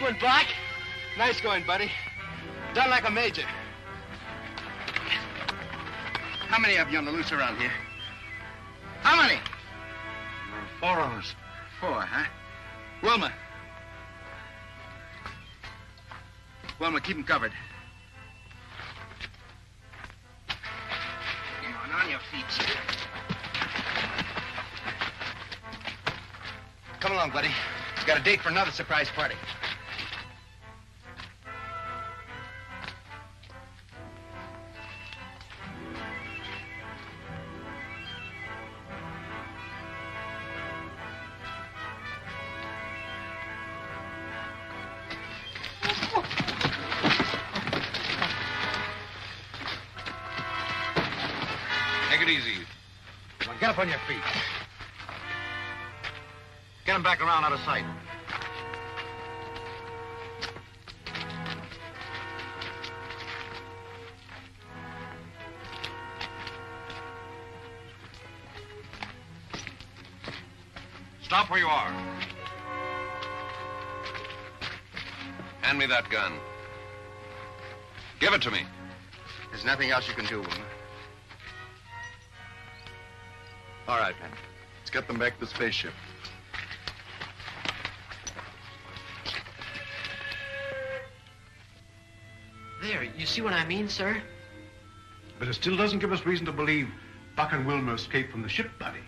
One, Buck. Nice going, buddy. Done like a major. How many of you on the loose around here? How many? 4 of us. 4, huh? Wilma. Wilma, keep him covered. On your feet, sir. Come along, buddy. We've got a date for another surprise party. Take it easy. Now get up on your feet. Get him back around out of sight. Stop where you are. Hand me that gun. Give it to me. There's nothing else you can do, Wilma. All right, then. Let's get them back to the spaceship. There, you see what I mean, sir? But it still doesn't give us reason to believe Buck and Wilma escaped from the ship, buddy.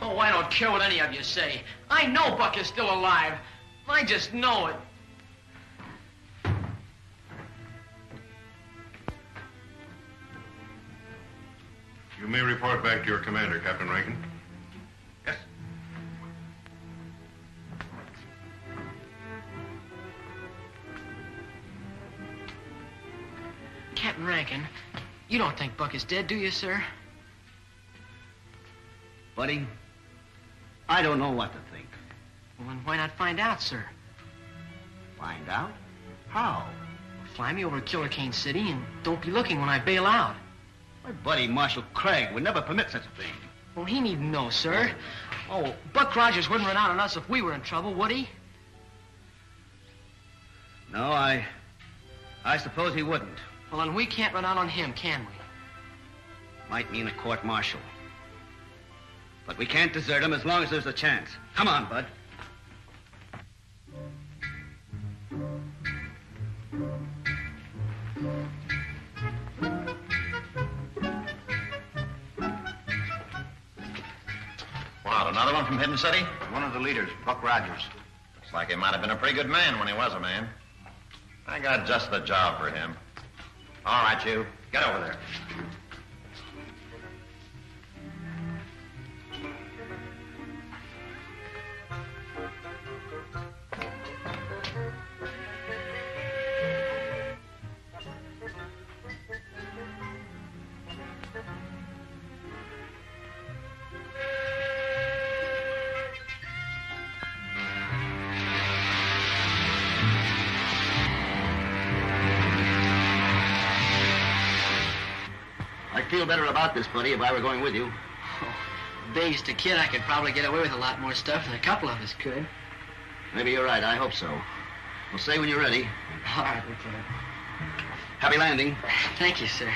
Oh, I don't care what any of you say. I know Buck is still alive. I just know it. You may report back to your commander, Captain Rankin. Yes. Captain Rankin, you don't think Buck is dead, do you, sir? Buddy, I don't know what to think. Well, then why not find out, sir? Find out? How? Fly me over to Killer Kane City and don't be looking when I bail out. My buddy Marshal Craig would never permit such a thing. Well, he needn't know, sir. Oh, Buck Rogers wouldn't run out on us if we were in trouble, would he? No, I suppose he wouldn't. Well, then we can't run out on him, can we? Might mean a court-martial. But we can't desert him as long as there's a chance. Come on, Bud. What, another one from Hidden City? One of the leaders, Buck Rogers. Looks like he might have been a pretty good man when he was a man. I got just the job for him. All right, you. Get over there. I'd feel better about this, buddy, if I were going with you. Oh, based a kid, I could probably get away with a lot more stuff than a couple of us could. Maybe you're right. I hope so. Well, say when you're ready. All right, Lieutenant. Happy landing. Thank you, sir.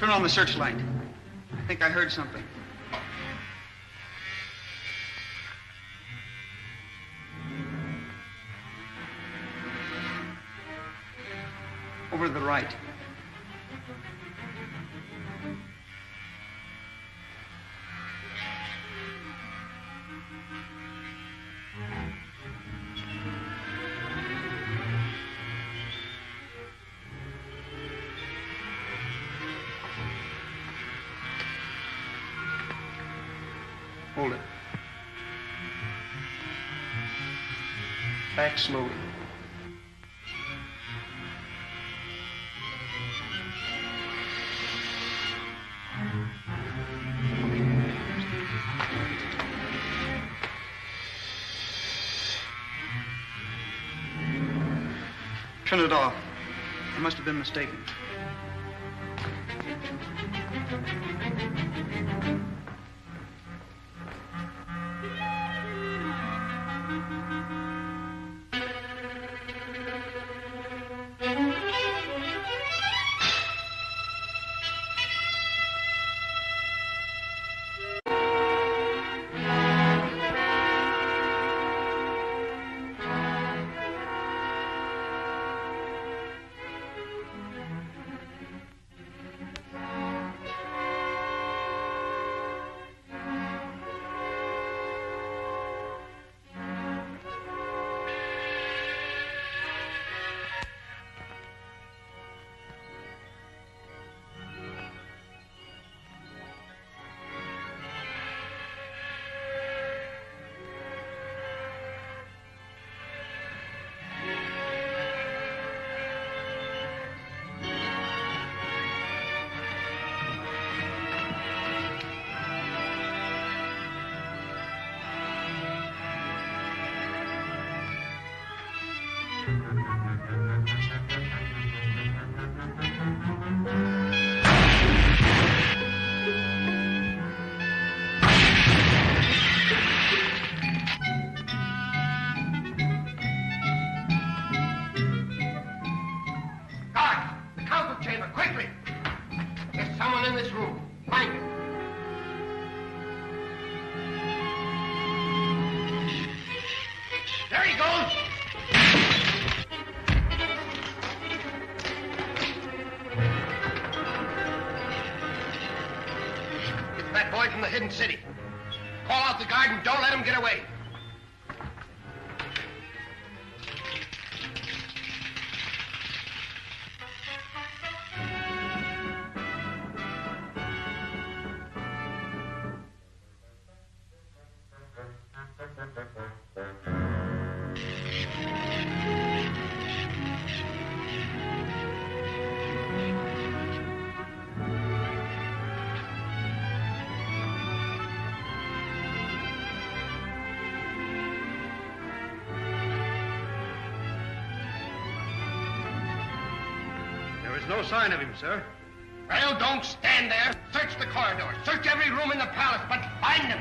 Turn on the searchlight. I think I heard something. Over to the right. Hold it. Back slowly. Turn it off. I must have been mistaken. Hidden city. Call out the guard and don't let him get away. No sign of him, sir. Well, don't stand there. Search the corridor. Search every room in the palace, but find him.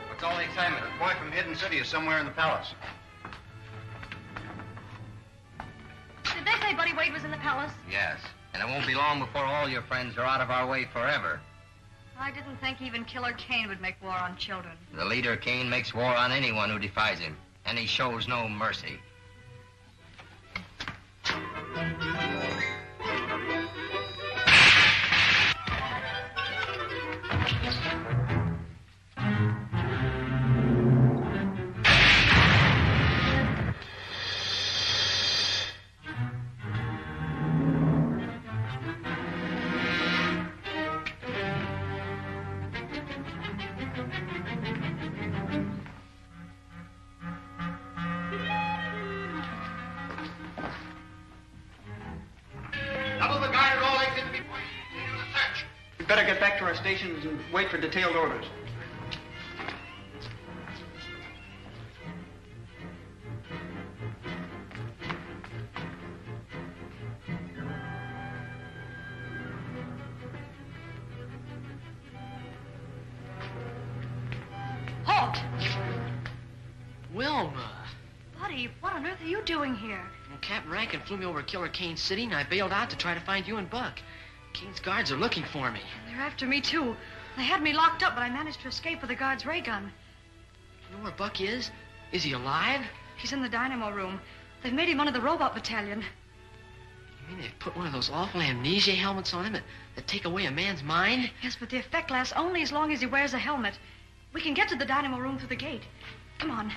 What's all the excitement? The boy from Hidden City is somewhere in the palace. Did they say Buddy Wade was in the palace? Yes, and it won't be long before all your friends are out of our way forever. I didn't think even Killer Kane would make war on children. The leader, Kane, makes war on anyone who defies him. And he shows no mercy. Better get back to our stations and wait for detailed orders. Halt! Wilma. Buddy, what on earth are you doing here? Well, Captain Rankin flew me over to Killer Kane's city, and I bailed out to try to find you and Buck. Kane's guards are looking for me. They're after me, too. They had me locked up, but I managed to escape with the guard's ray gun. You know where Buck is? Is he alive? He's in the dynamo room. They've made him one of the robot battalion. You mean they've put one of those awful amnesia helmets on him that take away a man's mind? Yes, but the effect lasts only as long as he wears a helmet. We can get to the dynamo room through the gate. Come on.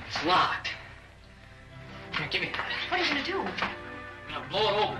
It's locked. Here, give me that. What are you going to do? I'm going to blow it open.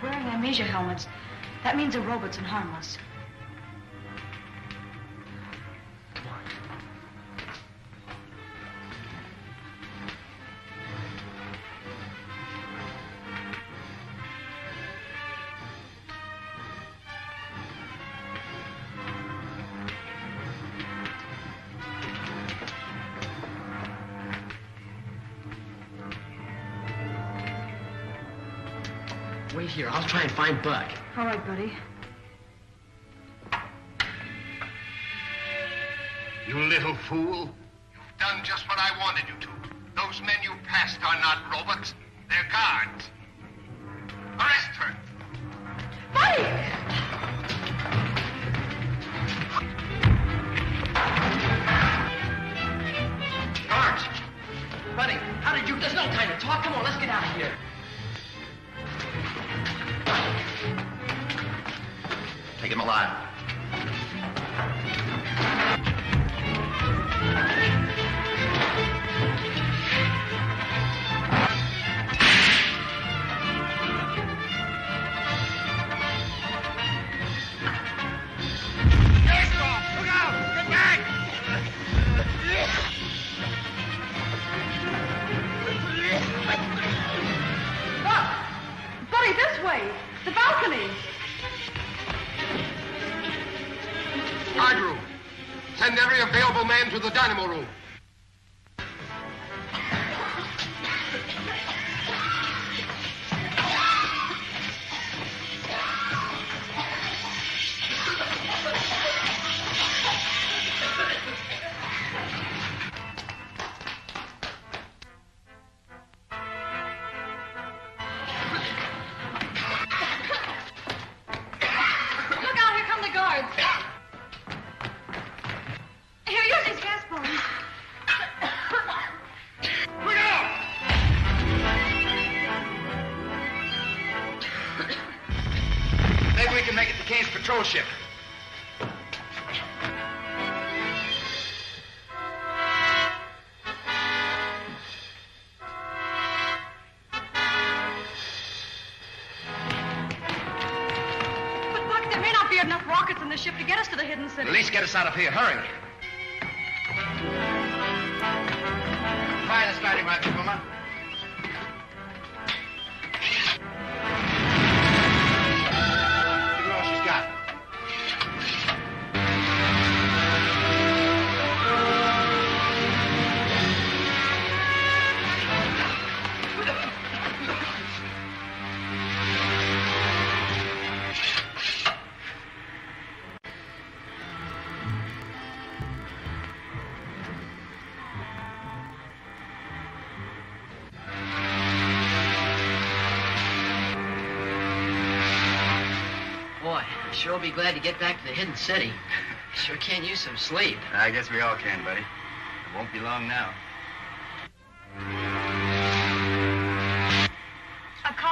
Wearing amnesia helmets. That means the robots and harmless. Wait here. I'll try and find Buck. All right, buddy. You little fool. You've done just what I wanted you to. Those men you passed are not robots. They're guards. Arrest her. Buddy! Guards! Buddy, how did you... There's no time to talk. Come on, let's get out of here. Take him alive. Look out! Get back! Buddy, this way! The balcony! Guard room. Send every available man to the dynamo room. Look out, here come the guards! Here, use these gas bombs. Look out! Maybe we can make it to Kane's patrol ship. But, Buck, there may not be enough rockets in the ship to get us to the hidden city. At least get us out of here. Hurry. Fire the sliding rod, Wilma. Look at all she's got. Boy, I sure will be glad to get back to the hidden city. Sure can use some sleep. I guess we all can, buddy. It won't be long now.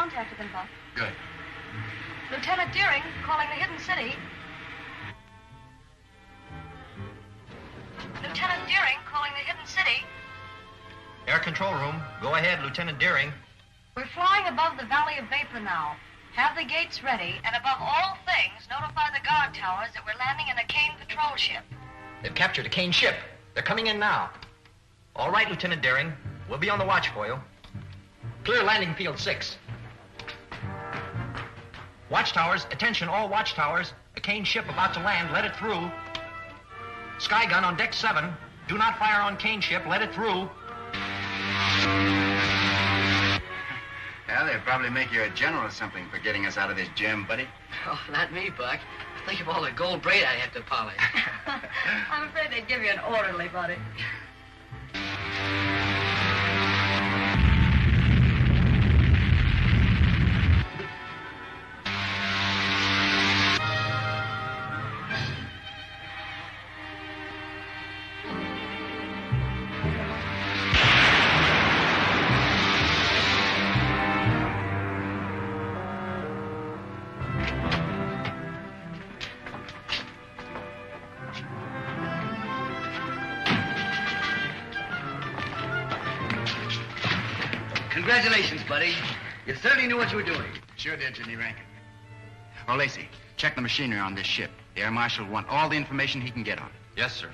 contact with him, Buck. Good. Lieutenant Deering, calling the hidden city. Lieutenant Deering, calling the hidden city. Air control room. Go ahead, Lieutenant Deering. We're flying above the Valley of Vapor now. Have the gates ready, and above all things, notify the guard towers that we're landing in a Kane patrol ship. They've captured a Kane ship. They're coming in now. All right, Lieutenant Deering. We'll be on the watch for you. Clear landing field 6. Watchtowers, attention all watchtowers. A Kane ship about to land. Let it through. Sky gun on deck 7. Do not fire on Kane ship. Let it through. Well, they'll probably make you a general or something for getting us out of this jam, buddy. Oh, not me, Buck. Think of all the gold braid I'd have to polish. I'm afraid they'd give you an orderly, buddy. Congratulations, buddy. You certainly knew what you were doing. Sure did, Jimmy Rankin. Oh, Lacey, check the machinery on this ship. The air marshal will want all the information he can get on it. Yes, sir.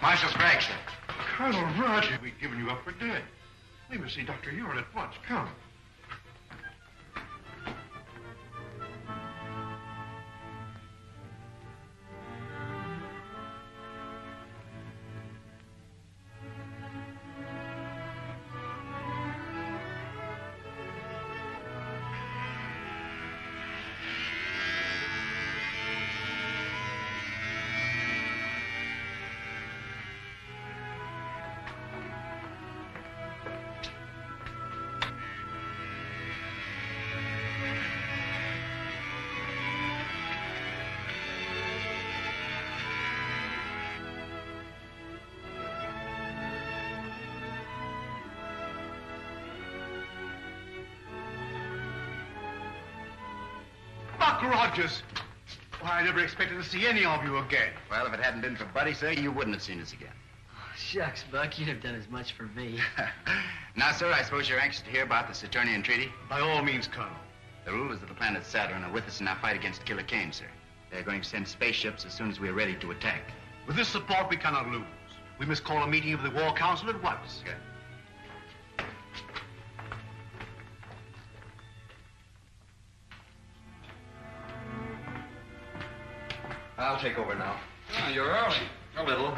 Marshal Sprague, sir. Colonel Roger, we've given you up for dead. We must see Dr. Ewart at once. Come. Buck Rogers! Why, I never expected to see any of you again. Well, if it hadn't been for Buddy, sir, you wouldn't have seen us again. Shucks, Buck, you'd have done as much for me. Now, sir, I suppose you're anxious to hear about the Saturnian Treaty? By all means, Colonel. The rulers of the planet Saturn are with us in our fight against Killer Kane, sir. They're going to send spaceships as soon as we're ready to attack. With this support, we cannot lose. We must call a meeting of the War Council at once. Good. I'll take over now. Oh, you're early. A little.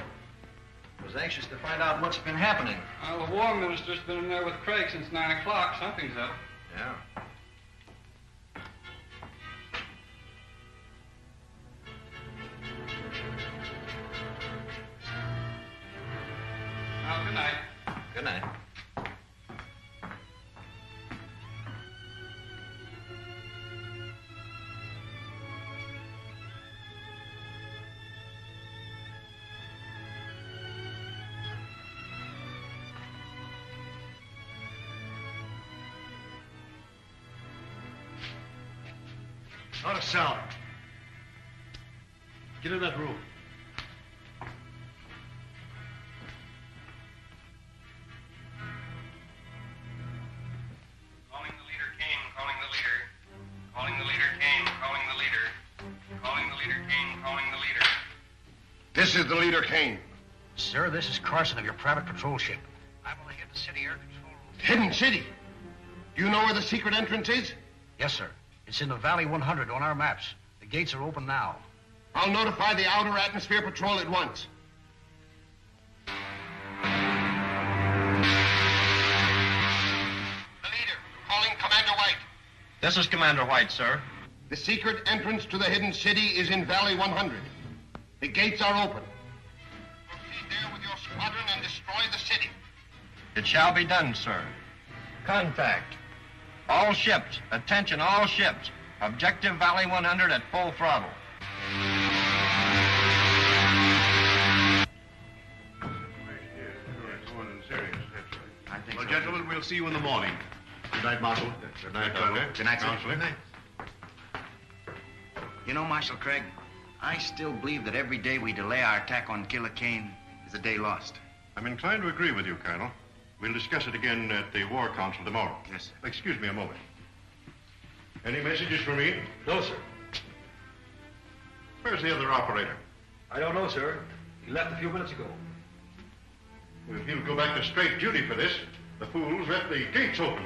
Was anxious to find out what's been happening. Well, the War Minister's been in there with Craig since 9 o'clock. Something's up. Yeah. Well, good night. Good night. Not a sound. Get in that room. Calling the leader, Kane. Calling the leader. Calling the leader, Kane. Calling the leader. Calling the leader, Kane. Calling the leader. This is the leader, Kane. Sir, this is Carson of your private patrol ship. I'm on the hidden city air control room. Hidden city? Do you know where the secret entrance is? Yes, sir. It's in the Valley 100 on our maps. The gates are open now. I'll notify the Outer Atmosphere Patrol at once. The leader, calling Commander White. This is Commander White, sir. The secret entrance to the hidden city is in Valley 100. The gates are open. Proceed there with your squadron and destroy the city. It shall be done, sir. Contact. All ships. Attention, all ships. Objective Valley 100 at full throttle. Well, gentlemen, we'll see you in the morning. Good night, Marshal. Good night, Doctor. Good night, sir. Counselor. Good night. You know, Marshal Craig, I still believe that every day we delay our attack on Killer Kane is a day lost. I'm inclined to agree with you, Colonel. We'll discuss it again at the War Council tomorrow. Yes. Excuse me a moment. Any messages for me? No, sir. Where's the other operator? I don't know, sir. He left a few minutes ago. Well, he'll go back to straight duty for this. The fools left the gates open.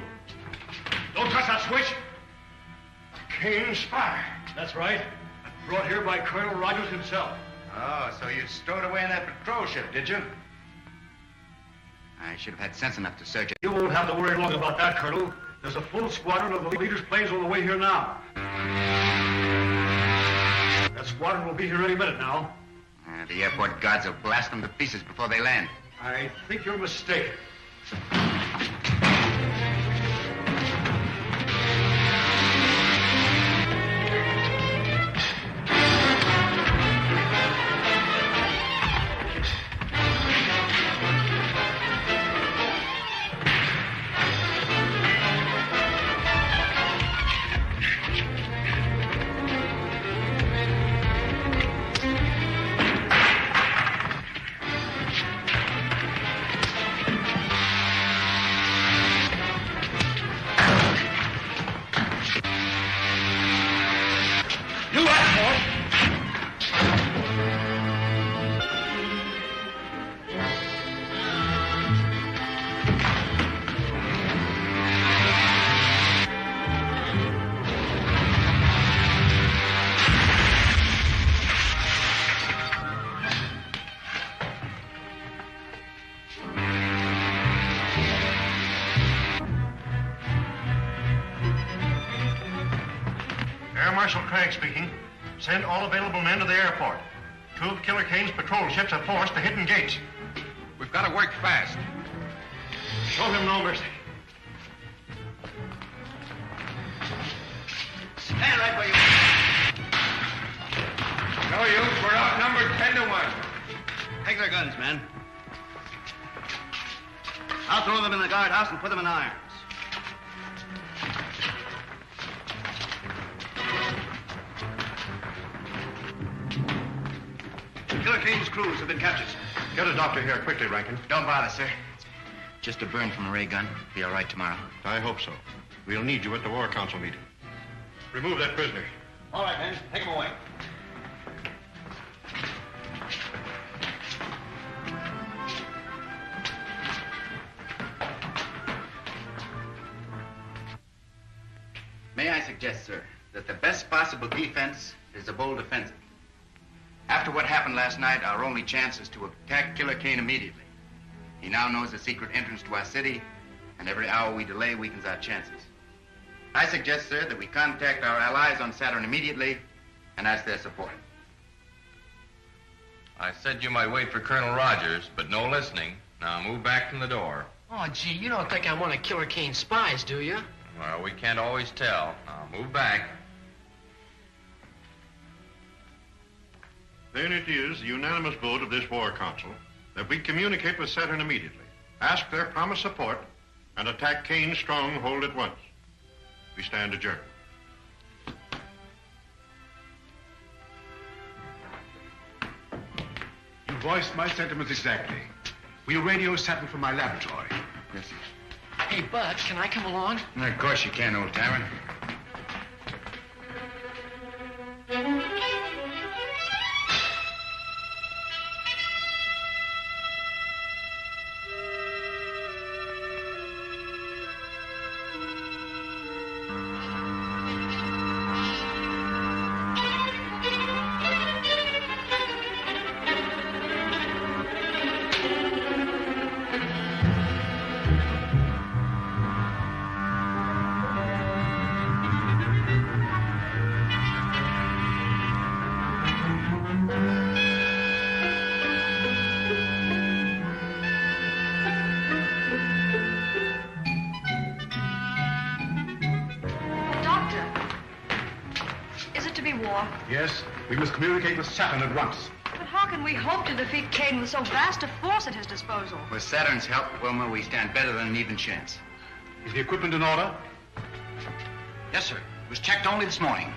Don't touch that switch. Kane spy. That's right. Brought here by Colonel Rogers himself. Oh, so you stowed away in that patrol ship, did you? I should have had sense enough to search it. You won't have to worry long about that, Colonel. There's a full squadron of the leader's planes on the way here now. That squadron will be here any minute now. The airport guards will blast them to pieces before they land. I think you're mistaken. Marshal Craig speaking. Send all available men to the airport. 2 of Killer Kane's patrol ships have forced the hidden gates. We've got to work fast. Show him no mercy. Stand right where you are. No use. We're outnumbered 10 to 1. Take their guns, men. I'll throw them in the guardhouse and put them in irons. Killer Kane's crews have been captured, sir. Get a doctor here quickly, Rankin. Don't bother, sir. Just a burn from a ray gun. Be all right tomorrow. I hope so. We'll need you at the War Council meeting. Remove that prisoner. All right, men. Take him away. May I suggest, sir, that the best possible defense is a bold offensive. After what happened last night, our only chance is to attack Killer Kane immediately. He now knows the secret entrance to our city, and every hour we delay weakens our chances. I suggest, sir, that we contact our allies on Saturn immediately and ask their support. I said you might wait for Colonel Rogers, but no listening. Now move back from the door. Oh, gee, you don't think I'm one of Killer Kane's spies, do you? Well, we can't always tell. Now move back. Then it is the unanimous vote of this War Council that we communicate with Saturn immediately, ask their promised support, and attack Kane's stronghold at once. We stand adjourned. You voiced my sentiments exactly. We'll radio Saturn from my laboratory. Yes, sir. Hey, Bud, can I come along? Of course you can, old timer. war. Yes, we must communicate with Saturn at once. But how can we hope to defeat Kane with so vast a force at his disposal? With Saturn's help, Wilma, we stand better than an even chance. Is the equipment in order? Yes, sir. It was checked only this morning.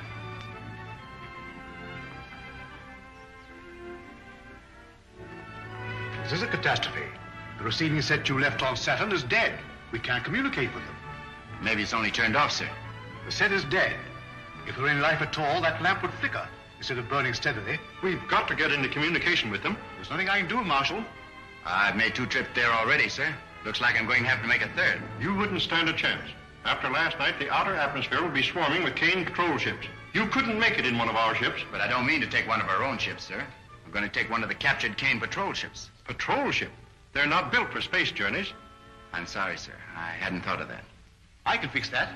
This is a catastrophe. The receiving set you left on Saturn is dead. We can't communicate with them. Maybe it's only turned off, sir. The set is dead. If there were any life at all, that lamp would flicker instead of burning steadily. We've got to get into communication with them. There's nothing I can do, Marshal. I've made 2 trips there already, sir. Looks like I'm going to have to make a 3rd. You wouldn't stand a chance. After last night, the outer atmosphere will be swarming with Kane patrol ships. You couldn't make it in one of our ships. But I don't mean to take one of our own ships, sir. I'm going to take one of the captured Kane patrol ships. Patrol ship? They're not built for space journeys. I'm sorry, sir. I hadn't thought of that. I can fix that.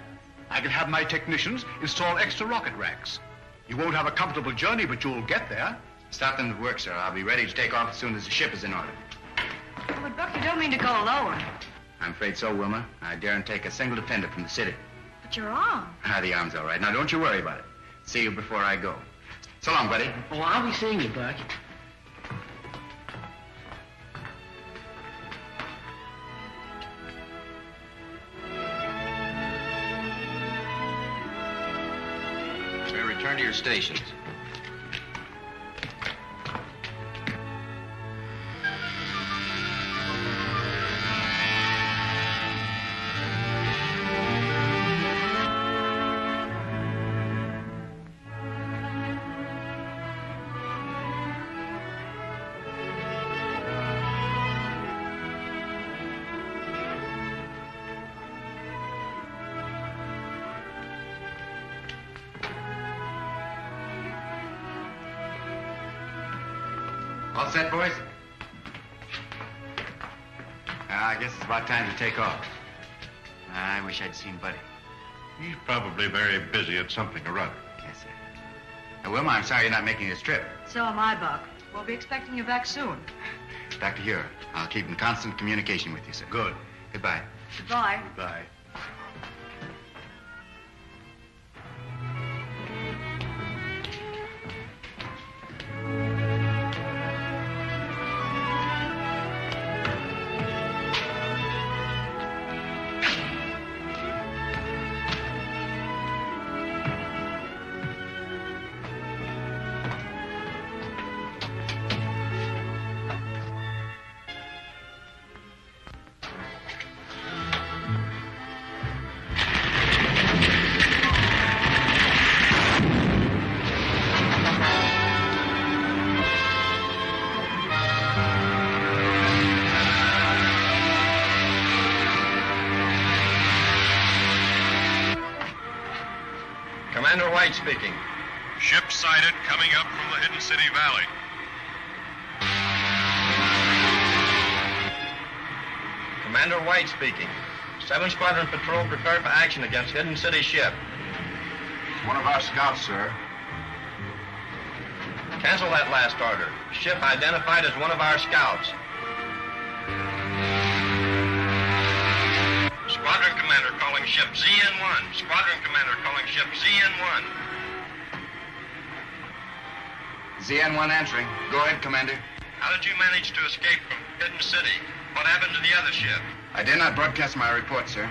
I can have my technicians install extra rocket racks. You won't have a comfortable journey, but you'll get there. Stop them at work, sir. I'll be ready to take off as soon as the ship is in order. Oh, but Buck, you don't mean to go alone. I'm afraid so, Wilma. I daren't take a single dependent from the city. But your arm. The arm's all right. Now, don't you worry about it. See you before I go. So long, buddy. Oh, I'll be seeing you, Buck. Return to your stations. All set, boys? I guess it's about time to take off. I wish I'd seen Buddy. He's probably very busy at something or other. Yes, sir. Wilma, I'm sorry you're not making this trip. So am I, Buck. We'll be expecting you back soon. Dr. Huer, I'll keep in constant communication with you, sir. Good. Goodbye. Goodbye. Goodbye. Commander White speaking. Ship sighted coming up from the Hidden City Valley. Commander White speaking. 7 Squadron Patrol prepare for action against Hidden City ship. It's one of our scouts, sir. Cancel that last order. Ship identified as one of our scouts. Squadron Commander calling ship ZN1. Squadron Commander calling ship ZN1. ZN1 answering. Go ahead, Commander. How did you manage to escape from Hidden City? What happened to the other ship? I dare not broadcast my report, sir.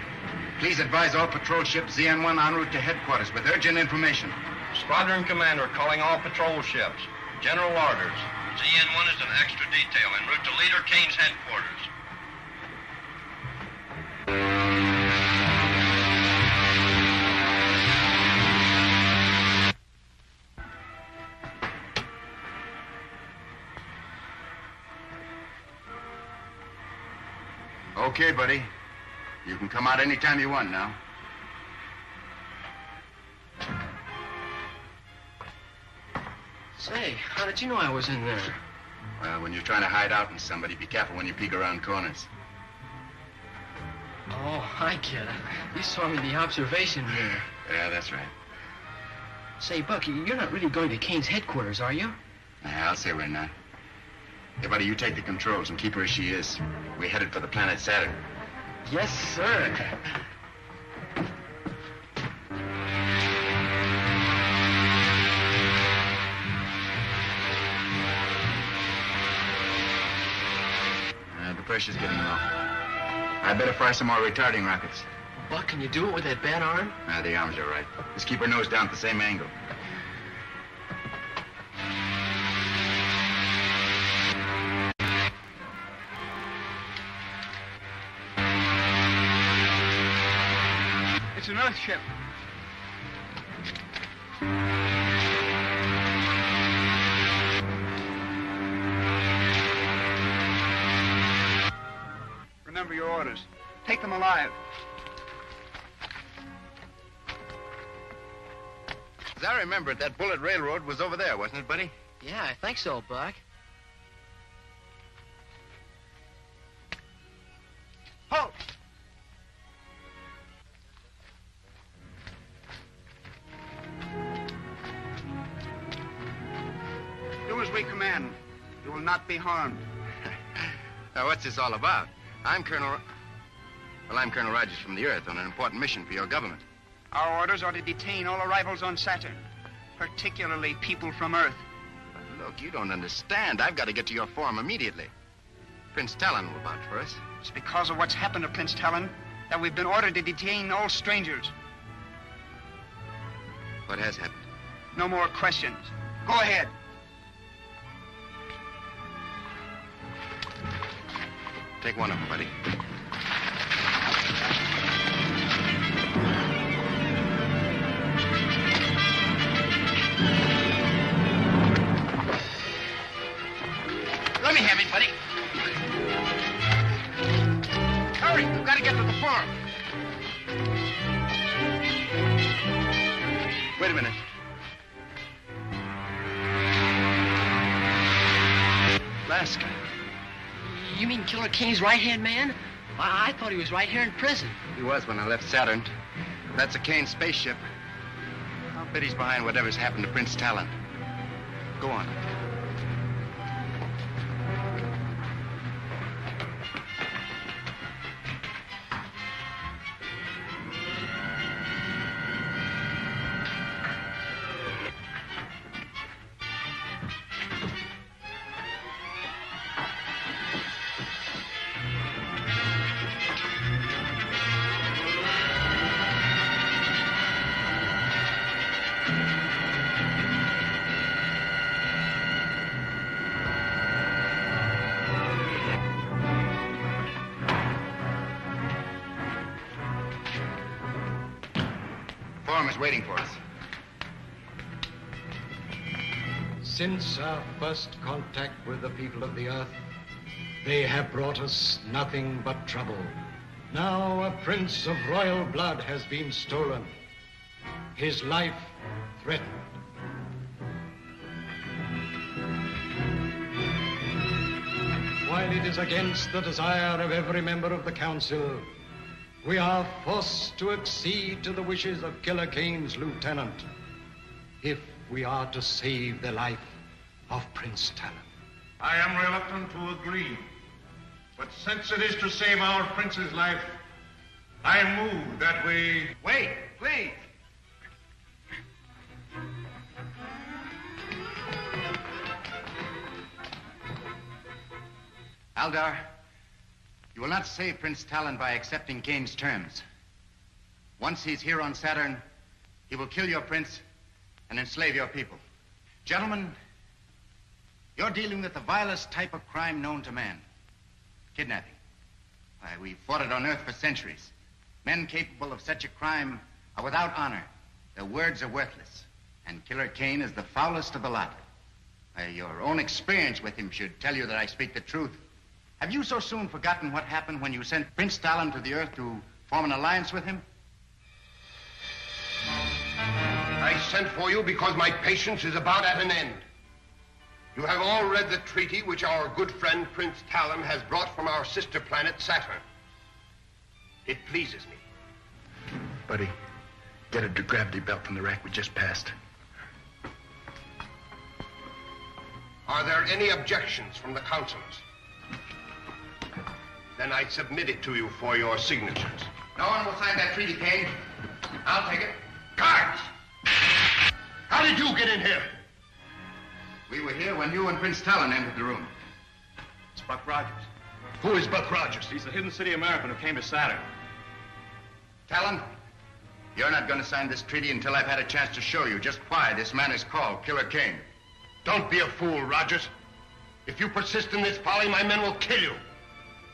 Please advise all patrol ships ZN1 en route to headquarters with urgent information. Squadron Commander calling all patrol ships. General orders. ZN1 is an extra detail en route to Leader Kane's headquarters. Okay, buddy. You can come out anytime you want now. Say, how did you know I was in there? Well, when you're trying to hide out from somebody, be careful when you peek around corners. Oh, I get it. You saw me in the observation mirror. Yeah, that's right. Say, Bucky, you're not really going to Kane's headquarters, are you? I'll say we're not. Hey, buddy, you take the controls and keep her as she is. We're headed for the planet Saturn. Yes, sir. pressure's getting low. I better fire some more retarding rockets. Buck, can you do it with that bad arm? The arms are right. Just keep her nose down at the same angle. It's an Earth ship. Remember your orders. Take them alive. As I remember it, that bullet railroad was over there, wasn't it, buddy? Yeah, I think so, Buck. Halt! Do as we command. You will not be harmed. Now, what's this all about? I'm Colonel Rogers from the Earth on an important mission for your government. Our orders are to detain all arrivals on Saturn, particularly people from Earth. But look, you don't understand. I've got to get to your forum immediately. Prince Talon will vouch for us. It's because of what's happened to Prince Talon that we've been ordered to detain all strangers. What has happened? No more questions. Go ahead. Take one of them, buddy. Let me have it, buddy. Hurry, we've got to get to the farm. Wait a minute. Alaska. You mean Killer Kane's right-hand man? I thought he was right here in prison. He was when I left Saturn. That's a Kane spaceship. I'll bet he's behind whatever's happened to Prince Talon. Go on. Is waiting for us. Since our first contact with the people of the Earth, they have brought us nothing but trouble. Now a prince of royal blood has been stolen. His life threatened. While it is against the desire of every member of the council, we are forced to accede to the wishes of Killer Kane's lieutenant if we are to save the life of Prince Talon. I am reluctant to agree, but since it is to save our prince's life, I move that we... Wait, please. Aldar, you will not save Prince Talon by accepting Kane's terms. Once he's here on Saturn, he will kill your prince and enslave your people. Gentlemen, you're dealing with the vilest type of crime known to man. Kidnapping. Why, we've fought it on Earth for centuries. Men capable of such a crime are without honor. Their words are worthless. And Killer Kane is the foulest of the lot. Why, your own experience with him should tell you that I speak the truth. Have you so soon forgotten what happened when you sent Prince Talon to the Earth to form an alliance with him? I sent for you because my patience is about at an end. You have all read the treaty which our good friend Prince Talon has brought from our sister planet Saturn. It pleases me. Buddy, get a gravity belt from the rack we just passed. Are there any objections from the councilors? Then I submit it to you for your signatures. No one will sign that treaty, Kane. I'll take it. Guards! How did you get in here? We were here when you and Prince Talon entered the room. It's Buck Rogers. Who is Buck Rogers? He's the Hidden City American who came to Saturn. Talon, you're not going to sign this treaty until I've had a chance to show you just why this man is called Killer Kane. Don't be a fool, Rogers. If you persist in this folly, my men will kill you.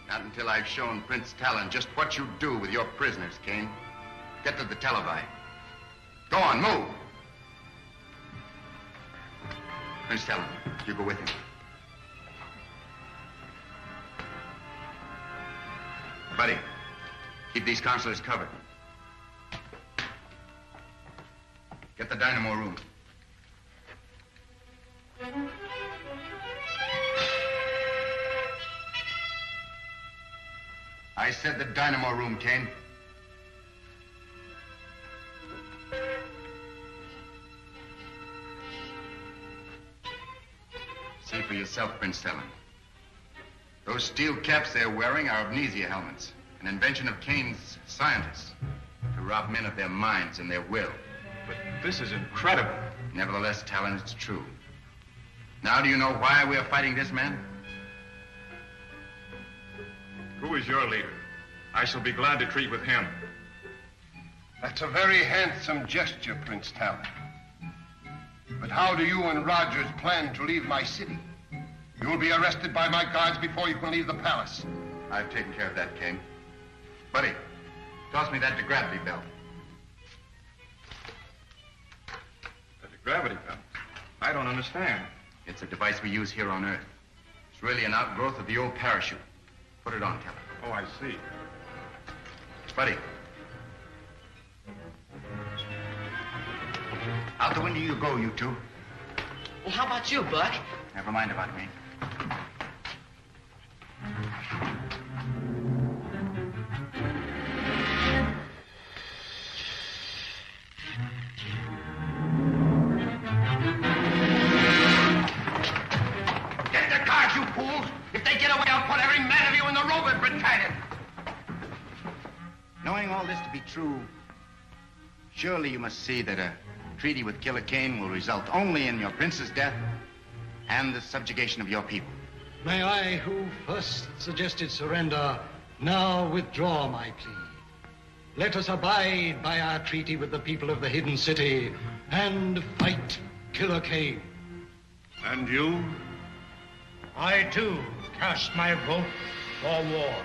Not until I've shown Prince Talon just what you do with your prisoners, Kane. Get to the televi. Go on, move. Prince Talon, you go with him. Buddy, keep these counselors covered. Get the dynamo room. I said the dynamo room, Kane. See for yourself, Prince Talon. Those steel caps they're wearing are amnesia helmets, an invention of Kane's scientists to rob men of their minds and their will. But this is incredible. Nevertheless, Talon, it's true. Now do you know why we are fighting this man? Who is your leader? I shall be glad to treat with him. That's a very handsome gesture, Prince Talon. But how do you and Rogers plan to leave my city? You will be arrested by my guards before you can leave the palace. I've taken care of that, King. Buddy, toss me that gravity belt. The gravity belt? I don't understand. It's a device we use here on Earth. It's really an outgrowth of the old parachute. Put it on, Talon. Oh, I see. Buddy. Out the window you go, you two. Well, how about you, Buck? Never mind about me. Get the cars, you fools! If they get away, I'll put every man of you in the robot battalion! Knowing all this to be true, surely you must see that a treaty with Killer Kane will result only in your prince's death and the subjugation of your people. May I, who first suggested surrender, now withdraw my plea. Let us abide by our treaty with the people of the Hidden City and fight Killer Kane. And you? I, too, cast my vote for war.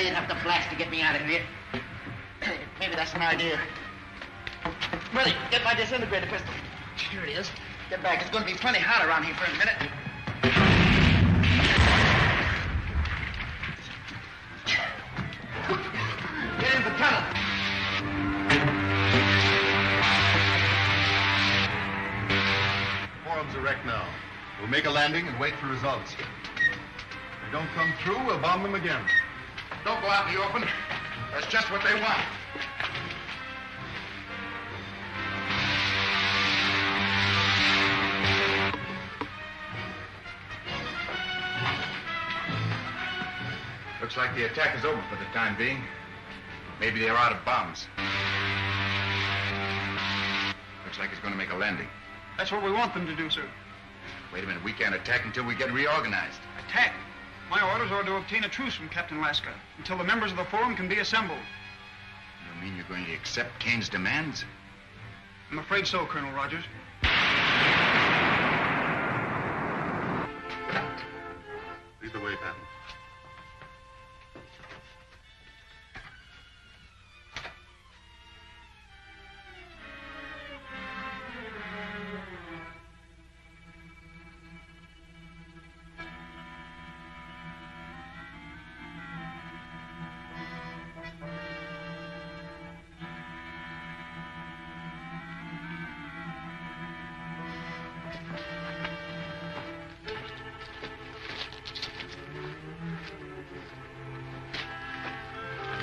You'd have to blast to get me out of here. Maybe that's an idea. Buddy, get my disintegrator pistol. Here it is. Get back. It's going to be plenty hot around here for a minute. Get in the tunnel. Forum's erect now. We'll make a landing and wait for results. they don't come through, we'll bomb them again. Don't go out in the open. That's just what they want. Looks like the attack is over for the time being. Maybe they're out of bombs. Looks like it's going to make a landing. That's what we want them to do, sir. Wait a minute, we can't attack until we get reorganized. Attack? My orders are to obtain a truce from Captain Laska until the members of the Forum can be assembled. You mean you're going to accept Kane's demands? I'm afraid so, Colonel Rogers. Lead the way, Patton.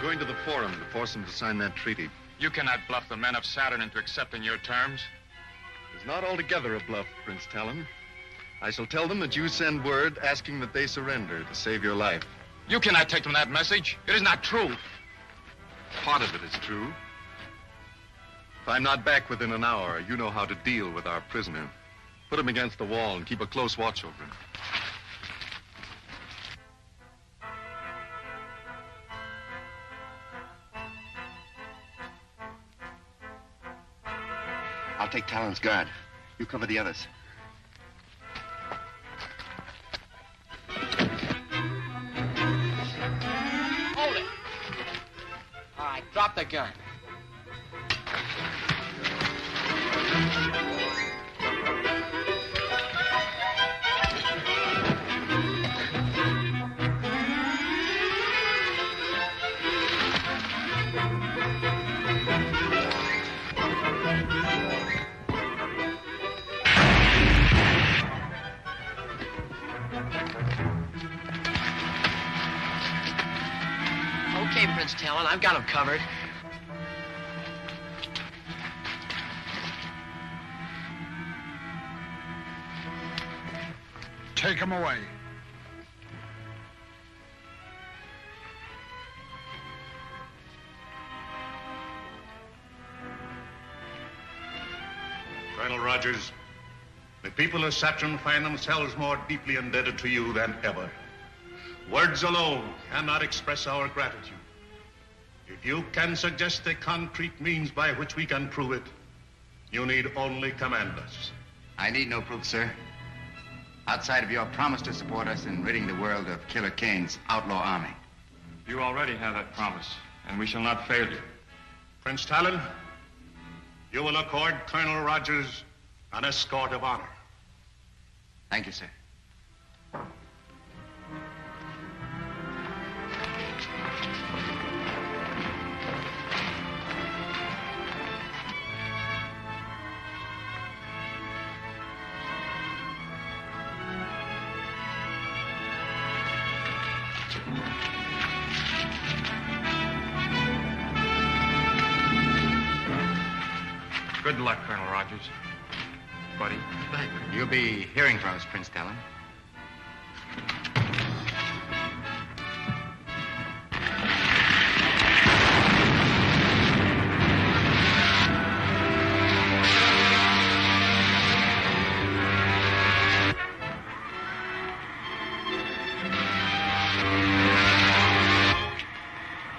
Going to the Forum to force them to sign that treaty. You cannot bluff the men of Saturn into accepting your terms. It's not altogether a bluff, Prince Talon. I shall tell them that you send word asking that they surrender to save your life. You cannot take them that message. It is not true. Part of it is true. If I'm not back within an hour, you know how to deal with our prisoner. Put him against the wall and keep a close watch over him. I'll take Talon's guard. You cover the others. Hold it. All right, drop the gun. Okay, Prince Talon, I've got him covered. Take him away. Colonel Rogers, the people of Saturn find themselves more deeply indebted to you than ever. Words alone cannot express our gratitude. If you can suggest a concrete means by which we can prove it, you need only command us. I need no proof, sir. Outside of your promise to support us in ridding the world of Killer Kane's outlaw army. You already have that promise, and we shall not fail you. Prince Talon, you will accord Colonel Rogers an escort of honor. Thank you, sir. Good luck, Colonel Rogers. Buddy. Bye. You'll be hearing from us, Prince Talon.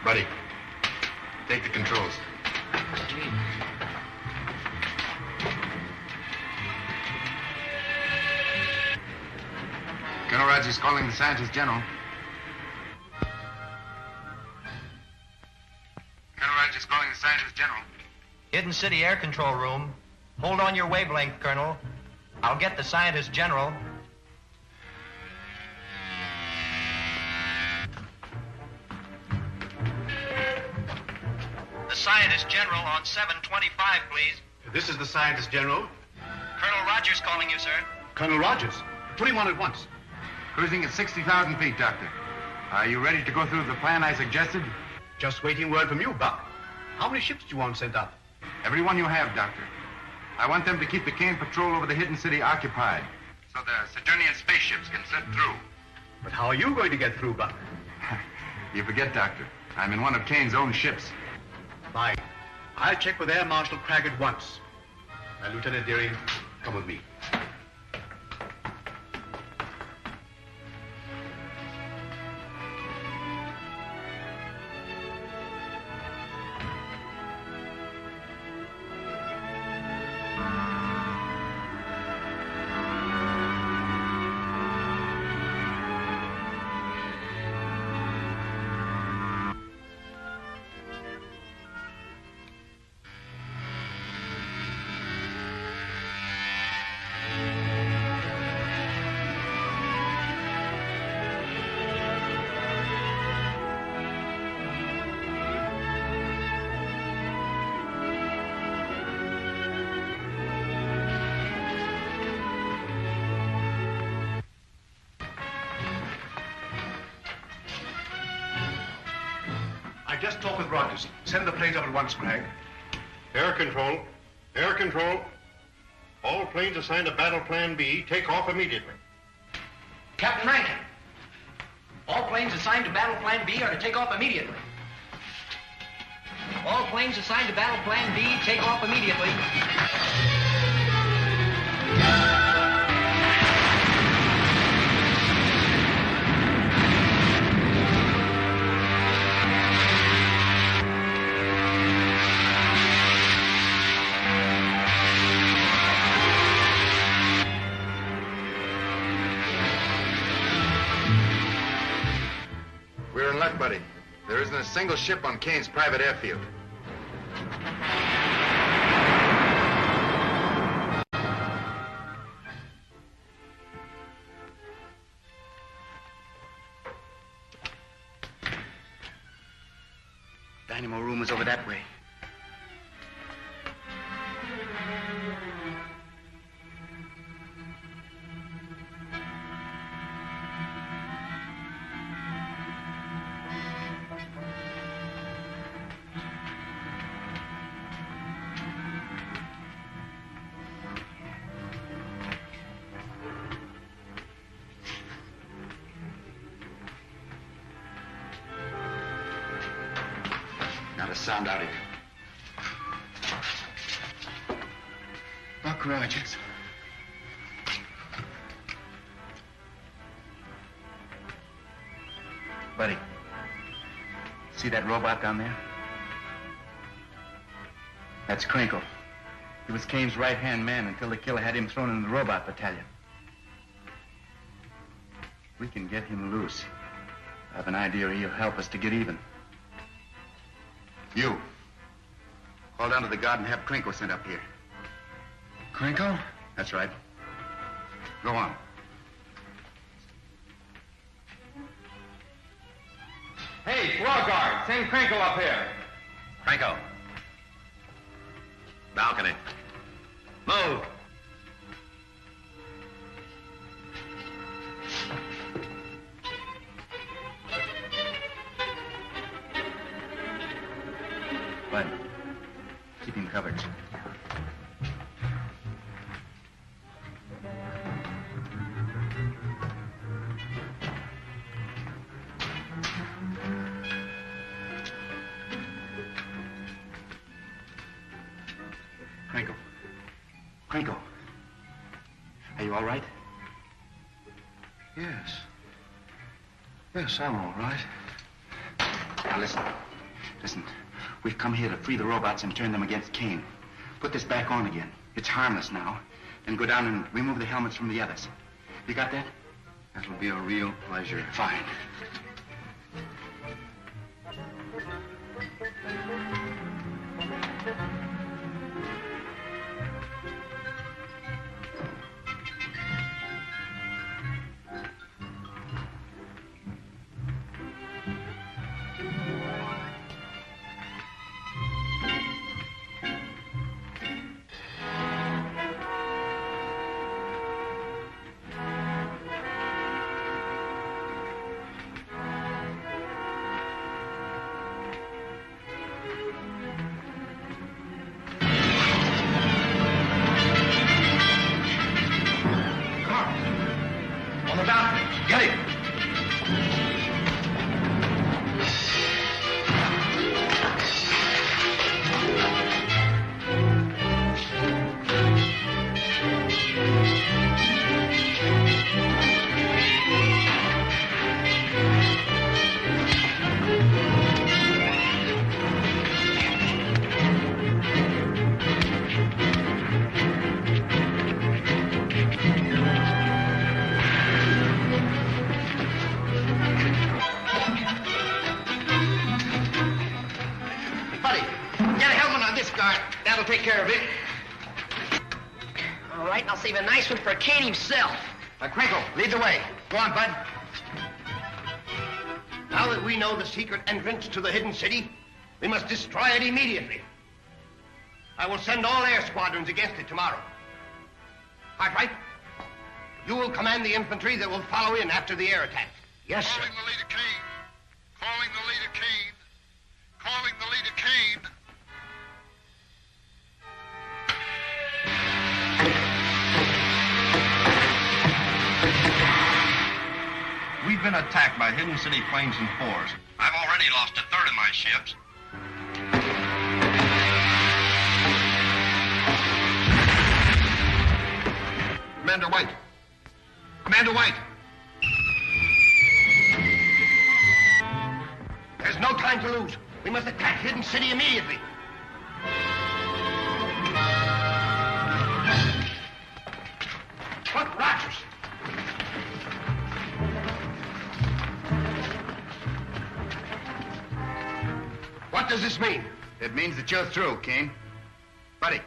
Buddy, take the controls. Colonel Rogers calling the Scientist General. Colonel Rogers calling the Scientist General. Hidden City Air Control Room. Hold on your wavelength, Colonel. I'll get the Scientist General. The Scientist General on 725, please. This is the Scientist General. Colonel Rogers calling you, sir. Colonel Rogers, put him on at once. Cruising at 60,000 feet, Doctor. Are you ready to go through the plan I suggested? Just waiting word from you, Buck. How many ships do you want sent up? Every one you have, Doctor. I want them to keep the Kane patrol over the hidden city occupied. So the Saturnian spaceships can slip through. But how are you going to get through, Buck? You forget, Doctor. I'm in one of Kane's own ships. Fine. I'll check with Air Marshal Cragg at once. Now, Lieutenant Deering, come with me. I just talked with Rogers. Send the planes up at once, Cragg. Air control. Air control. All planes assigned to Battle Plan B, take off immediately. Captain Rankin, all planes assigned to Battle Plan B are to take off immediately. All planes assigned to Battle Plan B, take off immediately. We're in luck, buddy. There isn't a single ship on Kane's private airfield. Dynamo room is over that way. Not a sound out of here. Buck Rogers. Buddy, see that robot down there? That's Crinkle. He was Kane's right-hand man until the killer had him thrown in the robot battalion. We can get him loose. I have an idea he'll help us to get even. You. Call down to the guard and have Crinkle sent up here. Crinkle? That's right. Go on. Hey, floor guard, send Crinkle up here. Franco. Balcony. Move. Bud, keep him covered. Crinkle. Crinkle. Are you all right? Yes. Yes, I'm all right. Now listen. Listen. We've come here to free the robots and turn them against Kane. Put this back on again. It's harmless now. Then go down and remove the helmets from the others. You got that? That'll be a real pleasure. Fine. this guard. That'll take care of it. All right, and I'll save a nice one for Kane himself. Crinkle, lead the way. Go on, Bud. Now that we know the secret entrance to the hidden city, we must destroy it immediately. I will send all air squadrons against it tomorrow. Cartwright, you will command the infantry that will follow in after the air attack. Yes, sir. Calling the leader Kane. Calling the leader Kane. Calling the leader Kane. We've been attacked by hidden city planes and fours. I've already lost a third of my ships. Commander White. Commander White. There's no time to lose. We must attack Hidden City immediately. Buck Rogers. What does this mean? It means that you're through, Kane. Buddy.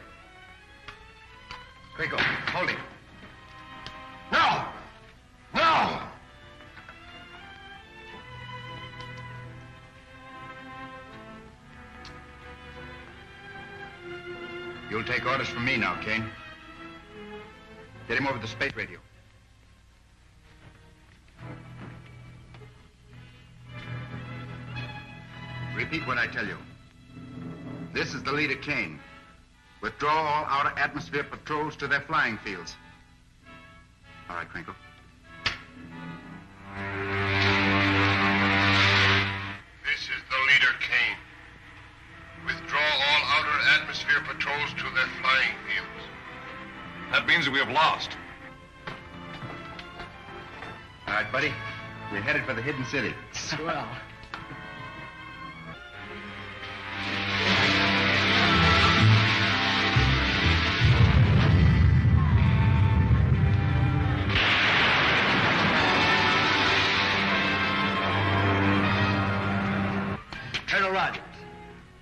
Crinkle, hold him. No! No! You'll take orders from me now, Kane. Get him over the space radio. Repeat what I tell you. This is the leader, Kane. Withdraw all outer atmosphere patrols to their flying fields. All right, Crinkle. This is the leader, Kane. Withdraw all outer atmosphere patrols to their flying fields. That means that we have lost. All right, buddy. We're headed for the hidden city. Swell. Colonel Rogers,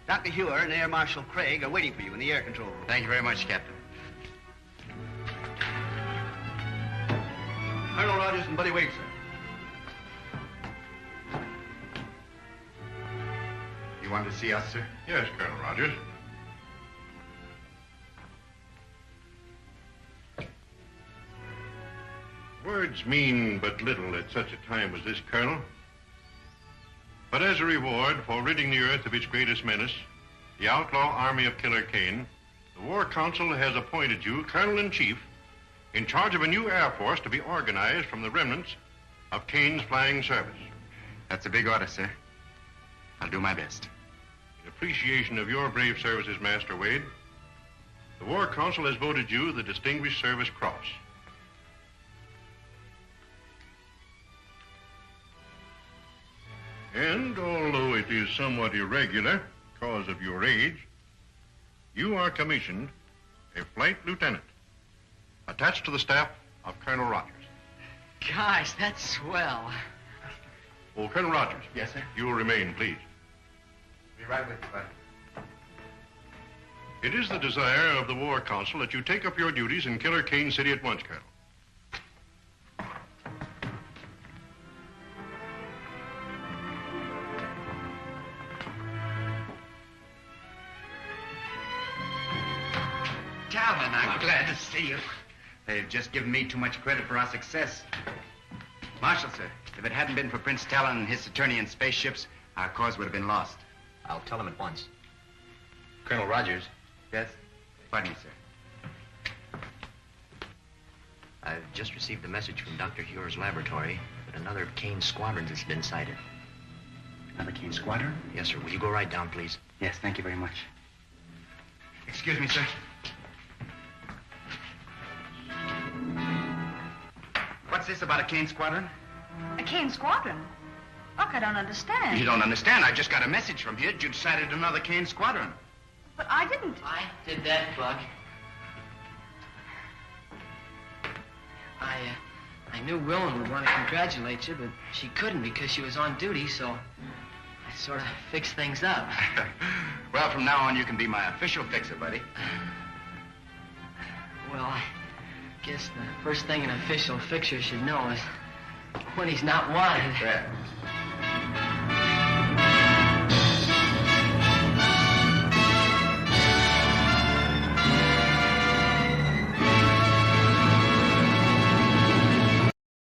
Dr. Hewer and Air Marshal Craig are waiting for you in the air control room. Thank you very much, Captain. Colonel Rogers and Buddy Wade, sir. You wanted to see us, sir? Yes, Colonel Rogers. Words mean but little at such a time as this, Colonel. But as a reward for ridding the Earth of its greatest menace, the outlaw army of Killer Kane, the War Council has appointed you Colonel-in-Chief in charge of a new air force to be organized from the remnants of Kane's flying service. That's a big order, sir. I'll do my best. In appreciation of your brave services, Master Wade, the War Council has voted you the Distinguished Service Cross. And although it is somewhat irregular because of your age, you are commissioned a flight lieutenant attached to the staff of Colonel Rogers. Gosh, that's swell. Oh, Colonel Rogers. Yes, sir? You will remain, please. Be right with you, buddy. It is the desire of the War Council that you take up your duties in Killer Kane City at once, Colonel. Calvin, I'm glad to see you. They've just given me too much credit for our success. Marshal, sir, if it hadn't been for Prince Talon and his Saturnian spaceships, our cause would have been lost. I'll tell him at once. Colonel Rogers. Yes? Pardon me, sir. I've just received a message from Dr. Hewer's laboratory that another of Kane's squadrons has been sighted. Another Kane squadron? Yes, sir. Will you go right down, please? Yes, thank you very much. Excuse me, sir. What's this about a Kane squadron? A Kane squadron? Buck, I don't understand. You don't understand. I just got a message from here that you'd sighted another Kane squadron. But I didn't. I did that, Buck. I knew Wilma would want to congratulate you, but she couldn't because she was on duty, so I sort of fixed things up. Well, from now on, you can be my official fixer, buddy. Well, I guess the first thing an official fixer should know is when he's not wanted. Yeah.